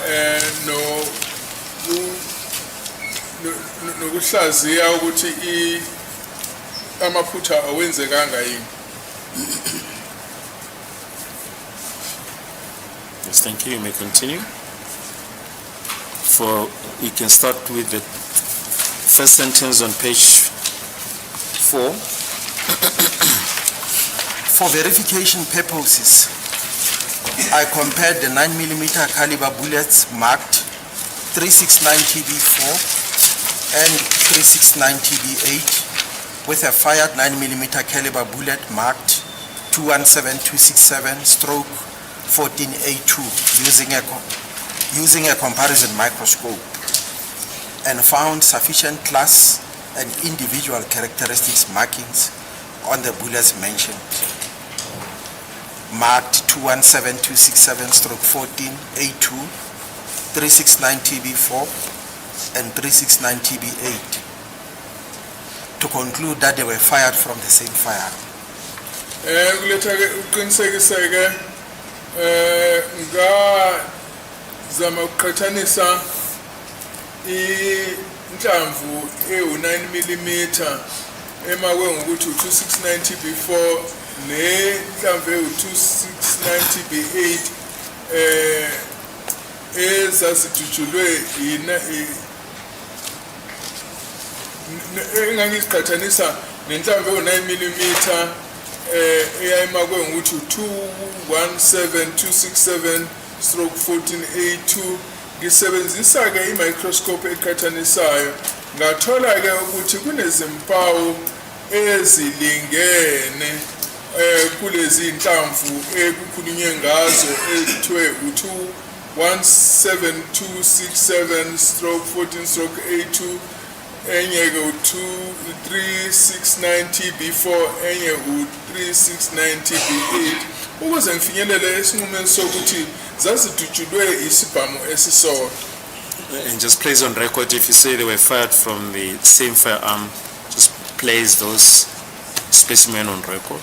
nokuhlaziya ukuthi amaphutha awenzekanga yini. Yes, thank you. You may continue. You can start with the first sentence on page 4. For verification purposes, I compared the 9mm caliber bullets marked 369 TB4 and 369 TB8 with a fired 9mm caliber bullet marked 217267/10/2014 14A2 using a comparison microscope and found sufficient class and individual characteristics markings on the bullets mentioned, marked 217267/14A2, 369TB4, and 369TB8, to conclude that they were fired from the same fire. Kuletha-ke uqinisekise-ke ngazama ukuqhathanisa inhlamvu ewu-9 mm emakwe ngokuthi u-269TB4 nenhlamvu ewu-269TB8 ezazidutshulwe engangiziqhathanisa nenhlamvu ewu-9 mm eyayimakwe ngokuthi u-217267/14A2. Ngisebenzisa-ke i-microscope eqhathanisayo, ngathola-ke ukuthi kunezimpawu ezilingene kulezi nhlamvu ekukhulunywe ngazo ekuthiwe u-21726/14/A2, enye-ke u-369TB4, enye u-369TB8, ukuze ngifinyelele esinqumeni sokuthi zazidutshulwe isibhamu esisodwa. And just place on record, if you say they were fired from the same firearm, just place those specimen on record.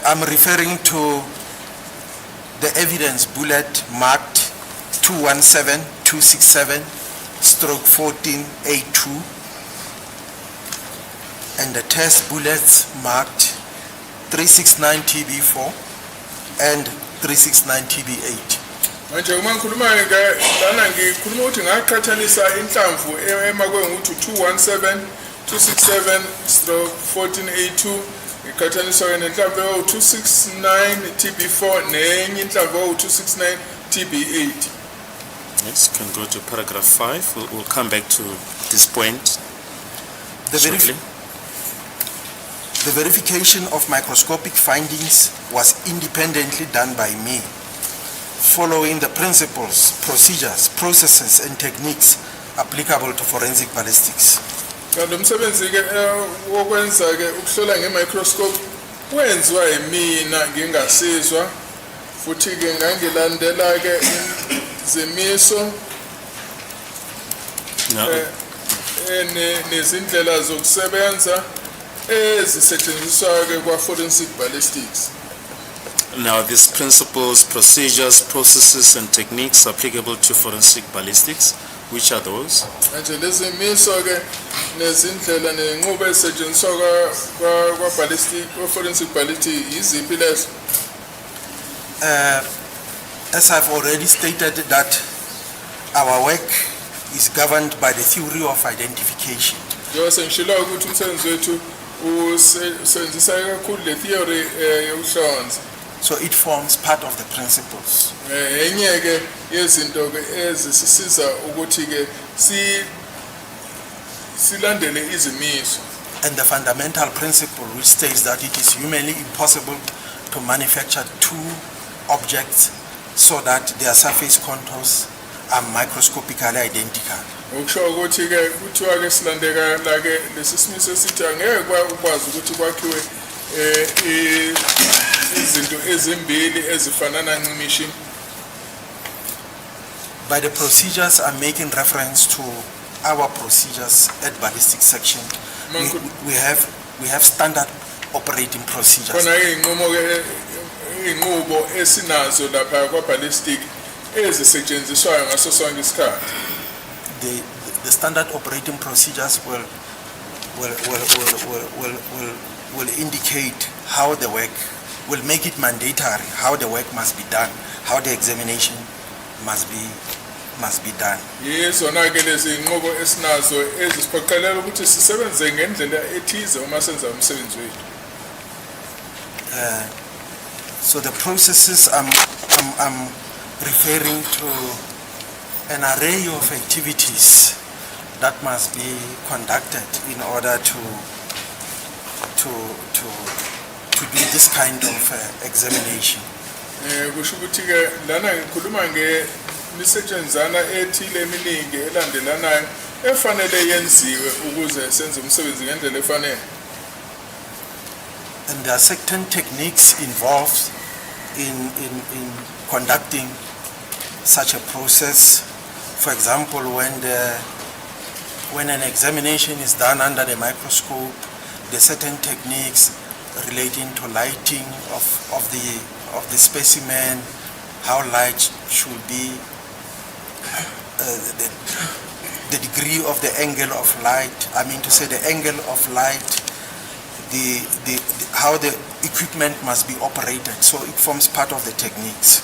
I'm referring to the evidence bullet marked 217267/14A2 and the test bullets marked 369TB4 and 369TB8. Manje uma ngikhuluma-ke lana ngikhuluma ukuthi ngaqhathanisa inhlamvu emakwe ngokuthi 217267/14A2 iqhathaniswa nenhlamvu ewu-269TB4 nenye inhlamvu ewu-269TB8. Yes, you can go to paragraph 5. We'll come back to this point shortly. The verification of microscopic findings was independently done by me, following the principles, procedures, processes, and techniques applicable to forensic ballistics. Kanti umsebenzi-ke wokwenza-ke ukuhlola nge-microscope wenziwa yimina ngingasizwa, futhi-ke ngangilandela-ke izimiso nezindlela zokusebenza ezisetshenziswa-ke kwa-forensic ballistics. Now, these principles, procedures, processes, and techniques applicable to forensic ballistics, which are those? Manje lezimiso-ke nezindlela nenqubo ezisetshenziswa kwa-forensic ballistics yiziphi lezo? As I've already stated that our work is governed by the theory of identification. Njengoba sengishilo ukuthi umsebenzi wethu usebenzisa kakhulu le theory yokuhlonza. So it forms part of the principles. Enye-ke yezinto-ke ezisisiza ukuthi-ke silandele izimiso. And the fundamental principle which states that it is humanly impossible to manufacture two objects so that their surface contours are microscopically identical. Ukusho ukuthi-ke kuthiwa-ke silandeka-ke lesi simiso sithi angeke ukwazi ukuthi kwakhiwe izinto ezimbili ezifanana ncimishi. By the procedures, I'm making reference to our procedures at ballistic section. We have standard operating procedures. Khona inqubo esinazo lapha kwa-ballistic ezisetshenziswayo ngaso sonke isikhathi. The standard operating procedures will indicate how the work, will make it mandatory how the work must be done, how the examination must be done. Yizona-ke lezi inqubo esinazo ezisiphoqelela ukuthi sisebenze ngendlela ethize uma senza umsebenzi wethu. So the processes I'm referring to an array of activities that must be conducted in order to to do this kind of examination. Kusho ukuthi ke lana ngikhuluma ngemisetshenzana ethile eminingi elandelanayo efanele yenziwe ukuze senze umsebenzi ngendlela efanele. And there are certain techniques involved in conducting such a process. For example, when an examination is done under the microscope, there are certain techniques relating to lighting of the specimen, how light should be, the degree of the angle of light. I mean to say the angle of light, how the equipment must be operated. So it forms part of the techniques.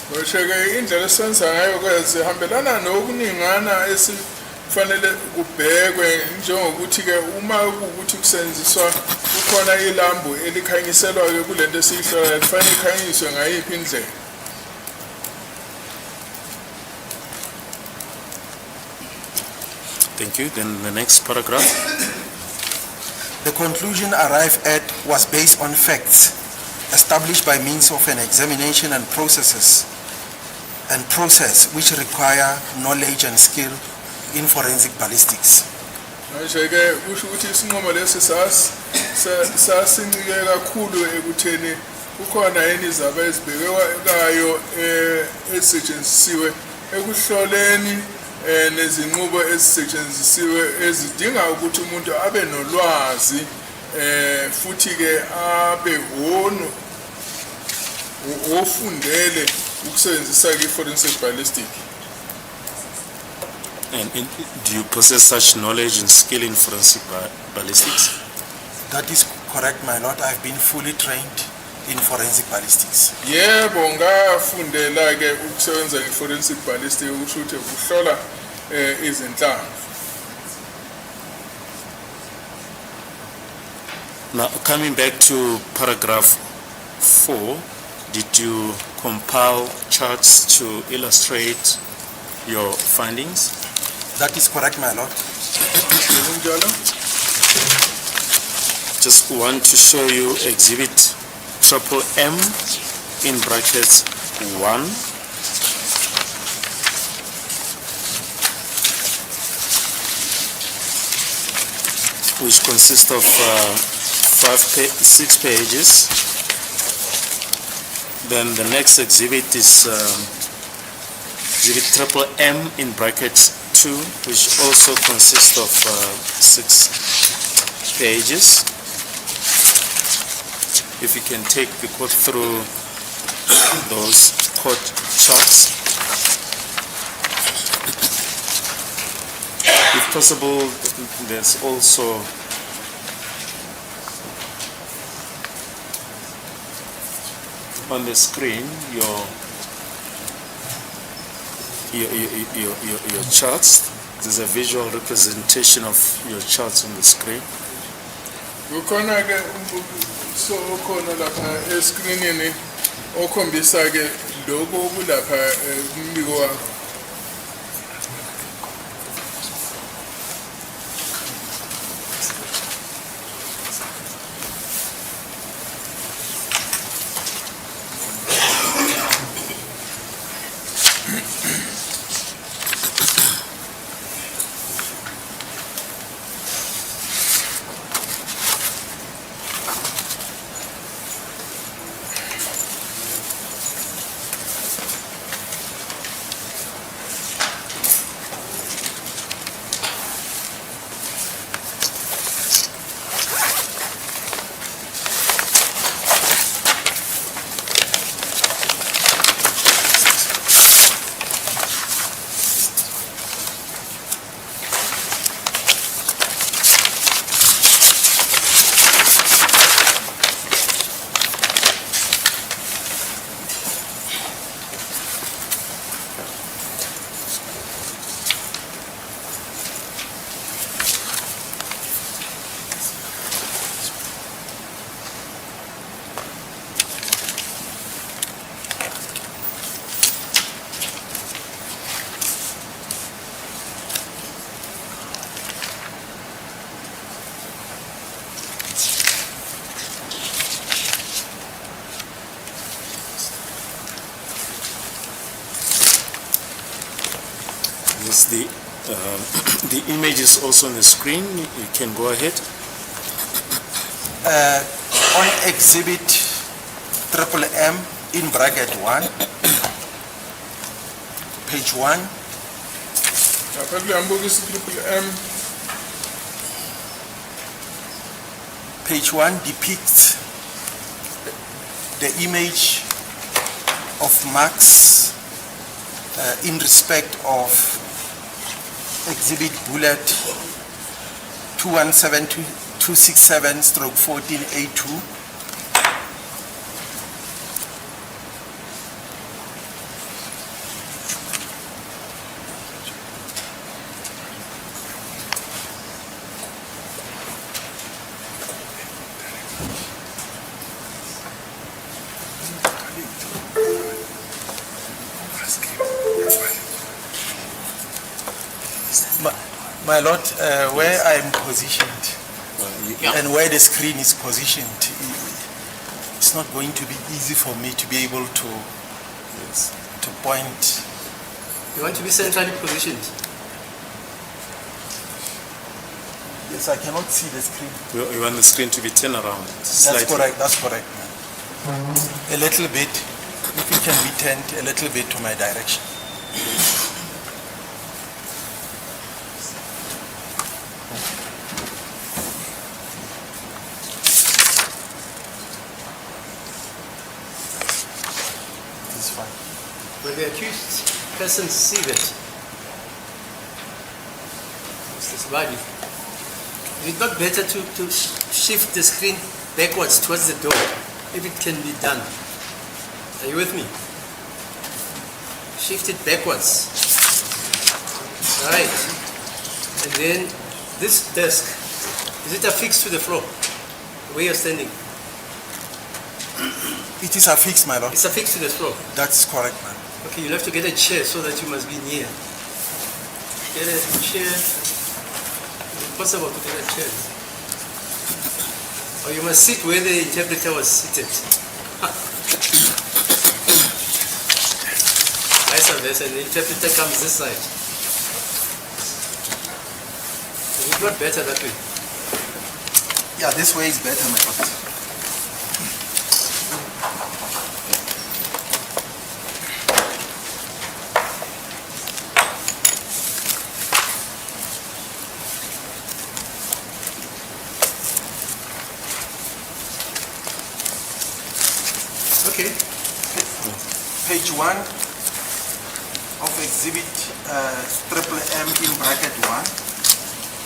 Indlela esenza ngayo ke zihambelana nokuningana esifanele kubhekwe njengokuthi ke uma ukuthi kusenziswa kukhona ilambu elikhanyiselwa ke kulento esihlola kufanele ikhanyiswe ngayiphi indlela. Thank you. Then the next paragraph. The conclusion arrived at was based on facts established by means of an examination and process which require knowledge and skill in forensic ballistics. Manje ke kusho ukuthi isinqumo lesi sasincike kakhulu ekutheni kukhona yini izaba ezibhekekayo ezisetshenzisiwe ekuhloleni nezinqubo ezisetshenzisiwe ezidinga ukuthi umuntu abe nolwazi futhi ke abe ofundele ukusebenzisa i-forensic ballistic. And do you possess such knowledge and skill in forensic ballistics? That is correct, my lord. I've been fully trained in forensic ballistics. Yebo ngafundela ke ukusebenza nge-forensic ballistic ukusho ukuthi ukuhlola izinhlamvu. Now, coming back to paragraph 4, did you compile charts to illustrate your findings? That is correct, my lord. Just want to show you exhibit M in brackets 1. Which consists of 6 pages. Then the next exhibit is exhibit M in brackets 2, which also consists of 6 pages. If you can take the court through those court charts. If possible, there's also on the screen your charts. There's a visual representation of your charts on the screen. Kukhona ke so khona lapha escreenini okhombisa ke lokho kulapha kumbiko wakho. Yes, the image is also on the screen. You can go ahead. On exhibit M in bracket 1, page 1, lapha kuleya mbukisi M page 1 depicts the image of Marx in respect of exhibit bullet 217267/14A2. My lord, where I am positioned and where the screen is positioned, it's not going to be easy for me to be able to point. You want to be centrally positioned? Yes, I cannot see the screen. You want the screen to be turned around? That's correct, that's correct. A little bit, if it can be turned a little bit to my direction. Will the accused person see that? Mr. Sabadi, is it not better to shift the screen backwards towards the door, if it can be done? Are you with me? Shift it backwards. Right. And then this desk, is it affixed to the floor, where you're standing? It is affixed, my lord. It's affixed to the floor. That's correct, man. Okay, you'll have to get a chair so that you must be near. Get a chair. Is it possible to get a chair? Or you must sit where the interpreter was seated. Vice versa, and the interpreter comes this side. Is it not better that way? Yeah, this way is better, my lord. Okay. Page 1 of exhibit M in bracket 1.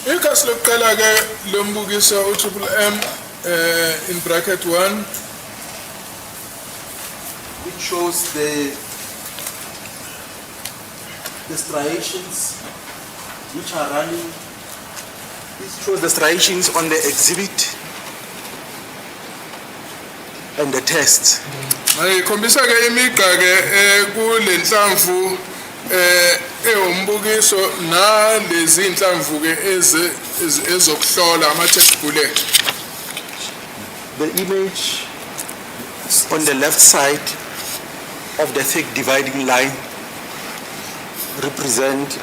ikhasi lokuqala ke lombukiso M in bracket 1 which shows the striations which are running. This shows the striations on the exhibit and the test. ikhombisa ke imigqa ke kulenhlamvu umbukiso nalezi inhlamvu ke ezokuhlola ama-test bullet. The image on the left side of the thick dividing line represent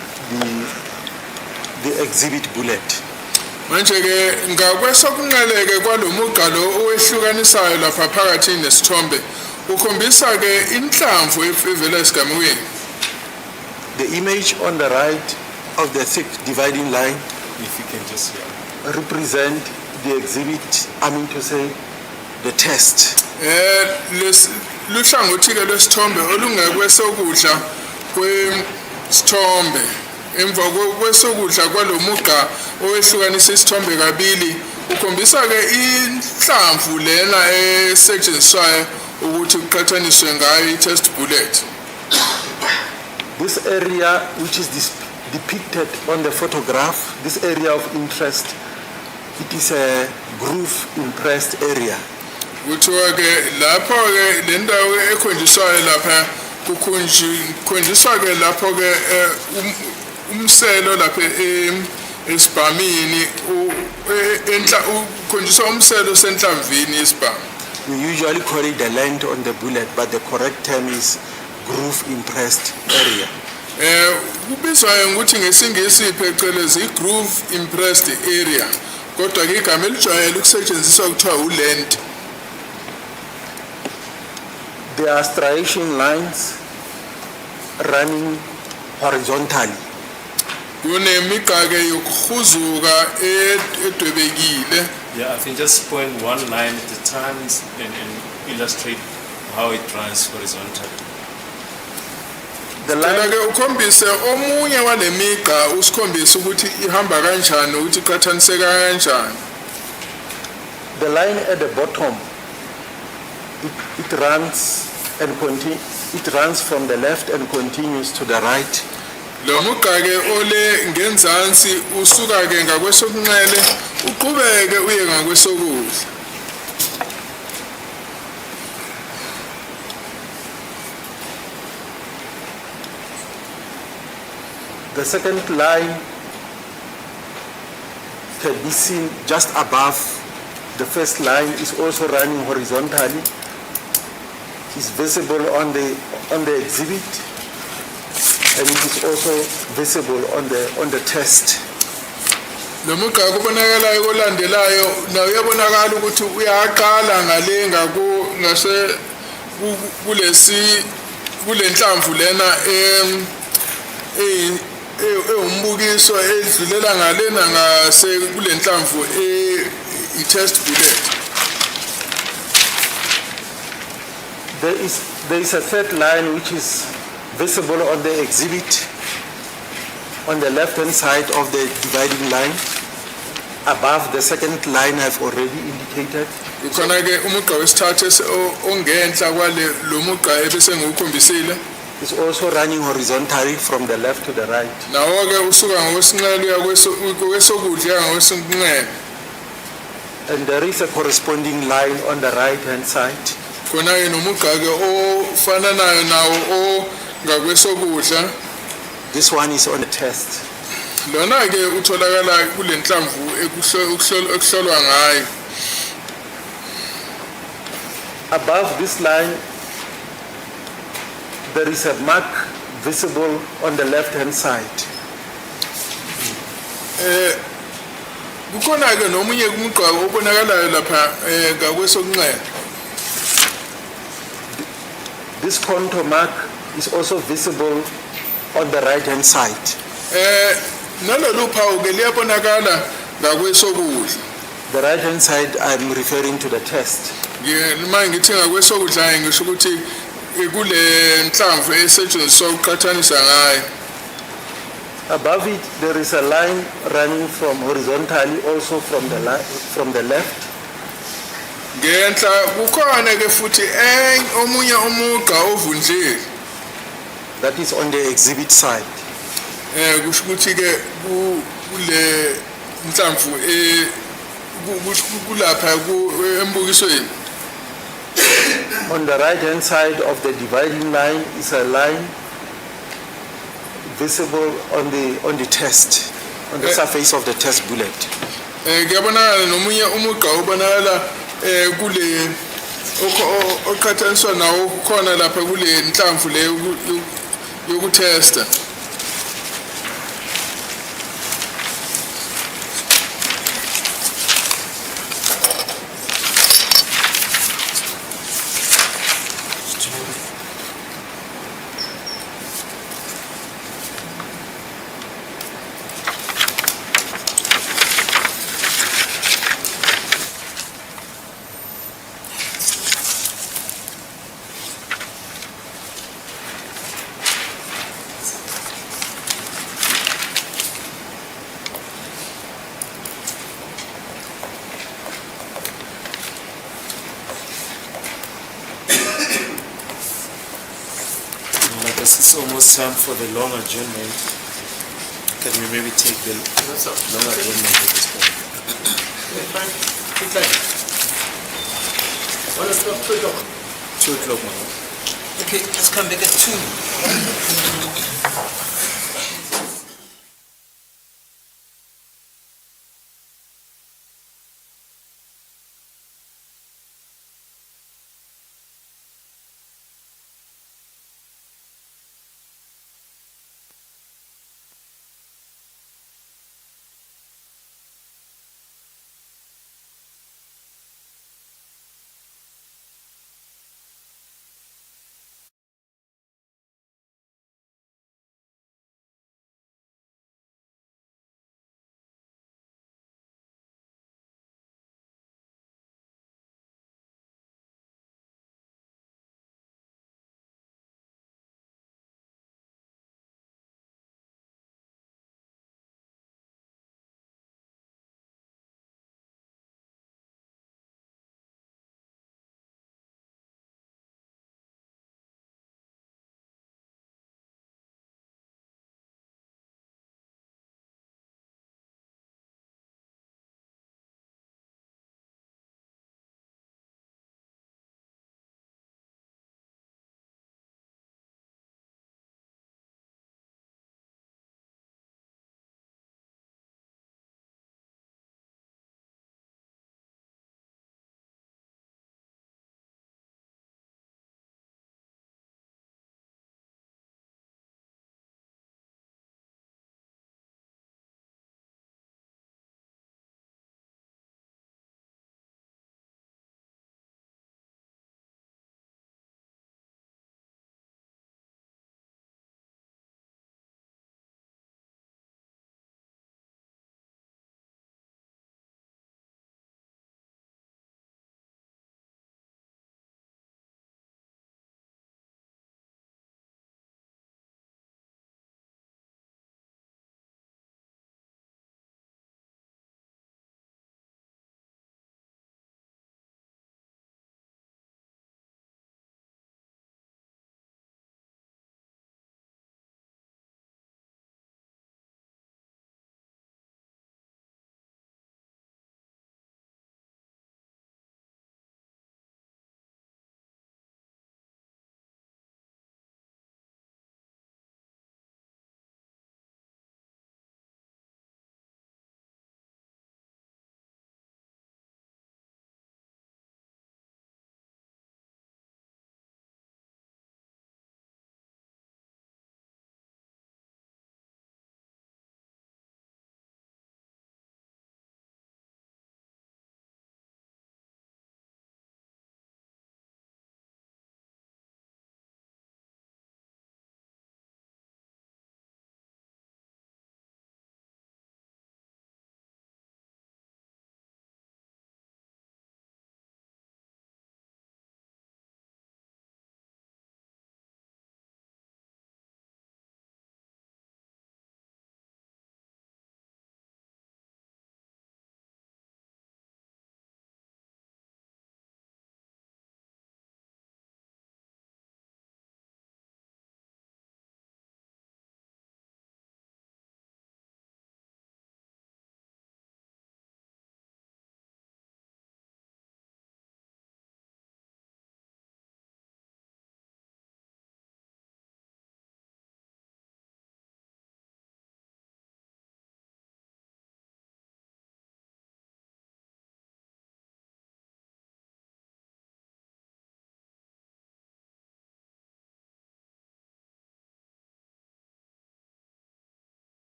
the exhibit bullet. Manje ke ngakwesokunqeleke kwalomugqa lo owehlukanisayo lapha phakathi nesithombe ukhombisa ke inhlamvu evela esigamekweni. The image on the right of the thick dividing line, if you can just represent the exhibit, I mean to say, the test. Luhlangothi ke lwesithombe olungekwesokudla kwesithombe. Emva kwesokudla kwalomugqa owehlukanisa isithombe kabili ukhombisa ke inhlamvu lena esetshenziswayo ukuthi kuqhathaniswe ngayo i-test bullet. This area which is depicted on the photograph, this area of interest, it is a groove impressed area. Kuthiwa ke lapho ke le ndawo ekhonjiswayo lapha kukhonjiswa ke lapho ke umselo lapha esibhamini ukhonjiswa umselo senhlamvini yesibhamu. We usually call it the length on the bullet, but the correct term is groove impressed area. Kubizwa ukuthi ngesingisi phecelezi i-groove impressed area. Kodwa ke igama elijwayele ukusetshenziswa kuthiwa uland. There are striation lines running horizontally. Kunemigqa ke yokuhuzuka edwebekile. Yeah, I think just point one line at a time and illustrate how it runs horizontally. The line, Ke ukhombise omunye wale migqa usikhombisa ukuthi ihamba kanjani ukuthi iqhathaniseka kanjani. the line at the bottom, it runs and it runs from the left and continues to the right. Lo mugqa ke ole ngenzansi usuka ke ngakwesokunxele uqhubeke uye ngakwesokudla. The second line can be seen just above the first line, is also running horizontally. It's visible on the exhibit, and it is also visible on the test. Lo mugqa kubonakalayo olandelayo nawo uyabonakala ukuthi uyaqala ngale ngase kulesi kulenhlamvu lena umbukiso edlulela ngalena ngase kulenhlamvu i-test bullet. There is a third line which is visible on the exhibit on the left-hand side of the dividing line. Above the second line I've already indicated. Kukhona ke umugqa wesithathu ongenhla kwale lo mugqa ebese ngukhombisile. It's also running horizontally from the left to the right. Nawo ke usuka ngokwesinxele uya kwesokudla ngakwesinxele. And there is a corresponding line on the right-hand side. Khona ke nomugqa ke ofananayo nawo ngakwesokudla. This one is on the test. Lona ke utholakala kulenhlamvu ekuhlolwa ngayo. Above this line there is a mark visible on the left-hand side. Kukhona ke nomunye umugqa obonakalayo lapha ngakwesokunxele. This contour mark is also visible on the right-hand side. Nalolu phawu ke liyabonakala ngakwesokudla. The right-hand side I'm referring to the test. Manje ngithi ngakwesokudla ngisho ukuthi kule nhlamvu esetshenziswa ukuqhathanisa ngayo. Above it there is a line running from horizontally also from the left. Ngenhla kukhona ke futhi omunye umugqa ovundlile. That is on the exhibit side. Kusho ukuthi ke kule nhlamvu kulapha embukisweni. On the right-hand side of the dividing line is a line visible on the test, on the surface of the test bullet. Ngiyabonakala nomunye umugqa obonakala kule oqhathaniswa nawo khona lapha kule nhlamvu le yokutesta. It's almost time for the long adjournment. Can we maybe take the long adjournment at this point? 1 o'clock, 2 o'clock. 2 o'clock, man. Okay, let's come back at 2.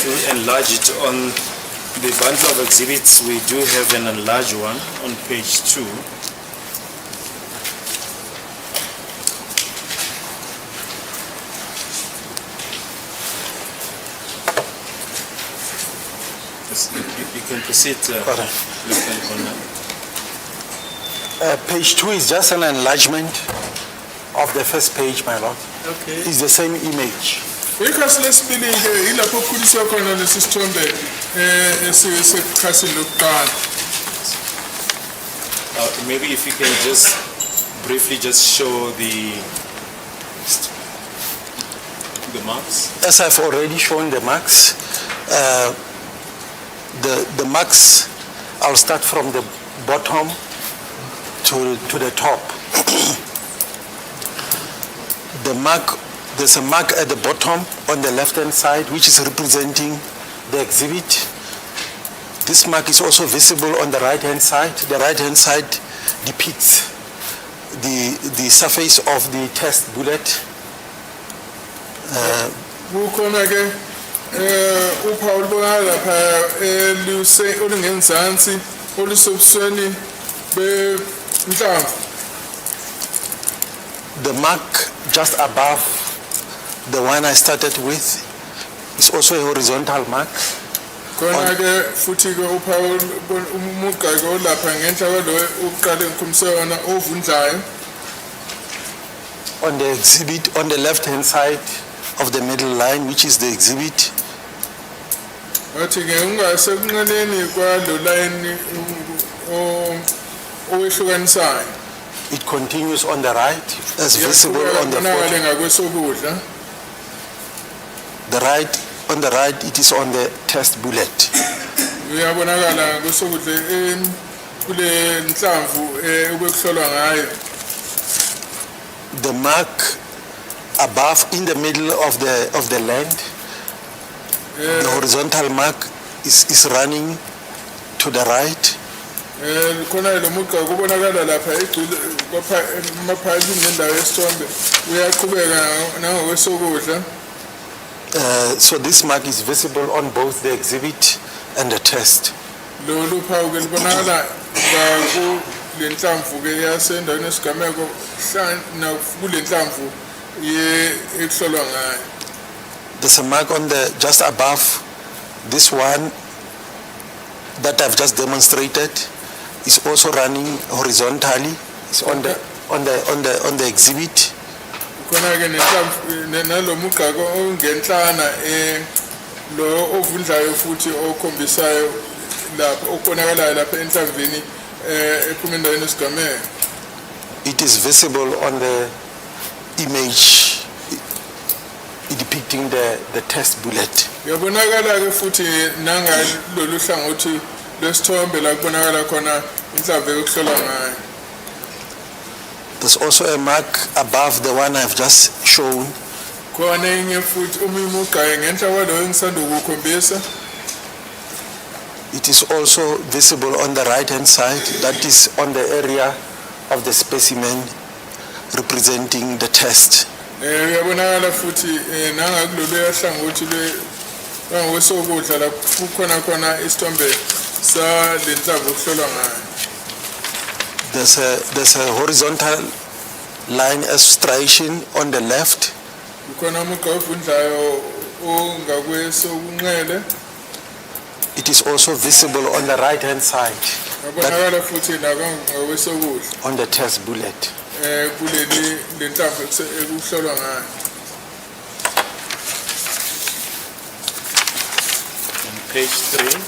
to enlarge it on the bundle of exhibits. We do have an enlarged one on page 2. You can proceed, Lieutenant Colonel. Page 2 is just an enlargement of the first page, my lord. Okay. It's the same image. Ikhasi lesibili-ke ilapho okukhuliswa khona lesi sithombe sekhasini lokuqala. Maybe if you can just briefly just show the marks. As I've already shown the marks, the marks, I'll start from the bottom to the top. There's a mark at the bottom on the left-hand side, which is representing the exhibit. This mark is also visible on the right-hand side. The right-hand side depicts the surface of the test bullet. Kukhona-ke uphawu olubonakala lapha olungenzansi olusebusweni benhlamvu. The mark just above the one I started with is also a horizontal mark. Khona-ke futhi-ke uphawu umugqa-ke olapha ngenhla kwalo uqale ngikhulumise wona ovundlayo. On the exhibit, on the left-hand side of the middle line, which is the exhibit, Wathi-ke ungasekunqeleni kwalo line owehlukanisayo. it continues on the right, as visible on the Kubonakale photo. ngakwesokudla. On the right, it is on the test bullet. Uyabonakala ngakwesokudla kule nhlamvu obekuhlolwa ngayo. The mark above, in the middle of the land, the horizontal mark is running to the right. Khona lo mugqa kubonakala lapha emaphakathini nendawo yesithombe uyaqhubeka nangokwesokudla. So this mark is visible on both the exhibit and the test. Lolu phawu-ke libonakala kule nhlamvu-ke yasendaweni yesigameko kule nhlamvu ekuhlolwa ngayo. There's a mark on the just above this one that I've just demonstrated. Is also running horizontally. It's on the exhibit. Khona-ke nalo mugqa-ke ongenhlana lo ovundlayo futhi okhombisayo lapho okubonakalayo lapha enhlamvini ephuma endaweni yesigameko. It is visible on the image depicting the test bullet. Uyabonakala-ke futhi nangalolu hlangothi lesithombe la kubonakala khona inhlamvu ekuhlolwa ngayo. There's also a mark above the one I've just shown. Khona enye futhi umugqa ngenhla kwalo engisanda ukukhombisa. It is also visible on the right-hand side. That is on the area of the specimen representing the test. Uyabonakala futhi nangakulolu hlangothi lwangokwesokudla la kukhona khona isithombe sa le nhlamvu okuhlolwa ngayo. There's a horizontal line illustration on the left. Kukhona umugqa ovundlayo ongakwesokunxele. It is also visible on the right-hand side. Uyabonakala futhi nangakwesokudla. On the test bullet. Kuleli le nhlamvu ekuhlolwa ngayo. Page 3.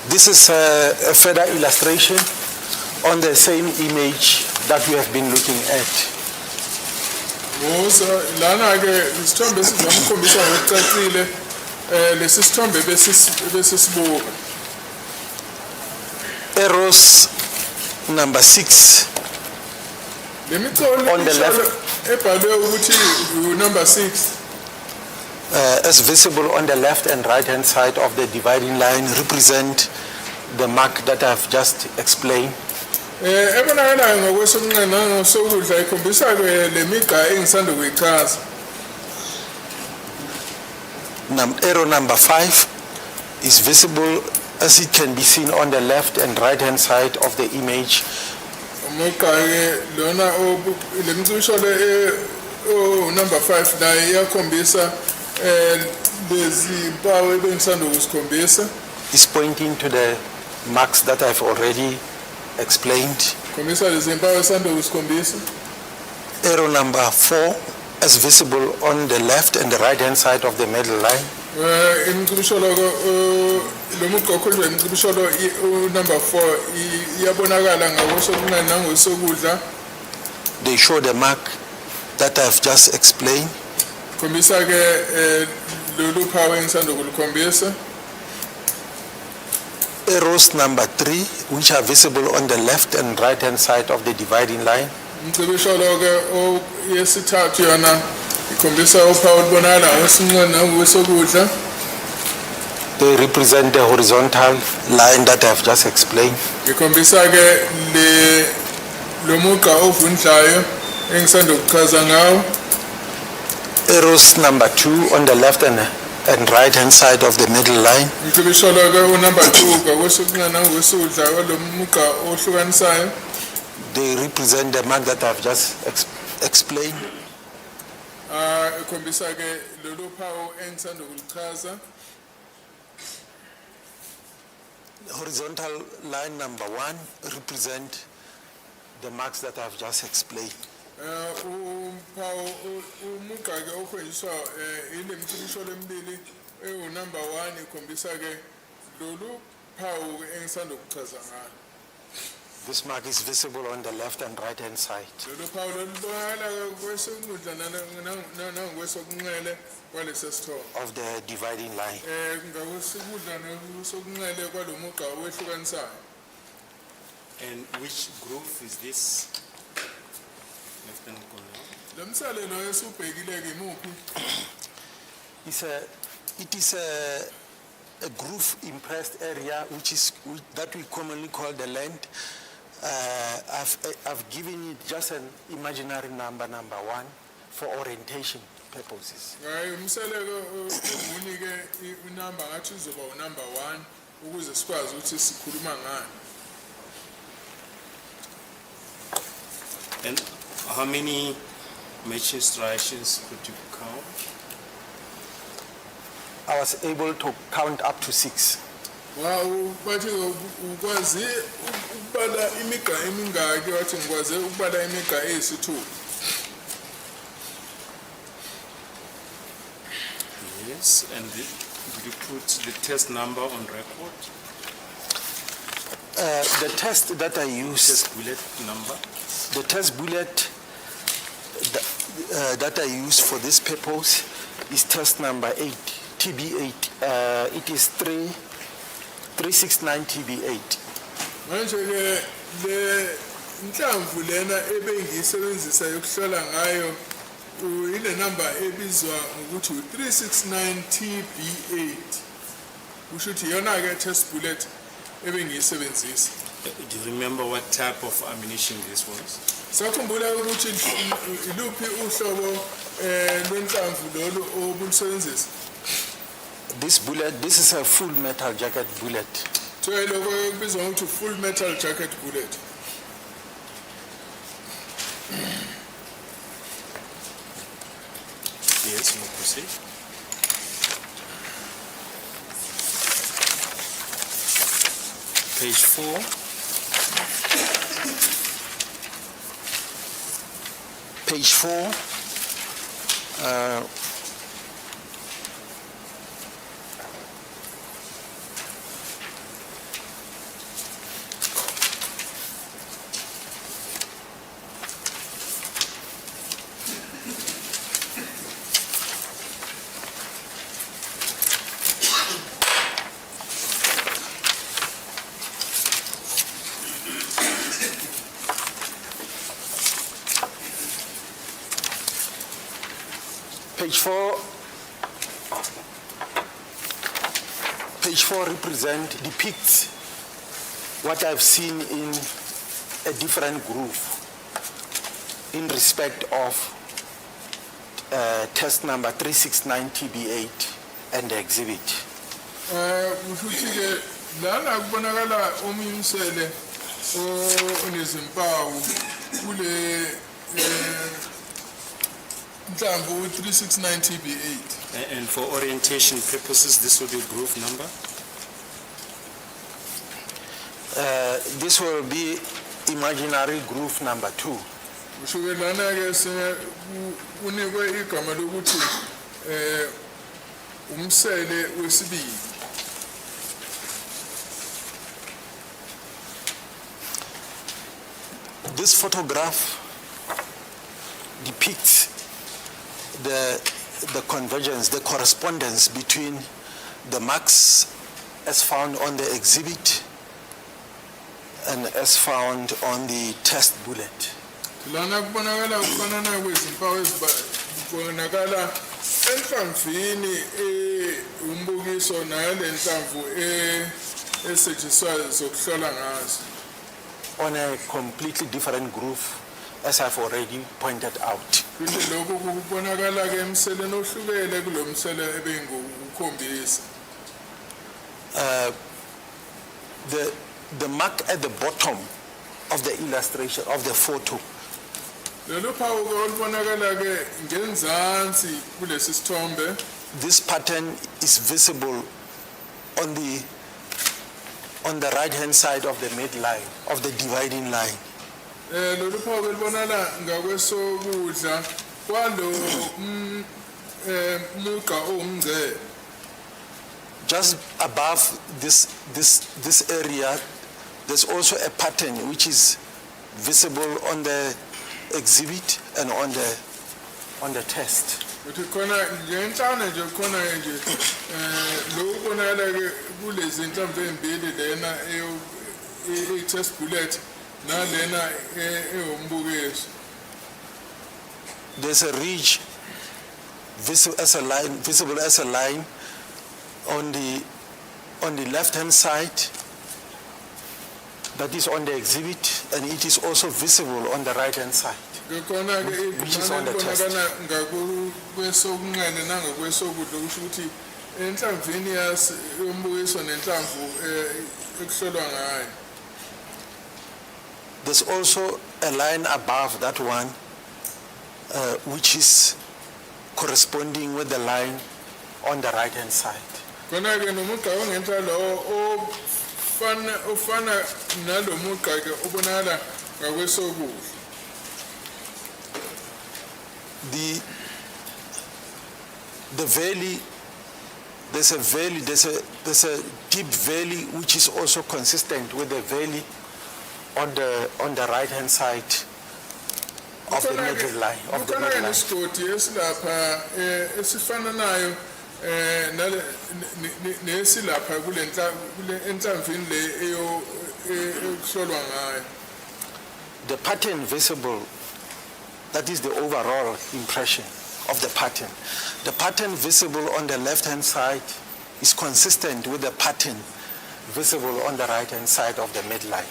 This is a further illustration on the same image that we have been looking at. Musa lana ke isithombe sizamkhombisa ngokucacile lesi sithombe besisibuka. Arrows number 6 on the left, ebhalwe ukuthi number 6. as visible on the left and right hand side of the dividing line, represent the mark that I've just explained. Ebonakalayo ngokwesokunxele nangasokudla ikhombisa ke lemigqa engisanda kuyichaza. Arrow number 5 is visible as it can be seen on the left and right hand side of the image. Umugqa ke lona lemicibisho le number 5 naye iyakhombisa lezi mpawu ebengisanda ukusikhombisa. Is pointing to the marks that I've already explained. Khombisa lezi mpawu esanda ukusikhombisa. Arrow number 4 as visible on the left and the right hand side of the middle line. Imicibisho lo mugqa okhulunywa imicibisho lo number 4 iyabonakala ngakwesokunxele nangosokudla. They show the mark that I've just explained. Khombisa ke lolu phawu engisanda ukulikhombisa. Arrows number 3, which are visible on the left and right hand side of the dividing line. Imicibisho lo ke yesithathu yona ikhombisa uphawu olubonakala ngakwesokunxele nangosokudla. They represent the horizontal line that I've just explained. Ikhombisa ke lo mugqa ovundlayo engisanda ukuchaza ngawo. Arrows number 2 on the left and right hand side of the middle line. Imicibisho lo ke number 2 ngakwesokunxele nangosokudla kwalo mugqa ohlukanisayo. They represent the mark that I've just explained. Ikhombisa ke lolu phawu engisanda ukulichaza. Horizontal line number 1 represent the marks that I've just explained. Uphawu umugqa ke okhonjiswa ile micibisho lemibili number 1 ikhombisa ke lolu phawu engisanda ukuchaza ngalo. This mark is visible on the left and right hand side. Lolu phawu lolubonakala kwesokudla nangokwesokunxele kwalesi sithombe. Of the dividing line. Ngakwesokodla nasokunxele kwalo mugqa owehlukanisayo. And which groove is this? Lemsalelo esubhekile ke imuphi? It is a groove impressed area that we commonly call the land. I've given it just an imaginary number 1 for orientation purposes. Umsalelo unike inamba ngathi uzoba number 1 ukuze sikwazi ukuthi sikhuluma ngani. And how many matching striations could you count? I was able to count up to 6. Wow, bathi ukwazi ukubala imigqa emingaki wathi ngikwaze ukubala imigqa eyisithupha. Yes, and did you put the test number on record? The test that I used, Test bullet number? the test bullet that I use for this purpose is test number 8, TB8. It is 369 TB8. Manje ke le inhlamvu lena ebengiyisebenzisa yokuhlola ngayo ile number ebizwa ukuthi 369 TB8. Kusho ukuthi yona ke test bullet ebengiyisebenzisa. Do you remember what type of ammunition this was? Sakhumbula ukuthi iluphi uhlobo lwenhlamvu lolu obulisebenzisa. This is a full metal jacket bullet. Lokho kubizwa ngokuthi full metal jacket bullet. Yes, you proceed. Page 4. Page 4. Page 4 depicts what I've seen in a different groove in respect of test number 369 TB8 and the exhibit. Kushuthi-ke lana kubonakala omiyisele onezimpawu kule nhlamvu 369 TB8. And for orientation purposes, this will be groove number? This will be imaginary groove number 2. Kushuke lana-ke kunikwe igama lokuthi umsele wesibili. This photograph depicts the convergence, the correspondence between the marks as found on the exhibit and as found on the test bullet. Lana kubonakala ukufanana kwezimpawu ezibonakala enhlamvini umbukiso nale nhlamvu esetshenziswayo zokuhlola ngazo. On a completely different groove, as I've already pointed out. Lokhu kubonakala ke emseleni ohlukene kulomsele ebengukhombisa. The mark at the bottom of the illustration of the photo. Lelo phawu ke olubonakala ke ngenzansi kulesi sithombe. This pattern is visible on the right-hand side of the midline, of the dividing line. Lelo phawu ke libonala ngakwesokudla kwalo muqa omngcele. Just above this area, there's also a pattern which is visible on the exhibit and on the test. Uthi khona ngenhlana nje khona nje lokubonakala ke kulezi inhlamvu ezimbili lena test bullet nalena umbukiso. There's a ridge visible as a line on the left-hand side that is on the exhibit, and it is also visible on the right-hand side, which is on the test. There's also a line above that one, which is corresponding with the line on the right-hand side. The valley, there's a deep valley which is also consistent with the valley on the right-hand side of the middle line. The pattern visible, that is the overall impression of the pattern. The pattern visible on the left-hand side is consistent with the pattern visible on the right-hand side of the midline.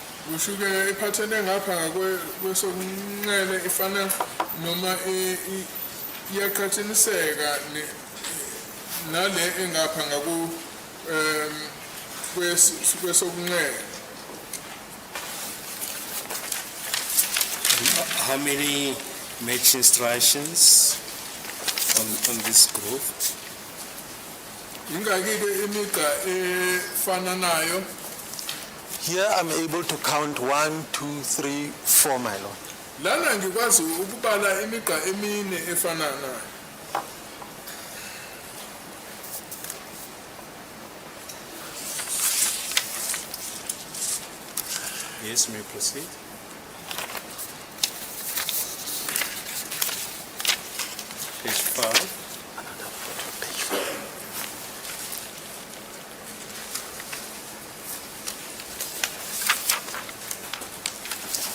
How many matching striations on this groove? Here I'm able to count 1, 2, 3, 4, my lord. Lana ngikwazi ukubala imigqa emine efananayo. Yes, may I proceed? Page 5.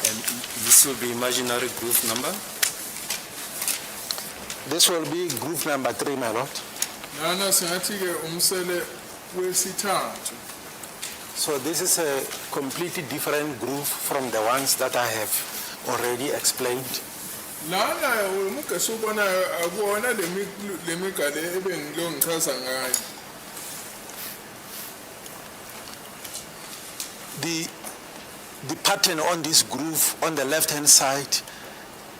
And this will be imaginary groove number? This will be group number 3, my lord. Lana singathi ke umsele wesithathu. So this is a completely different group from the ones that I have already explained. Lana umugesi ubonayo akuwona lemigale ebengilo ngichaza ngayo. The pattern on this groove on the left-hand side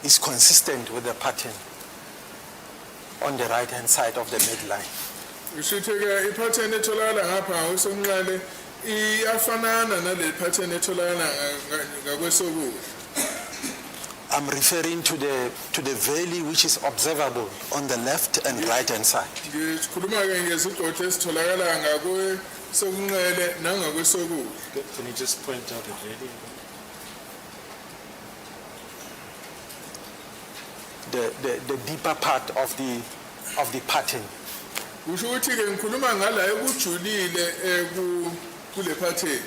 is consistent with the pattern on the right-hand side of the midline. Ushitheke ipattern etholakala ngapha usonqale iyafanana nale pattern etholakala ngakwesokudla. I'm referring to the valley which is observable on the left and right-hand side. Ngikhuluma ke ngezigodi esitholakala ngakwesokunxele nangakwesokudla. Can you just point out the valley? The deeper part of the pattern. Usho ukuthi ke ngikhuluma ngala ekujulile kule pattern.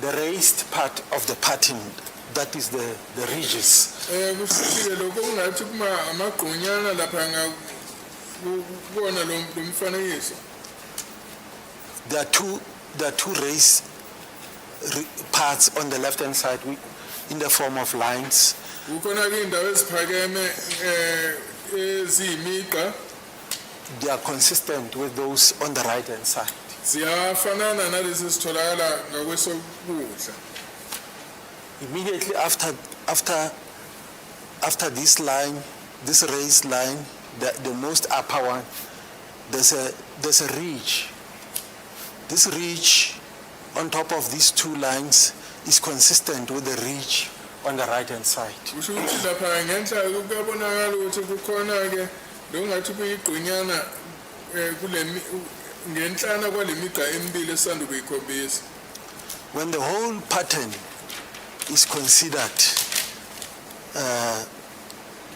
The raised part of the pattern, that is the ridges. Kushuthi ke lokho kungathi kuma amagqonyana lapha ngakubona lo mfanekiso. There are two raised parts on the left-hand side in the form of lines. Kukhona ke indawo eziphakeme eziyimigqa. They are consistent with those on the right-hand side. Ziyafanana nalezi sitholakala ngakwesokudla. Immediately after this line, this raised line, the most upper one, there's a ridge. This ridge on top of these two lines is consistent with the ridge on the right-hand side. Kusho ukuthi lapha ngenhla kuyabonakala ukuthi kukhona ke longathi kuyigqonyana ngenhlana kwalemigqa emibili esanda kuyikhombisa. When the whole pattern is considered,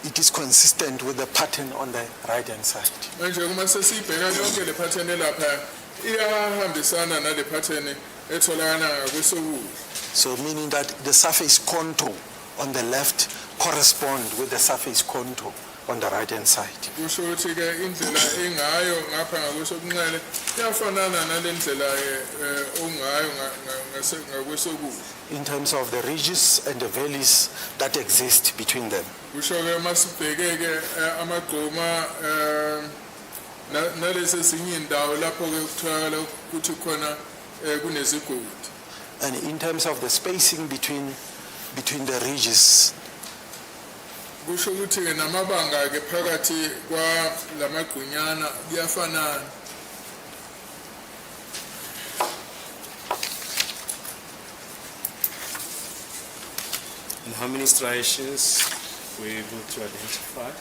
it is consistent with the pattern on the right-hand side. Manje kuma sesibheka yonke le pattern lapha iyahambisana nale pattern etholakala ngakwesokudla. So meaning that the surface contour on the left correspond with the surface contour on the right-hand side. Kusho ukuthi ke indlela engayo ngapha ngakwesokunxele iyafanana nalendlela ongayo ngakwesokudla. In terms of the ridges and the valleys that exist between them. Kusho ke masibheke ke amagqoma nalezi ezinye indawo lapho ke kutholakala ukuthi khona kunezigodi. And in terms of the spacing between the ridges, kusho ukuthi ke namabanga ke phakathi kwa lamagqunyana kuyafanana. And how many striations were you able to identify?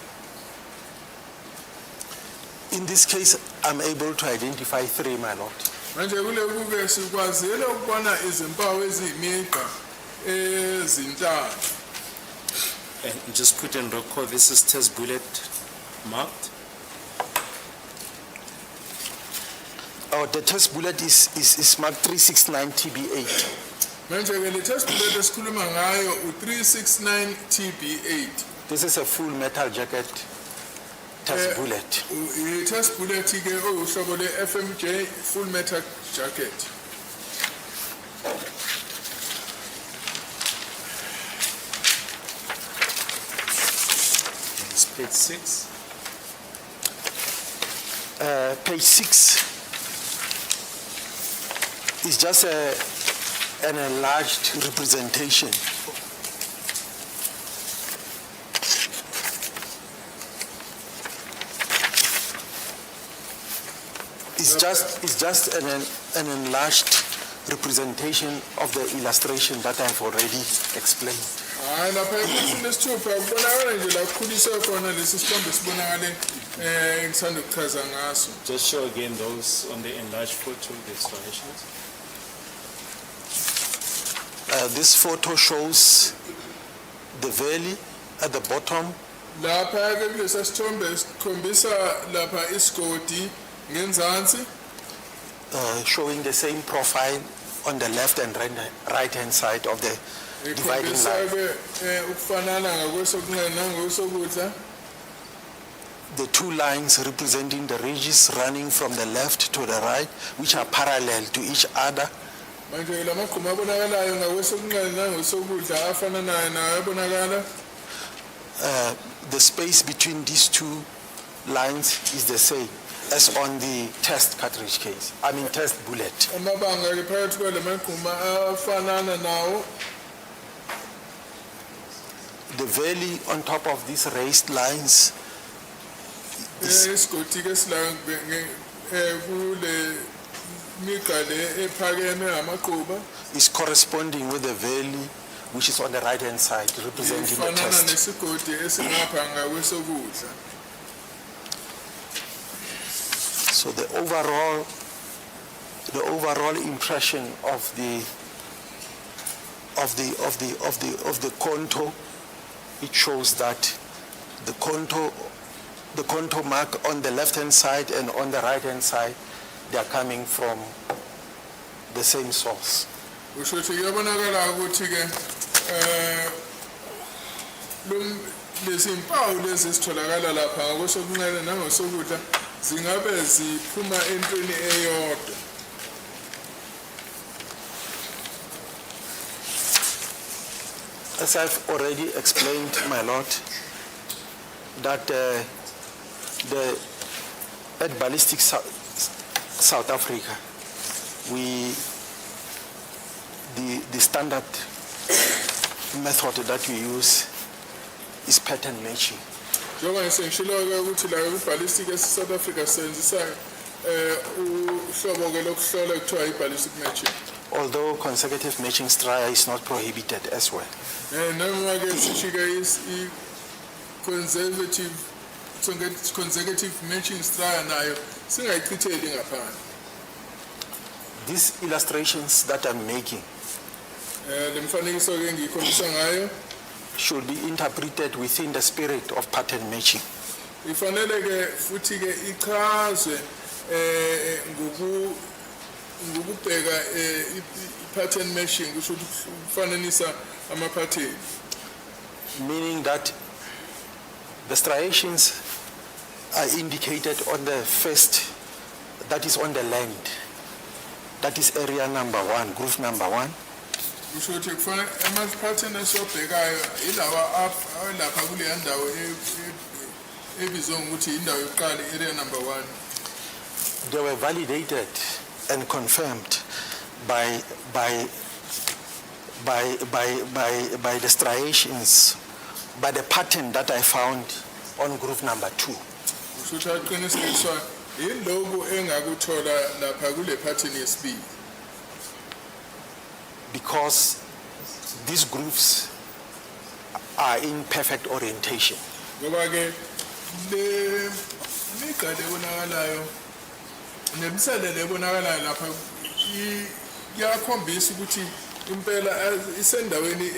in this case, I'm able to identify 3, my lord. Manje kuleku ke sikwazile ukubona izimpawu eziyimigqa ezintathu. And just put in record, this is test bullet marked. Oh, the test bullet is marked 369 TB8. Manje ke le test bullet esikhuluma ngayo u369 TB8. This is a full metal jacket test bullet. I-test bullet ke uhlobo le-FMJ full metal jacket. It's page 6. Page 6 is just an enlarged representation. It's just an enlarged representation of the illustration that I've already explained. Hayi lapha ekhulwini lesithupha kubonakala nje la kukhuliswe khona lesi sithombe sibonakale ngisanda ukuchaza ngaso. Just show again those on the enlarged photo, the striations. This photo shows the valley at the bottom. Lapha ke kulesi sithombe sikhombisa lapha isigodi ngenzansi. Showing the same profile on the left and right hand side of the dividing ikhombisa line. ke ukufanana ngakwesokunxele nangokwesokudla. The two lines representing the ridges running from the left to the right, which are parallel to each other. Manje lamagquma abonakalayo ngakwesokunxele nangokwesokudla afananayo nawo abonakala. The space between these two lines is the same as on the test cartridge case. I mean test bullet. Amabanga ke phakathi kwalamagquma afanana nawo. The valley on top of these raised lines Isigodi ke sila kule migqa le ephakeme ngamagquba. is corresponding with the valley which is on the right hand side representing the Ifanana test. nesigodi esingapha ngakwesokudla. So the overall impression of the contour, it shows that the contour mark on the left hand side and on the right hand side, they are coming from the same source. Usho ukuthi kuyabonakala ukuthi ke lezi impawu lezi sitholakala lapha ngakwesokunxele nangosokudla zingabe ziphuma entweni eyodwa. As I've already explained, my lord, that at Ballistic South Africa, the standard method that we use is pattern matching. Njengoba ngisengishilo ukuthi la ballistic South Africa senzisa uhlobo ke lokuhlola kuthiwa i-ballistic matching. Although consecutive matching strier is not prohibited as well. Noma ke sishike consecutive matching strier nayo singayichitheli ngaphandle. These illustrations that I'm making lemfanekiso ke ngikhombisa ngayo should be interpreted within the spirit of pattern matching. ifanele ke futhi ke ichazwe ngokubheka pattern matching kusho ukuthi ufananisa ama pattern, meaning that the striations are indicated on the first, that is on the land, that is area number 1, groove number 1. kusho ukuthi kufanele ama pattern esobhekayo ilawa lapha kule ndawo ebizwa ngokuthi indawo yokuqala area number 1. They were validated and confirmed by the striations, by the pattern that I found on groove number 2. kusho ukuthi aqinisekiswa yilogo engakuthola lapha kule pattern yesibili. Because these grooves are in perfect orientation. Ngoba ke le migqa lebonakalayo nemsele lebonakalayo lapha iyakhombisa ukuthi impela isendaweni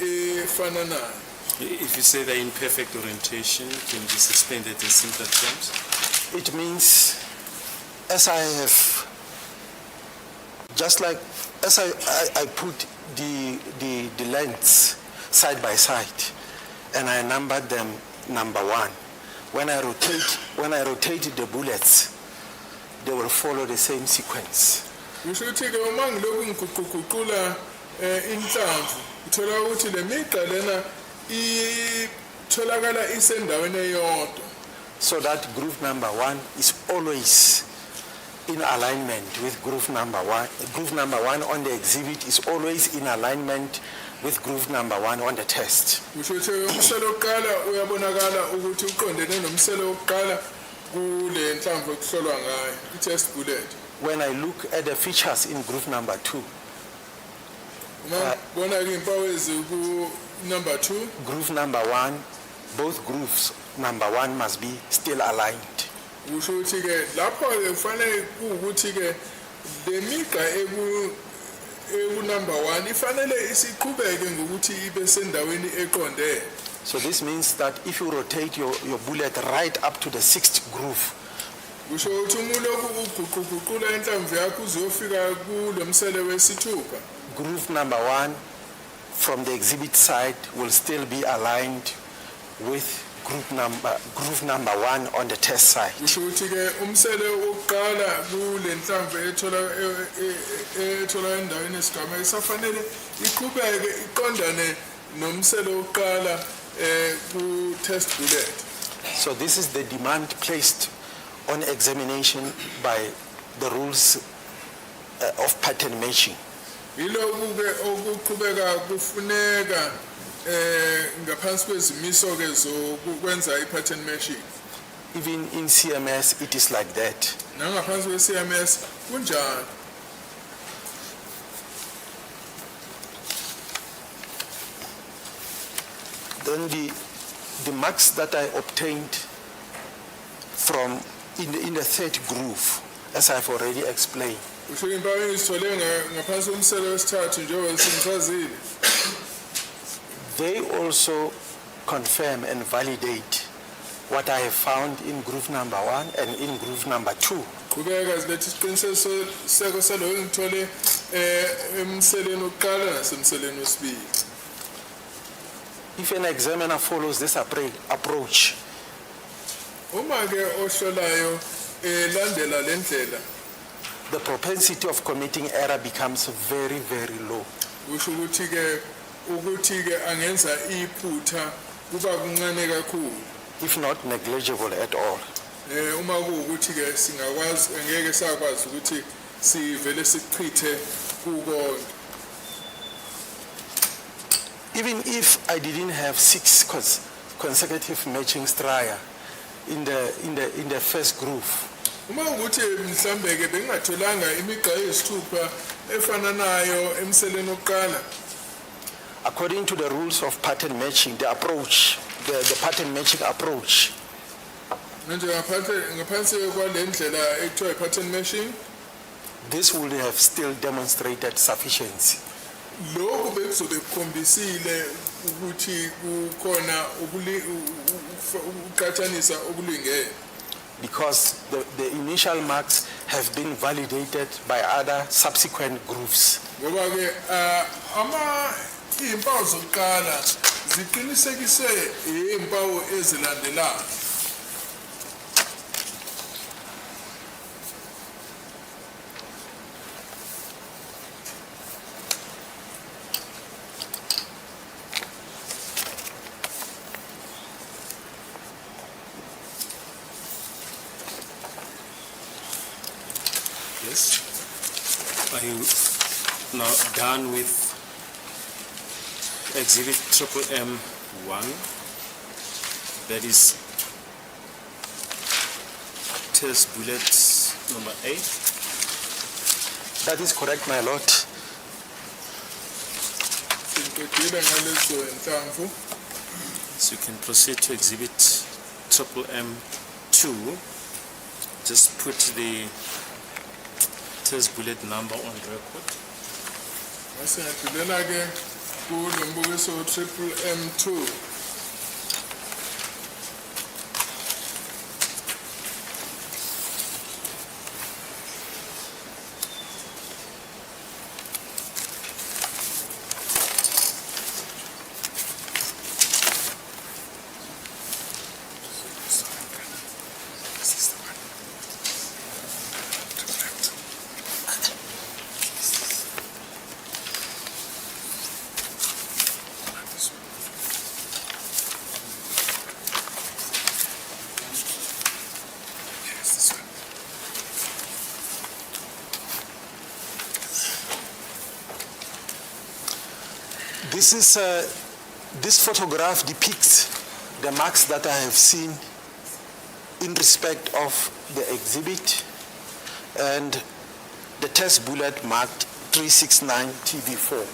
efananayo. If you say they're in perfect orientation, can you just explain that in simpler terms? It means, as I have, just like as I put the lengths side by side, and I numbered them number 1. When I rotate the bullets, they will follow the same sequence. Kusho ukuthi ke uma ngilokhu ngiguquguqula inhlamvu uthola ukuthi le migqa lena itholakala isendaweni eyodwa. So that groove number 1 is always in alignment with groove number 1. Groove number 1 on the exhibit is always in alignment with groove number 1 on the test. Kusho ukuthi umsele wokuqala uyabonakala ukuthi uqondene nomsele wokuqala kule nhlamvu ekuhlolwa ngayo i-test bullet. When I look at the features in groove number 2, bona ke impawu eziku number 2, groove number 1, both grooves number 1 must be still aligned. kusho ukuthi ke lapho ke kufanele ukuthi ke le migqa eku number 1 ifanele isiqhubeke ngokuthi ibe sendaweni eqondene. So this means that if you rotate your bullet right up to the 6th groove, kusho ukuthi umulokhu uguquguqula inhlamvu yakho uzofika kulo msele wesithupha. groove number 1 from the exhibit side will still be aligned with groove number 1 on the test side. kusho ukuthi ke umsele wokuqala kule nhlamvu ethola endaweni yesigama isafanele iqhubeke iqondane nomsele wokuqala ku test bullet. So this is the demand placed on examination by the rules of pattern matching. Yilokhu ke okuqhubeka kufuneka ngaphansi kwezimiso ke zokwenza i-pattern matching. Even in CMS it is like that. Nangaphansi kwe-CMS kunjalo. Then the marks that I obtained from in the third groove, as I've already explained, Kusho impawu engizithole ngaphansi komsele wesithathu njengoba simchazile. they also confirm and validate what I have found in groove number 1 and in groove number 2. Qhubeka zilethe isiqiniseko saloko engithole emseleni wokuqala nasemseleni wesibili. If an examiner follows this approach, Uma ke ohlolayo landela lendlela the propensity of committing error becomes very, very low. kusho ukuthi ke angenza iphutha kuba kuncane kakhulu. If not negligible at all. Uma kuukuthi ke singakwazi ngeke sakwazi ukuthi sivele sichithe kukonke. Even if I didn't have 6 consecutive matching striya in the first groove, Uma ukuthi mhlambe ke bengatholanga imigqa eyisithupha efananayo emseleni wokuqala. according to the rules of pattern matching, the approach, the pattern matching approach, Manje ngaphansi kwalendlela ekuthiwa i-pattern matching, this would have still demonstrated sufficiency. lokhu bekuzobe kukhombisile ukuthi kukhona ukuqhathanisa okulingene. Because the initial marks have been validated by other subsequent grooves. Ngoba ke impawu zokuqala ziqinisekise impawu ezilandelayo. Yes. Are you now done with exhibit M1? That is test bullet number 8. That is correct, my lord. Siqedile ngalezo nhlamvu. So you can proceed to exhibit M2. Just put the test bullet number on record. Masiyadlulela ke kulo mbukiso M2. This photograph depicts the marks that I have seen in respect of the exhibit and the test bullet marked 369 TB4.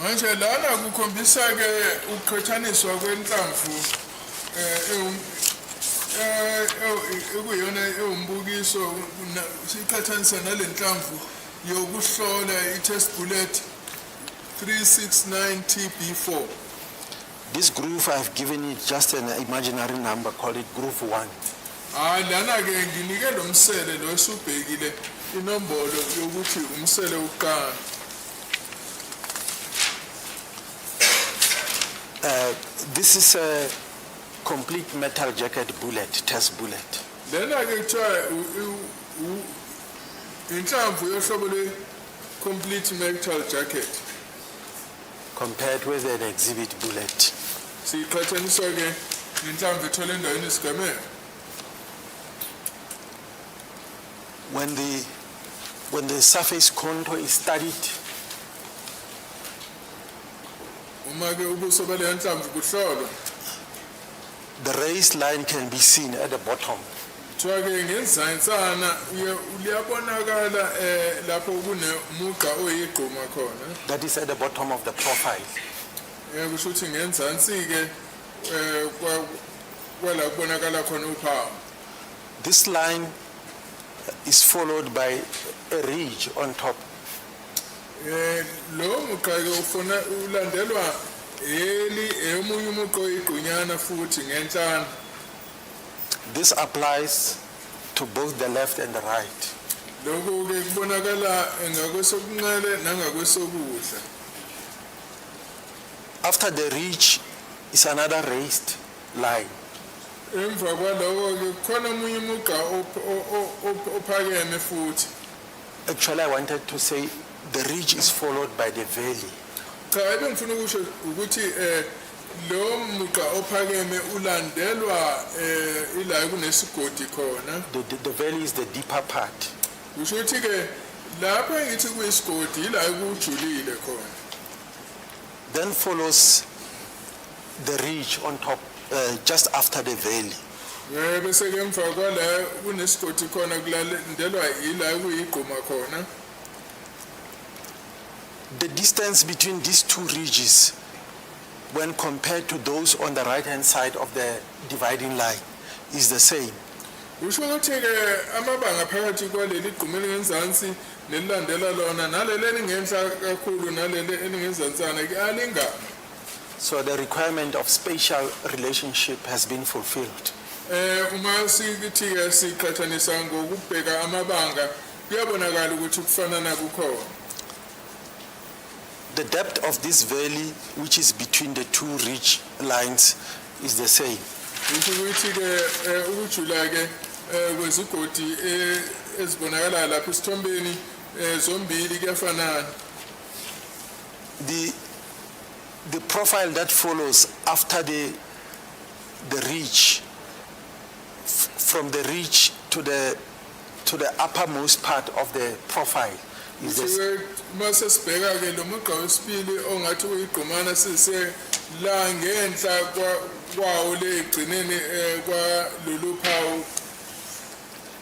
Manje lana kukhombisa ke ukuqhathaniswa kwenhlamvu ekuyona ewumbukiso siqhathanisa nalenhlamvu yokuhlola i-test bullet 369 TB4. This groove I have given it just an imaginary number, call it groove 1. Lana ke nginike lo msele lo esubhekile inombolo yokuthi umsele uqala. This is a complete metal jacket bullet, test bullet. Then I can try in time for your trouble complete metal jacket. Compared with an exhibit bullet. See, Clayton is again in time for telling the in scammer. When the surface contour is studied, the raised line can be seen at the bottom. That is at the bottom of the profile. This line is followed by a ridge on top. This applies to both the left and the right. After the ridge is another raised line. Actually, I wanted to say the ridge is followed by the valley. The valley is the deeper part. Then follows the ridge on top, just after the valley. The distance between these two ridges, when compared to those on the right-hand side of the dividing line, is the same. So the requirement of spatial relationship has been fulfilled. The depth of this valley, which is between the two ridge lines, is the same. The profile that follows after the ridge, from the ridge to the uppermost part of the profile, is the same.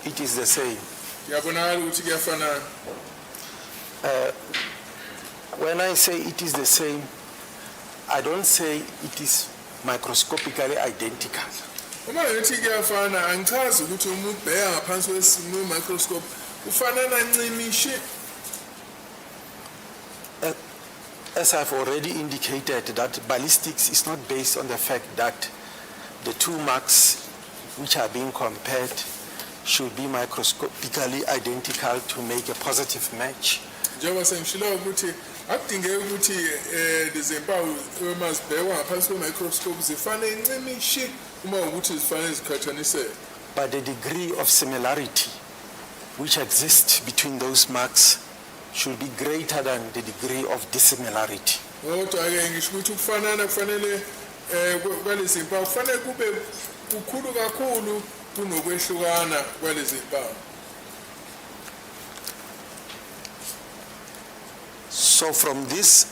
It is the same. When I say it is the same, I don't say it is microscopically identical. As I've already indicated, that ballistics is not based on the fact that the two marks which are being compared should be microscopically identical to make a positive match. But the degree of similarity which exists between those marks should be greater than the degree of dissimilarity. So from this,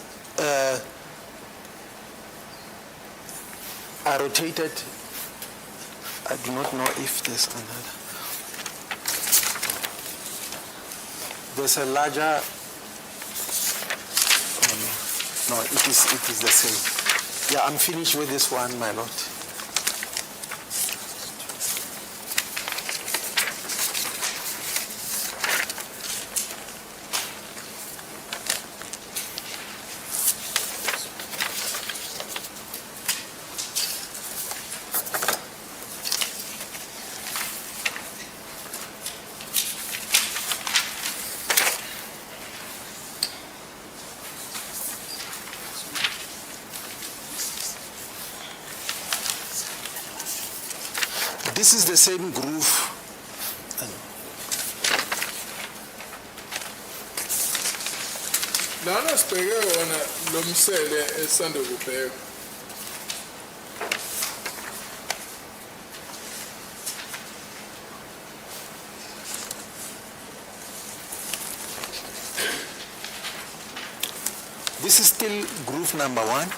I rotated. I do not know if there's another. There's a larger. Oh no, it is the same. Yeah, I'm finished with this one, my lord. This is the same groove. Lana sibheke wona lo msele esisanda kubheka. This is still groove number 1.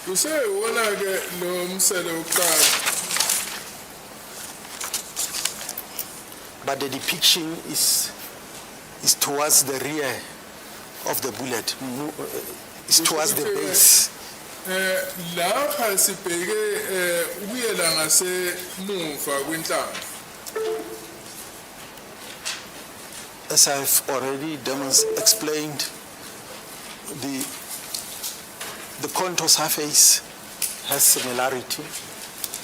Kusewona ke lo msele wokuqala. But the depiction is towards the rear of the bullet. It's towards the base. Lapha sibheke ubuyela ngasemuva kwenhlamvu. As I've already explained, the contour surface has similarity.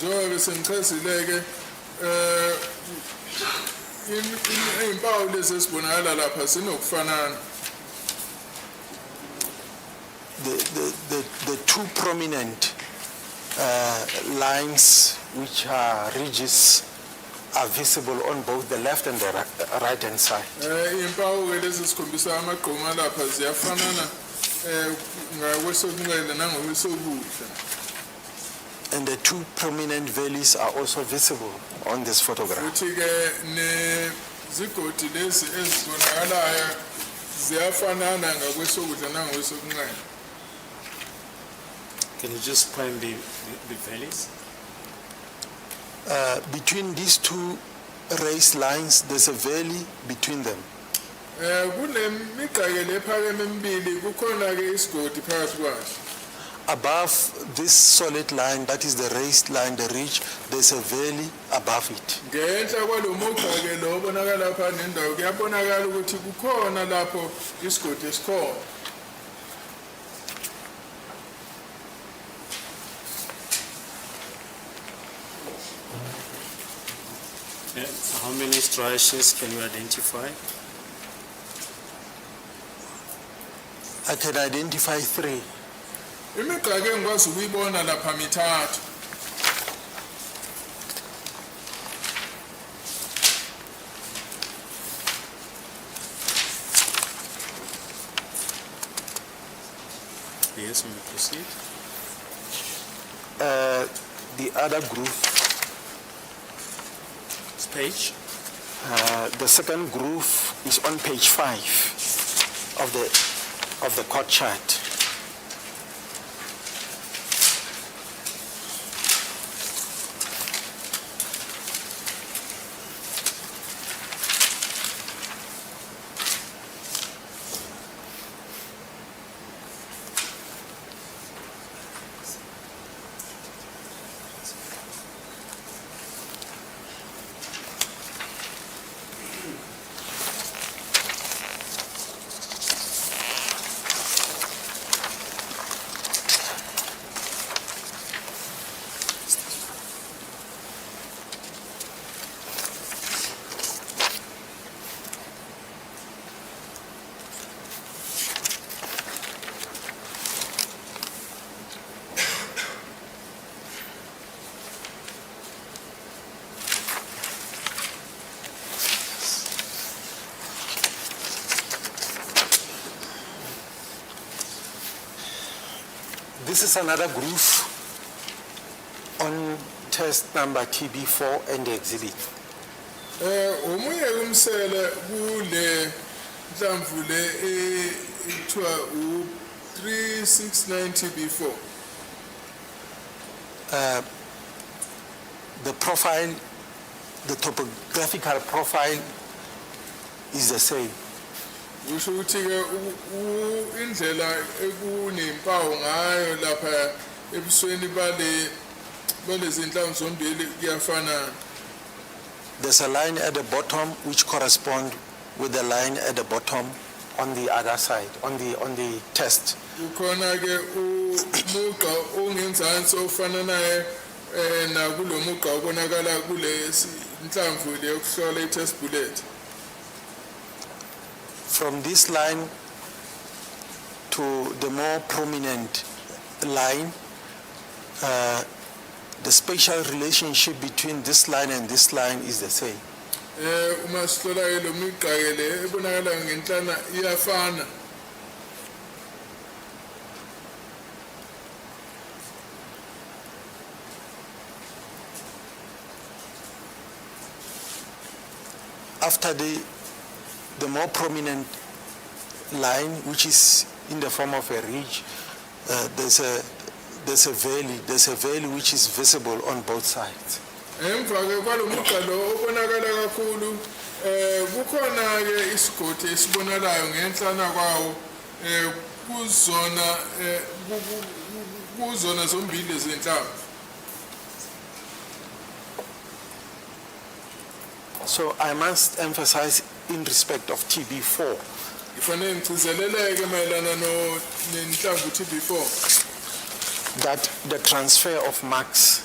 Njengoba sengichazile ke impawu lezi esibonakala lapha sinokufanana. The two prominent lines, which are ridges, are visible on both the left and the right hand side. Impawu ke lezi sikhombisa amagqoma lapha ziyafanana ngakwesokunxele nangokwesokudla. And the two prominent valleys are also visible on this photograph. Uthi ke nezigodi lezi ezibonakalayo ziyafanana ngakwesokudla nangokwesokunxele. Can you just point the valleys? Between these two raised lines, there's a valley between them. Kunemigqa ke lephakeme emibili kukhona ke isigodi phakathi kwazo. Above this solid line, that is the raised line, the ridge, there's a valley above it. Ngenhla kwalomugqa ke lo obonakala lapha nendawo kuyabonakala ukuthi kukhona lapho isigodi esikhona. How many striations can you identify? I can identify 3. Imigqa ke ngikwazi ukuyibona lapha mithathu. Yes, we proceed. The other groove. Page? The second groove is on page 5 of the chord chart. This is another groove on test number TB4 and the exhibit. Omunye umsele kule nhlamvu le ethiwa u369 TB4. The profile, the topographical profile is the same. Usho ukuthi ke indlela ekunempawu ngayo lapha ebusweni bale zinhlamvu zombili kuyafanana. There's a line at the bottom which corresponds with the line at the bottom on the other side, on the test. Kukhona ke umugqa ongenzansi ofananayo nakulomugqa obonakala kule inhlamvu le yokuhlola i-test bullet. From this line to the more prominent line, the spatial relationship between this line and this line is the same. Uma sihlola ke lo migqa ke le ebonakala ngenhlana iyafana. After the more prominent line, which is in the form of a ridge, there's a valley which is visible on both sides. Emva ke kwalomugqa lo obonakala kakhulu kukhona ke isigodi esibonalayo ngenhlana kwawo kuzona zombili lezinhlamvu. So I must emphasize in respect of TB4 Ifanele ngicizeleleke mayelana nenhlamvu TB4 that the transfer of marks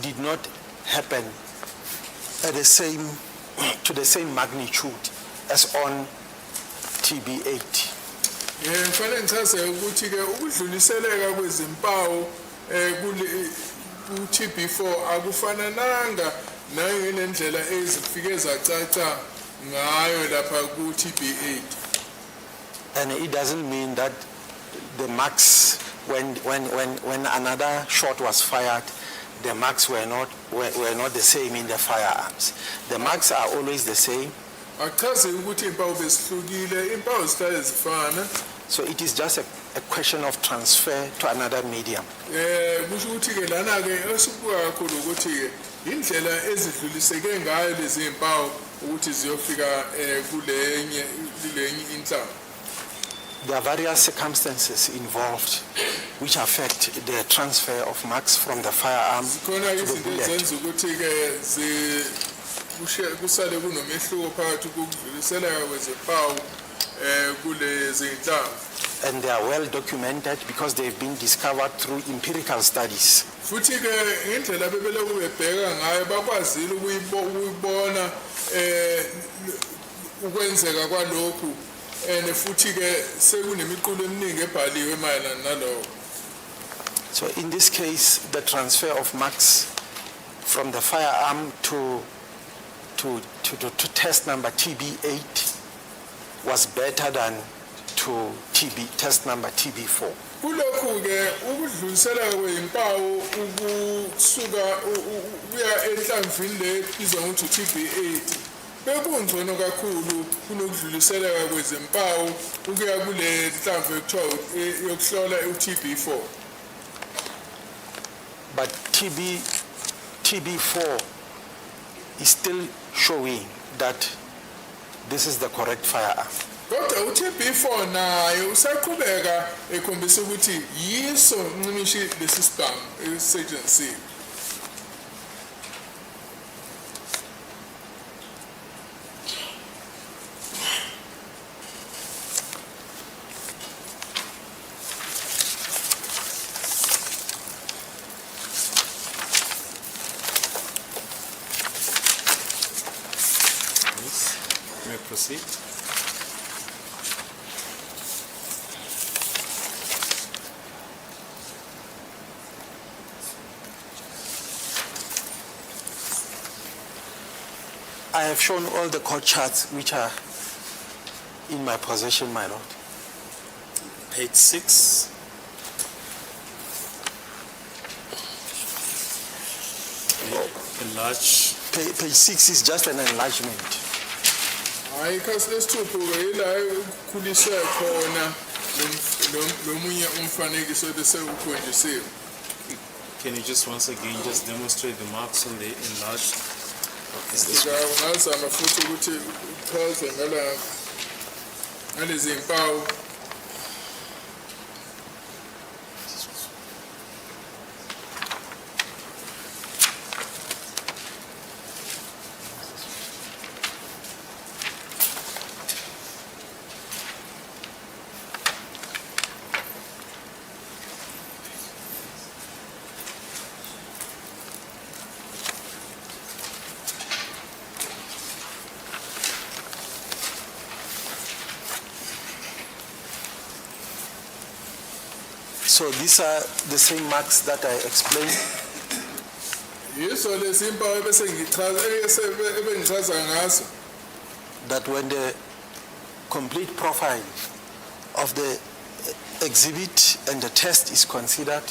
did not happen at to the same magnitude as on TB8. Ngifanele ngichaze ukuthi ke ukudluliseleka kwezimpawu ku-TB4 akufanananga nangendlela ezifike zacaca ngayo lapha ku-TB8. And it doesn't mean that the marks, when another shot was fired, the marks were not the same in the firearms. The marks are always the same. Akaze ukuthi impawu bezihlukile, impawu zihlale zifana. So it is just a question of transfer to another medium. Kusho ukuthi ke lana ke esikubuka kakhulu ukuthi ke indlela ezidluliseke ngayo lezi impawu ukuthi ziyofika kulenye inhlamvu. There are various circumstances involved which affect the transfer of marks from the firearm to Khona the izinto bullet. ezenza ukuthi ke kusale kunomehluko phakathi kokudluliseleka kwezimpawu kulezi inhlamvu. And they are well documented because they've been discovered through empirical studies. Futhi ke indlela bebeloko bebheka ngayo bakwazile ukuyibona ukwenzeka kwalokhu and futhi ke sekunemiqulu eminingi ebhaliwe mayelana nalokho. So in this case, the transfer of marks from the firearm to test number TB8 was better than to test number TB4. Kulokhu ke ukudluliseleka kwezimpawu ukusuka uya enhlamvini le izwa ukuthi TB8 bekungcono kakhulu kunokudluliseleka kwezimpawu ukuya kule nhlamvu ekuthiwa yokuhlola uTB4. But TB4 is still showing that this is the correct firearm. Kodwa uTB4 naye usaqhubeka ekhombisa ukuthi yiso ncimishi lesi sibhamu esisetshenzisiwe. May I proceed? I have shown all the court charts which are in my possession, my lord. Page 6. Enlarge. Page 6 is just an enlargement. Hayi ikhasi lesithupha ila ukhuliswe khona lomunye umfanekiso bese ukhonjisiwe. Can you just once again just demonstrate the marks on the enlarged? Ngazama futhi ukuthi uchaze ngalezi impawu. So these are the same marks that I explained. yiso lezi impawu ebengichaza ngazo That when the complete profile of the exhibit and the test is considered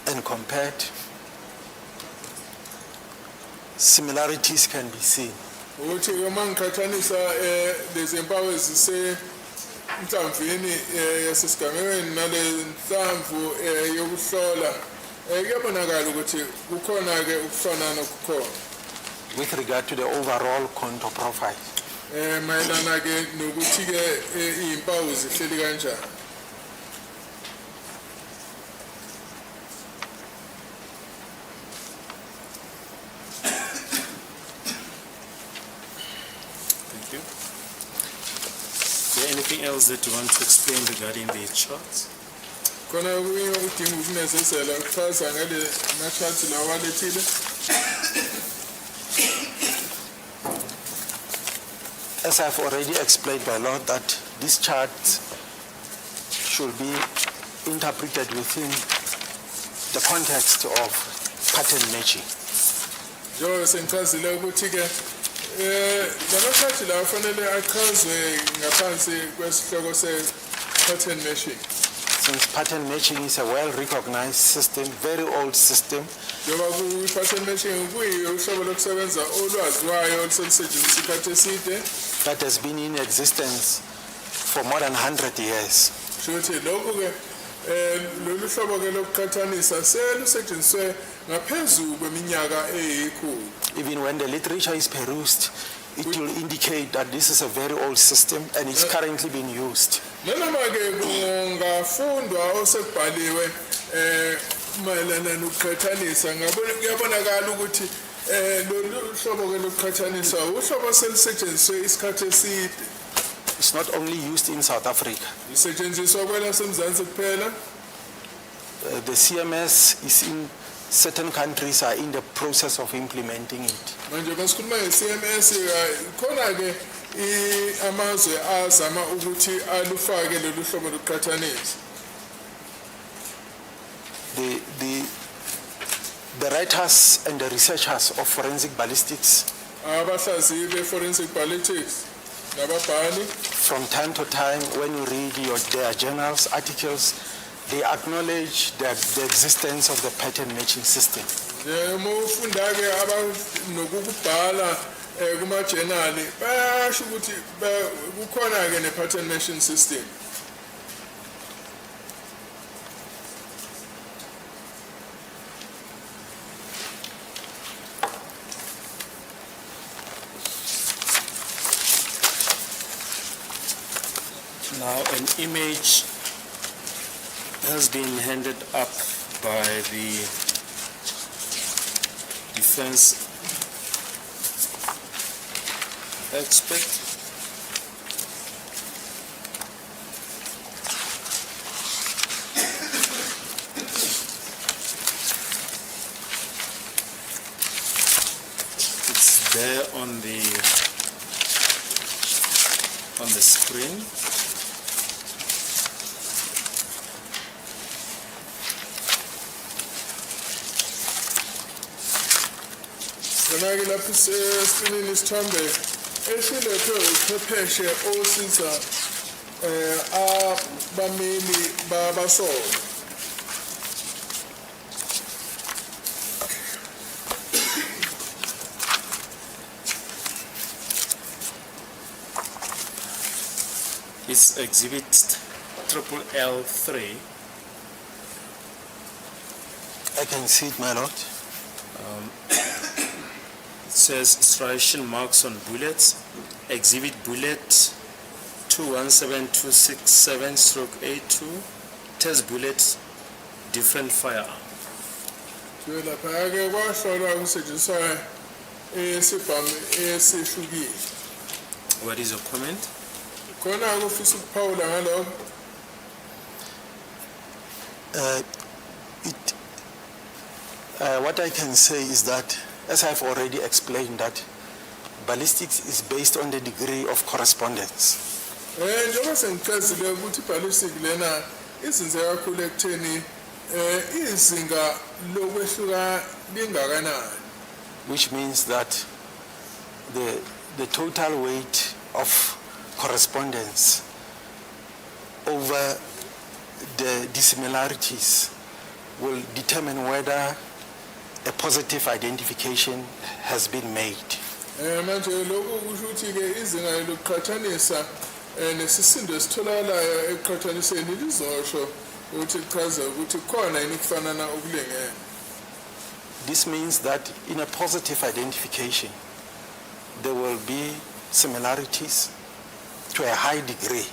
and compared, similarities can be seen. ukuthi uma ngiqhathanisa lezi mpawu ezisenhlamvini yasesigamekweni nale nhlamvu yokuhlola kuyabonakala ukuthi kukhona-ke ukufanana okukhona with regard to the overall contour profile. mayelana-ke nokuthi-ke iy'mpawu zihleli kanjani. Thank you. Is there anything else that you want to explain regarding the charts? khona okunye udinga ukunezezela ukuchaza ngale machathi lawa walethile. As I've already explained, my lord, that these charts should be interpreted within the context of pattern matching. njengoba sengichazile ukuthi-ke lamachathi lawa fanele achazwe ngaphansi kwesihloko se-pattern matching. Since pattern matching is a well-recognized system, very old system, njengoba ku-pattern matching kuyihlobo lokusebenza olwaziwayo oluselusetshenziswa isikhathi eside that has been in existence for more than 100 years. shothi lokhu-ke lolu hlobo-ke lokuqhathanisa selusetshenziswe ngaphezulu kweminyaka eyikhulu. Even when the literature is perused, it will indicate that this is a very old system and it's currently being used. nanoma-ke kungafundwa osekubhaliwe mayelana nokuqhathanisa kuyabonakala ukuthi lolu hlobo-ke lokuqhathanisa uhlobo selusetshenziswe isikhathi eside. It's not only used in South Africa. lisetshenziswa kwelasemzansi kuphela. The CMS is in certain countries are in the process of implementing it. manje masikhuluma nge-CMS khona-ke amazwe azama ukuthi alufake lolu hlobo lokuqhathanisa. The writers and the researchers of forensic ballistics abahlaziyi be-forensic ballistics nababhali from time to time, when you read their journals, articles, they acknowledge the existence of the pattern matching system. uma ufunda-ke nokukubhala kumajenali bayasho ukuthi kukhona-ke ne-pattern matching system. Now an image has been handed up by the defense expert. It's there on the screen. khona-ke lapho escreenini isithombe esilethwe uchwepheshe osiza abameli babasola. It's exhibit LL3. I can see it, my lord. It says striation marks on bullets. Exhibit bullet 217267/82. Test bullet, different firearm. laphaya-ke kwahlolwa kusetshenziswa isibhamu esihlukile. What is your comment? khona-ke ufisa ukuphawula ngalokho. What I can say is that, as I've already explained, that ballistics is based on the degree of correspondence. njengoba sengichazile ukuthi ballistic lena izinze kakhulu ekutheni izinga lokwehluka lingakanani, which means that the total weight of correspondence over the dissimilarities will determine whether a positive identification has been made. manje lokho kusho ukuthi ke izinga lokuqhathanisa nesisindo esitholakalayo ekuqhathaniseni lizosho ukuthi kuchaza ukuthi khona yini ukufanana okulingene. This means that in a positive identification, there will be similarities to a high degree.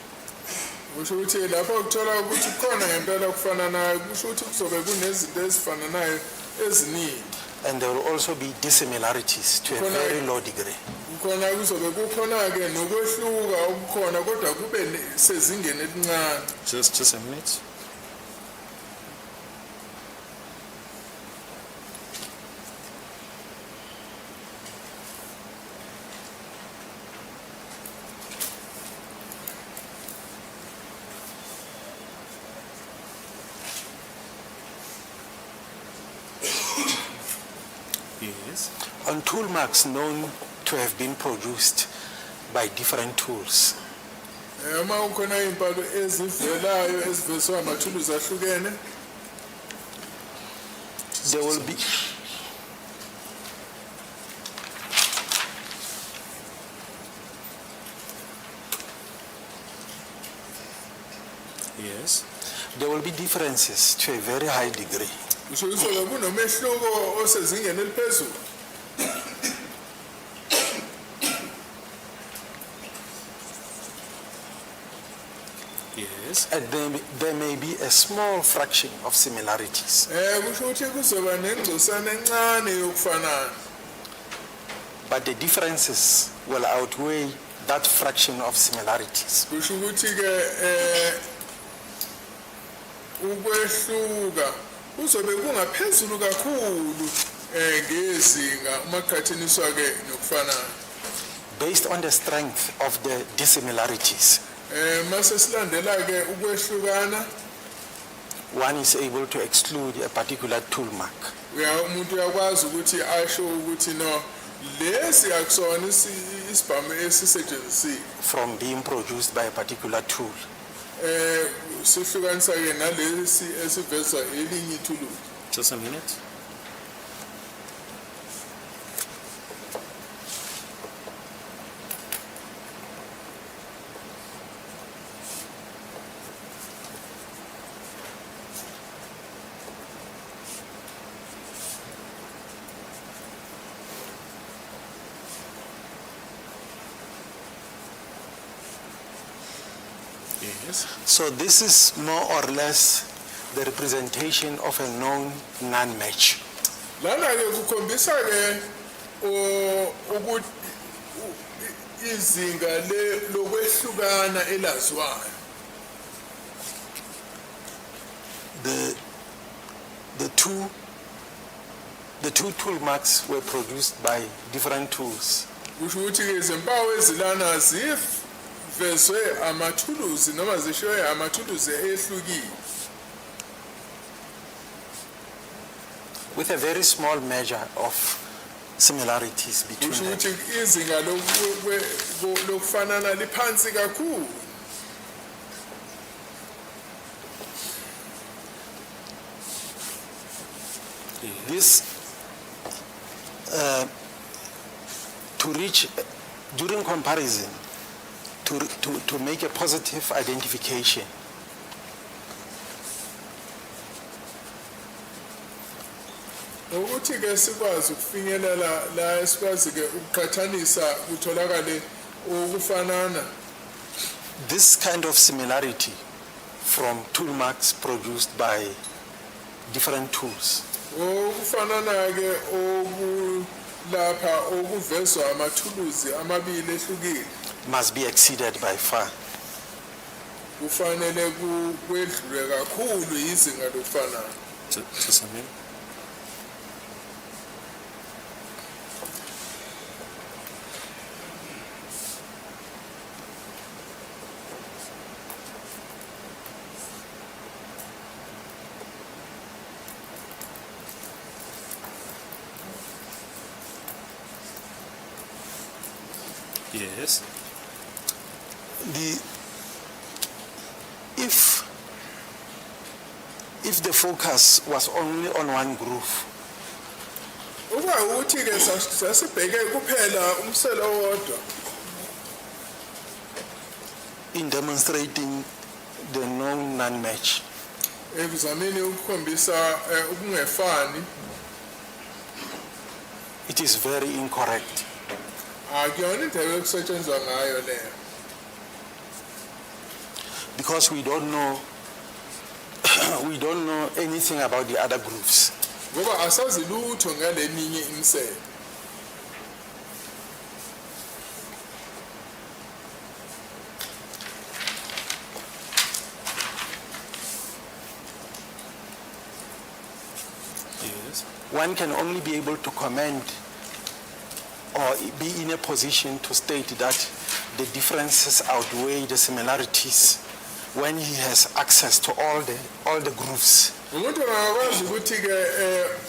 Kusho ukuthi lapho ukuthola ukuthi khona ngempela ukufananayo kusho ukuthi kuzobe kunezinto ezifananayo eziningi. And there will also be dissimilarities to a very low degree. Khona kuzobe kukhona ke nokwehluka okukhona kodwa kube sezingeni elincane. Just a minute. Yes. On tool marks known to have been produced by different tools, Uma ukhona impalo ezivelayo ezivezwe amathuluzi ahlukene, there will be Yes. there will be differences to a very high degree. kusho ukuthi kunomehluko osezingeni eliphezulu. Yes. And there may be a small fraction of similarities. Kusho ukuthi kuzoba nengcosana encane yokufanana. But the differences will outweigh that fraction of similarities. Kusho ukuthi ke ukwehluka kuzobe kungaphezulu kakhulu ngezinga uma kuqhathaniswa ke nokufanana. Based on the strength of the dissimilarities, Mase silandela ke ukwehlukana, one is able to exclude a particular tool mark. umuntu uyakwazi ukuthi asho ukuthi no lesi akusona isibhamu esisetshenzisiwe from being produced by a particular tool. Sihlukanisa ke nalesi esivezwa elinye ithuluzi. Just a minute. Yes. So this is more or less the representation of a known non-match. Lana ke kukhombisa ke ukuthi izinga lokwehlukana elaziwayo. The two tool marks were produced by different tools. Kusho ukuthi ke izimpawu ezilana zivezwe amathuluzi noma zishowe amathuluzi ehlukile. With a very small measure of similarities between Kusho them. ukuthi izinga lokufanana liphansi kakhulu. This, to reach, during comparison, to make a positive identification, Ukuthi ke sikwazi ukufinyelela la esikwazi ke ukuqhathanisa kutholakale ukufanana. this kind of similarity from tool marks produced by different tools Ukufanana ke okulapha okuvezwa amathuluzi amabili ehlukile. must be exceeded by far. Kufanele kwedlule kakhulu izinga lokufanana. Just a minute. Yes. If the focus was only on one groove, Uba uthi ke sasibheke kuphela umselo owodwa in demonstrating the non-match, ekuzameni ukukhombisa ukungefani it is very incorrect. akuyona indlela yokusetshenzwa ngayo leyo Because we don't know anything about the other groups. ngoba asazi lutho ngaleminye imisele Yes. One can only be able to comment or be in a position to state that the differences outweigh the similarities when he has access to all the groups. umuntu angakwazi ukuthi ke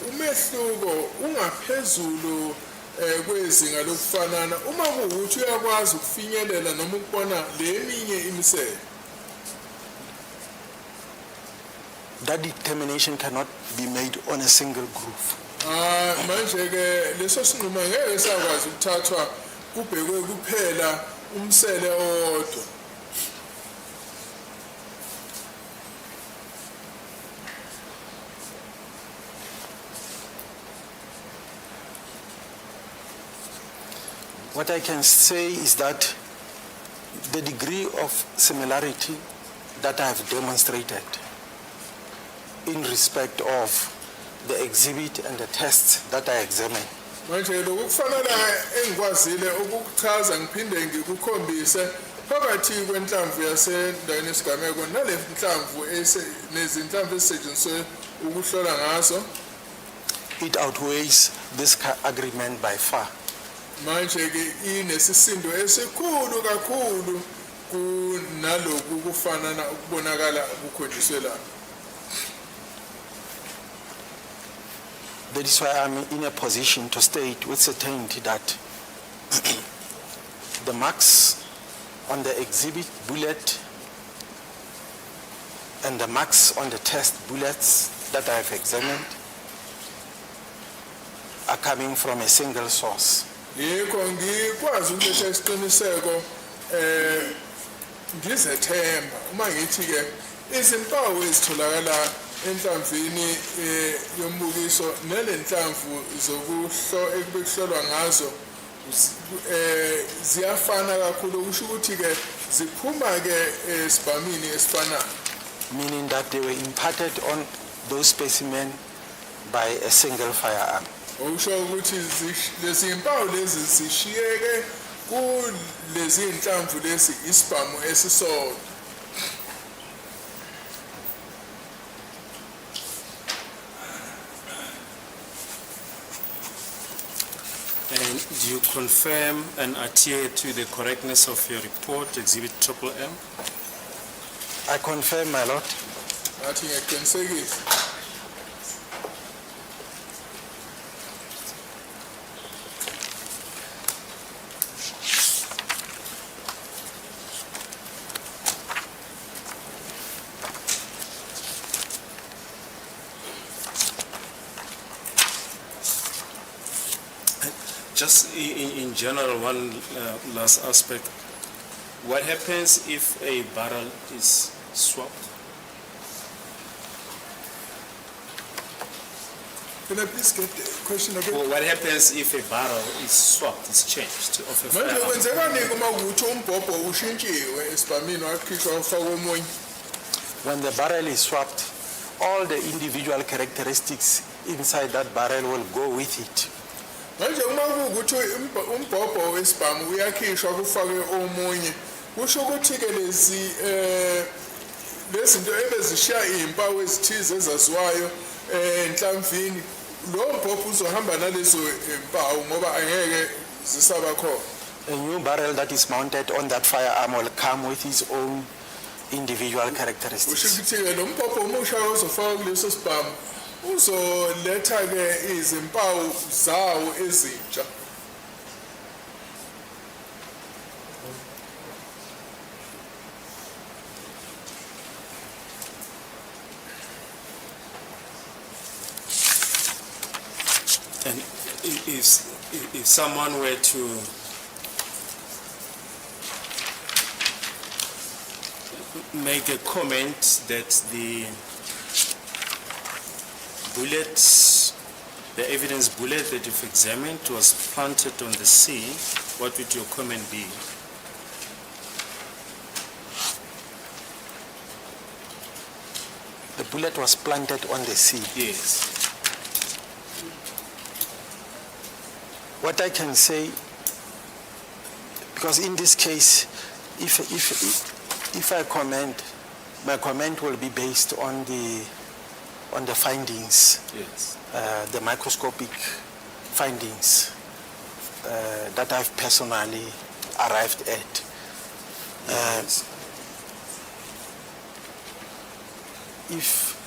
umehluko ungaphezulu kwezinga lokufanana uma kuwukuthi uyakwazi ukufinyelela noma ukubona leminye imisele That determination cannot be made on a single group. manje ke leso sinqumo ngeke sakwazi ukuthathwa kubhekwe kuphela umsele owodwa What I can say is that the degree of similarity that I have demonstrated in respect of the exhibit and the tests that I examined manje lokufanana engikwazile ukuchaza ngiphinde ngikukhombise phakathi kwenhlamvu yasendaweni yesigameko nale nhlamvu nezinhlamvu ezisetshenziswe ukuhlola ngazo it outweighs this agreement by far. manje ke inesisindo esikhulu kakhulu kunaloku kufanana ukubonakala kukhonjiswe lapha That is why I'm in a position to state with certainty that the marks on the exhibit bullet and the marks on the test bullets that I have examined are coming from a single source. yikho ngikwazi ukuletha isiqiniseko ngizethemba uma ngithi ke izimpawu ezitholakala enhlamvini yombukiso nelenhlamvu ekuhlolwa ngazo ziyafana kakhulu ukusho ukuthi ke ziphuma ke esibhamini esifanayo Meaning that they were imparted on those specimens by a single firearm. okusho ukuthi lezi impawu lezi zishiyeke kulezi nhlamvu lesi isibhamu esisodwa And do you confirm and adhere to the correctness of your report, Exhibit M? I confirm, my lord. ngathi ngiyaqinisekisa Just in general, one last aspect. What happens if a barrel is swapped? Can I please get the question again? Well, what happens if a barrel is swapped, is changed of a manje firearm? kwenzekani uma kuthi umbhobho ushintshiwe esibhamini wakhishwa ufakwa omunye When the barrel is swapped, all the individual characteristics inside that barrel will go with it. manje uma kuwukuthi umbhobho wesibhamu uyakhishwa kufakwe omunye kusho ukuthi ke lezinto ebezishiya izimpawu ezithize ezaziwayo enhlamvini lo mbhobho uzohamba nalezo impawu ngoba angeke zisaba khona A new barrel that is mounted on that firearm will come with its own individual kusho characteristics. ukuthi ke lo mbhobho omusha ozofakwa kuleso sibhamu uzoletha ke izimpawu zawo ezintsha And if someone were to make a comment that the bullets, the evidence bullet that you've examined was planted on the sea, what would your comment be? The bullet was planted on the sea. Yes. What I can say, because in this case, if I comment, my comment will be based on the findings, Yes. the microscopic findings that I've personally arrived at. If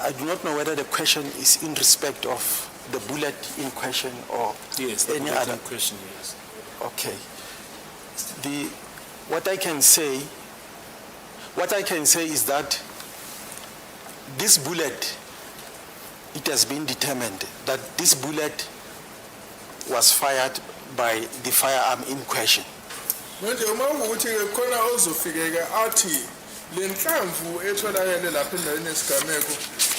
I do not know whether the question is in respect of the bullet in question or Yes, the any bullet other in question, yes. Okay. What I can say is that this bullet, it has been determined that this bullet was fired by the firearm in question. manje uma ukuthi khona ozofikeka athi le nhlamvu etholakele lapha endaweni yesigameko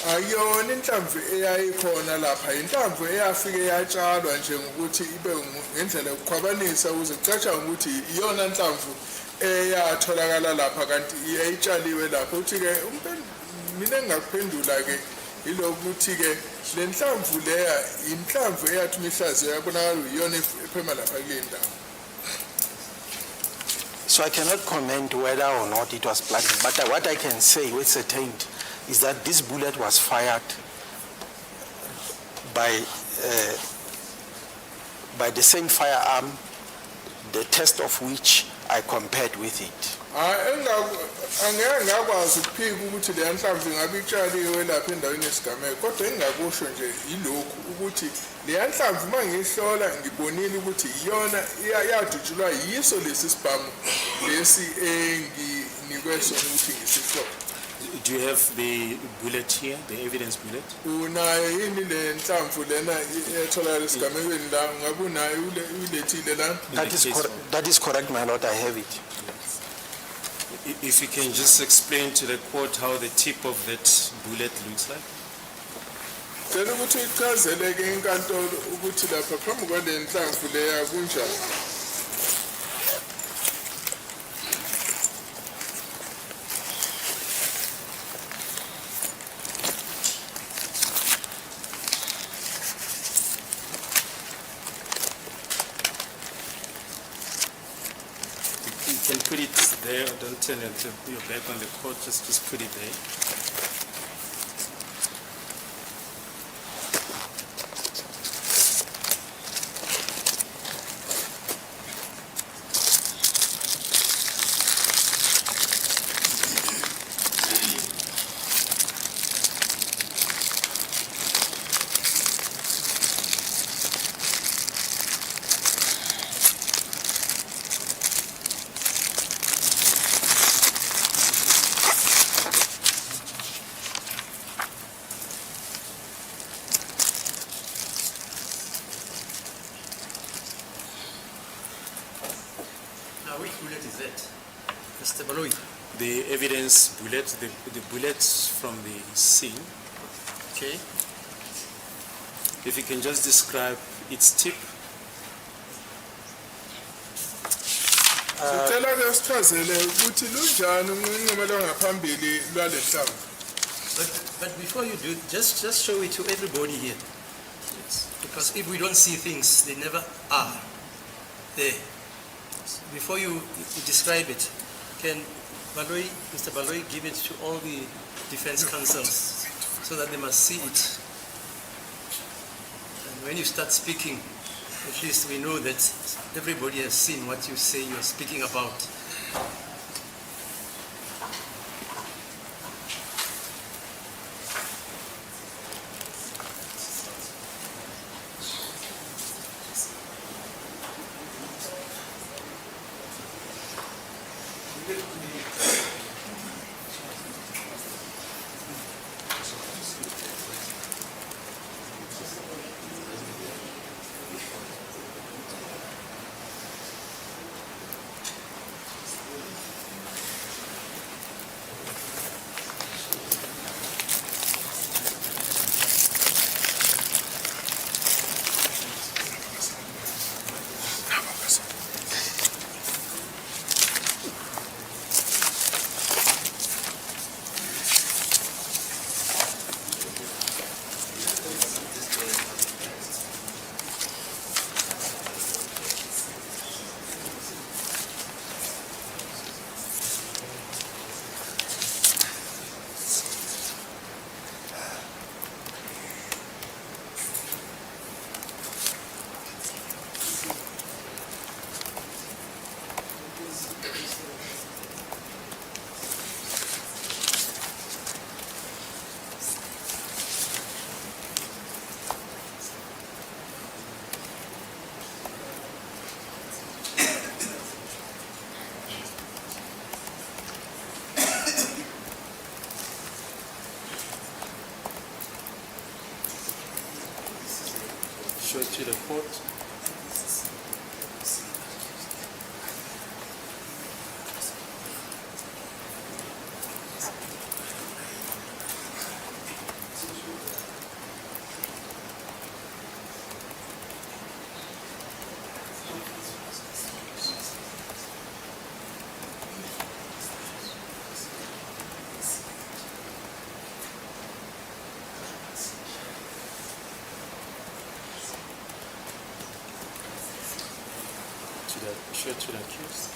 ayona inhlamvu eyayikhona lapha inhlamvu eyafike yatshalwa nje ngokuthi ibe ngendlela yokukhwabanisa ukuze kucatsha ukuthi iyona inhlamvu eyatholakala lapha kanti iyayitshaliwe lapha uthi ke mina engakuphendula ke ilokuthi ke le nhlamvu leya inhlamvu eyathi mihlazi yabonakala iyona ephema lapha kule ndawo. So I cannot comment whether or not it was planted, but what I can say with certainty is that this bullet was fired by the same firearm, the test of which I compared with it. Angeke ngakwazi ukuphika ukuthi le nhlamvu ingabe itshaliwe lapha endaweni yesigameko kodwa engakusho nje yilokhu ukuthi le nhlamvu mangihlola ngibonile ukuthi iyona yadutshulwa yiso lesi sibhamu lesi enginikwe sona ukuthi ngisihlole. Do you have the bullet here, the evidence bullet? Unayo yini le nhlamvu lena etholakala esigamekweni la ngabe unayo ulethile la? That is correct, my lord, I have it. If you can just explain to the court how the tip of that bullet looks like. Cela ukuthi uchazeleke inkantolo ukuthi lapha phambi kwale nhlamvu leya kunjani. You can put it there, don't turn your back on the court, just put it there. Now, which bullet is that? Mr. Baloyi? The evidence bullet, the bullets from the scene. Okay. If you can just describe its tip. Sicela ke sichazele ukuthi lunjani unqinqema lwangaphambili lwale nhlamvu. But before you do, just show it to everybody here. Because if we don't see things, they never are there. Before you describe it, can Mr. Baloyi give it to all the defense counsels so that they must see it? And when you start speaking, at least we know that everybody has seen what you say you are speaking about. show it to the court. Show it to the accused.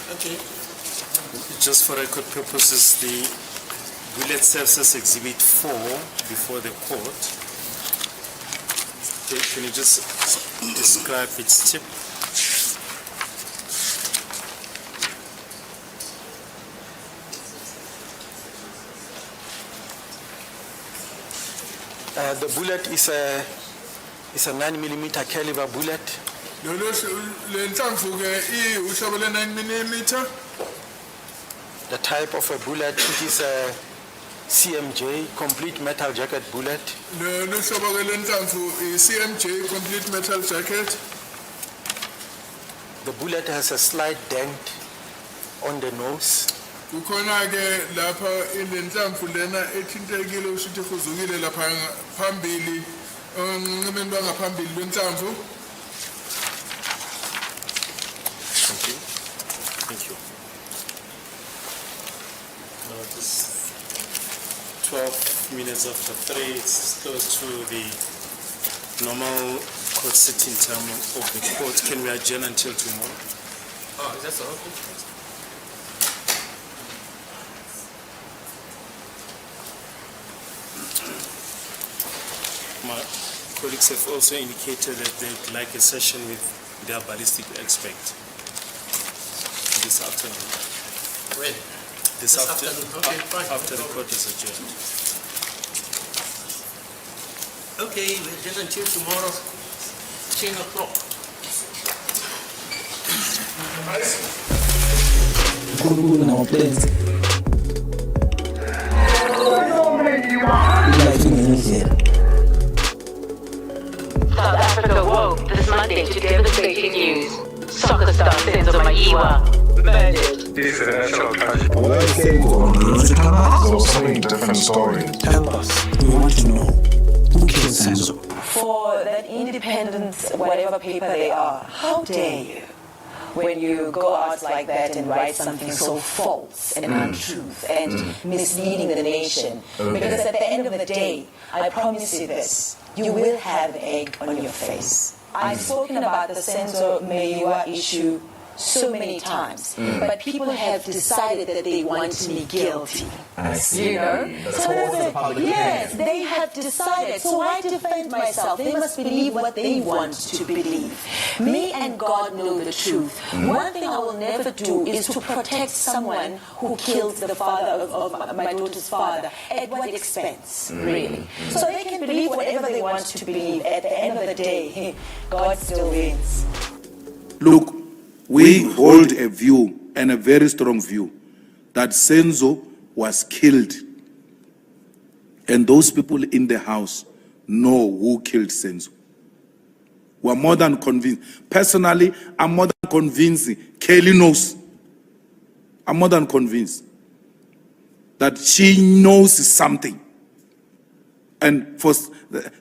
Okay. Just for record purposes, the bullet serves as Exhibit 4 before the court. Okay, can you just describe its tip? The bullet is a 9mm caliber bullet. The type of a bullet, it is a CMJ, complete metal jacket bullet. CMJ, complete metal jacket. The bullet has a slight dent on the nose. Kukhona ke lapha inenhlamvu lena ethintekile ushithi khuzukile lapha phambili onqimeni lwangaphambili lwenhlamvu. Thank you. Thank you. Now it is 12 minutes after 3. It's close to the normal court sitting time of the court. Can we adjourn until tomorrow? Oh, is that so? My colleagues have also indicated that they'd like a session with their ballistic expert this afternoon. When? This afternoon. Okay, fine. After the court is adjourned. Okay, we adjourn until tomorrow, 10 o'clock. Nkulunkulu nawupenza life ingendlela. South Africa woke this Monday to devastating news. Soccer star Senzo Mayiwa murdered. This is an actual tragedy. So something different story. Tell us, we want to know, who killed Senzo? For that independent, whatever paper they are, how dare you? When you go out like that and write something so false and untruth and misleading the nation. Because at the end of the day, I promise you this, you will have egg on your face. I've spoken about the Senzo Mayiwa issue so many times, but people have decided that they want me guilty. I see. You know? So yes, they have decided. So why defend myself? They must believe what they want to believe. Me and God know the truth. One thing I will never do is to protect someone who killed the father of my daughter's father. At what expense, really? So they can believe whatever they want to believe. At the end of the day, God still wins. Look, we hold a view, and a very strong view, that Senzo was killed. And those people in the house know who killed Senzo. We're more than convinced. Personally, I'm more than convinced Kelly knows. I'm more than convinced that she knows something. And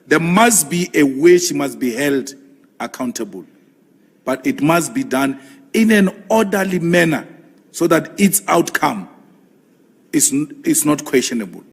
there must be a way she must be held accountable. But it must be done in an orderly manner so that its outcome is not questionable.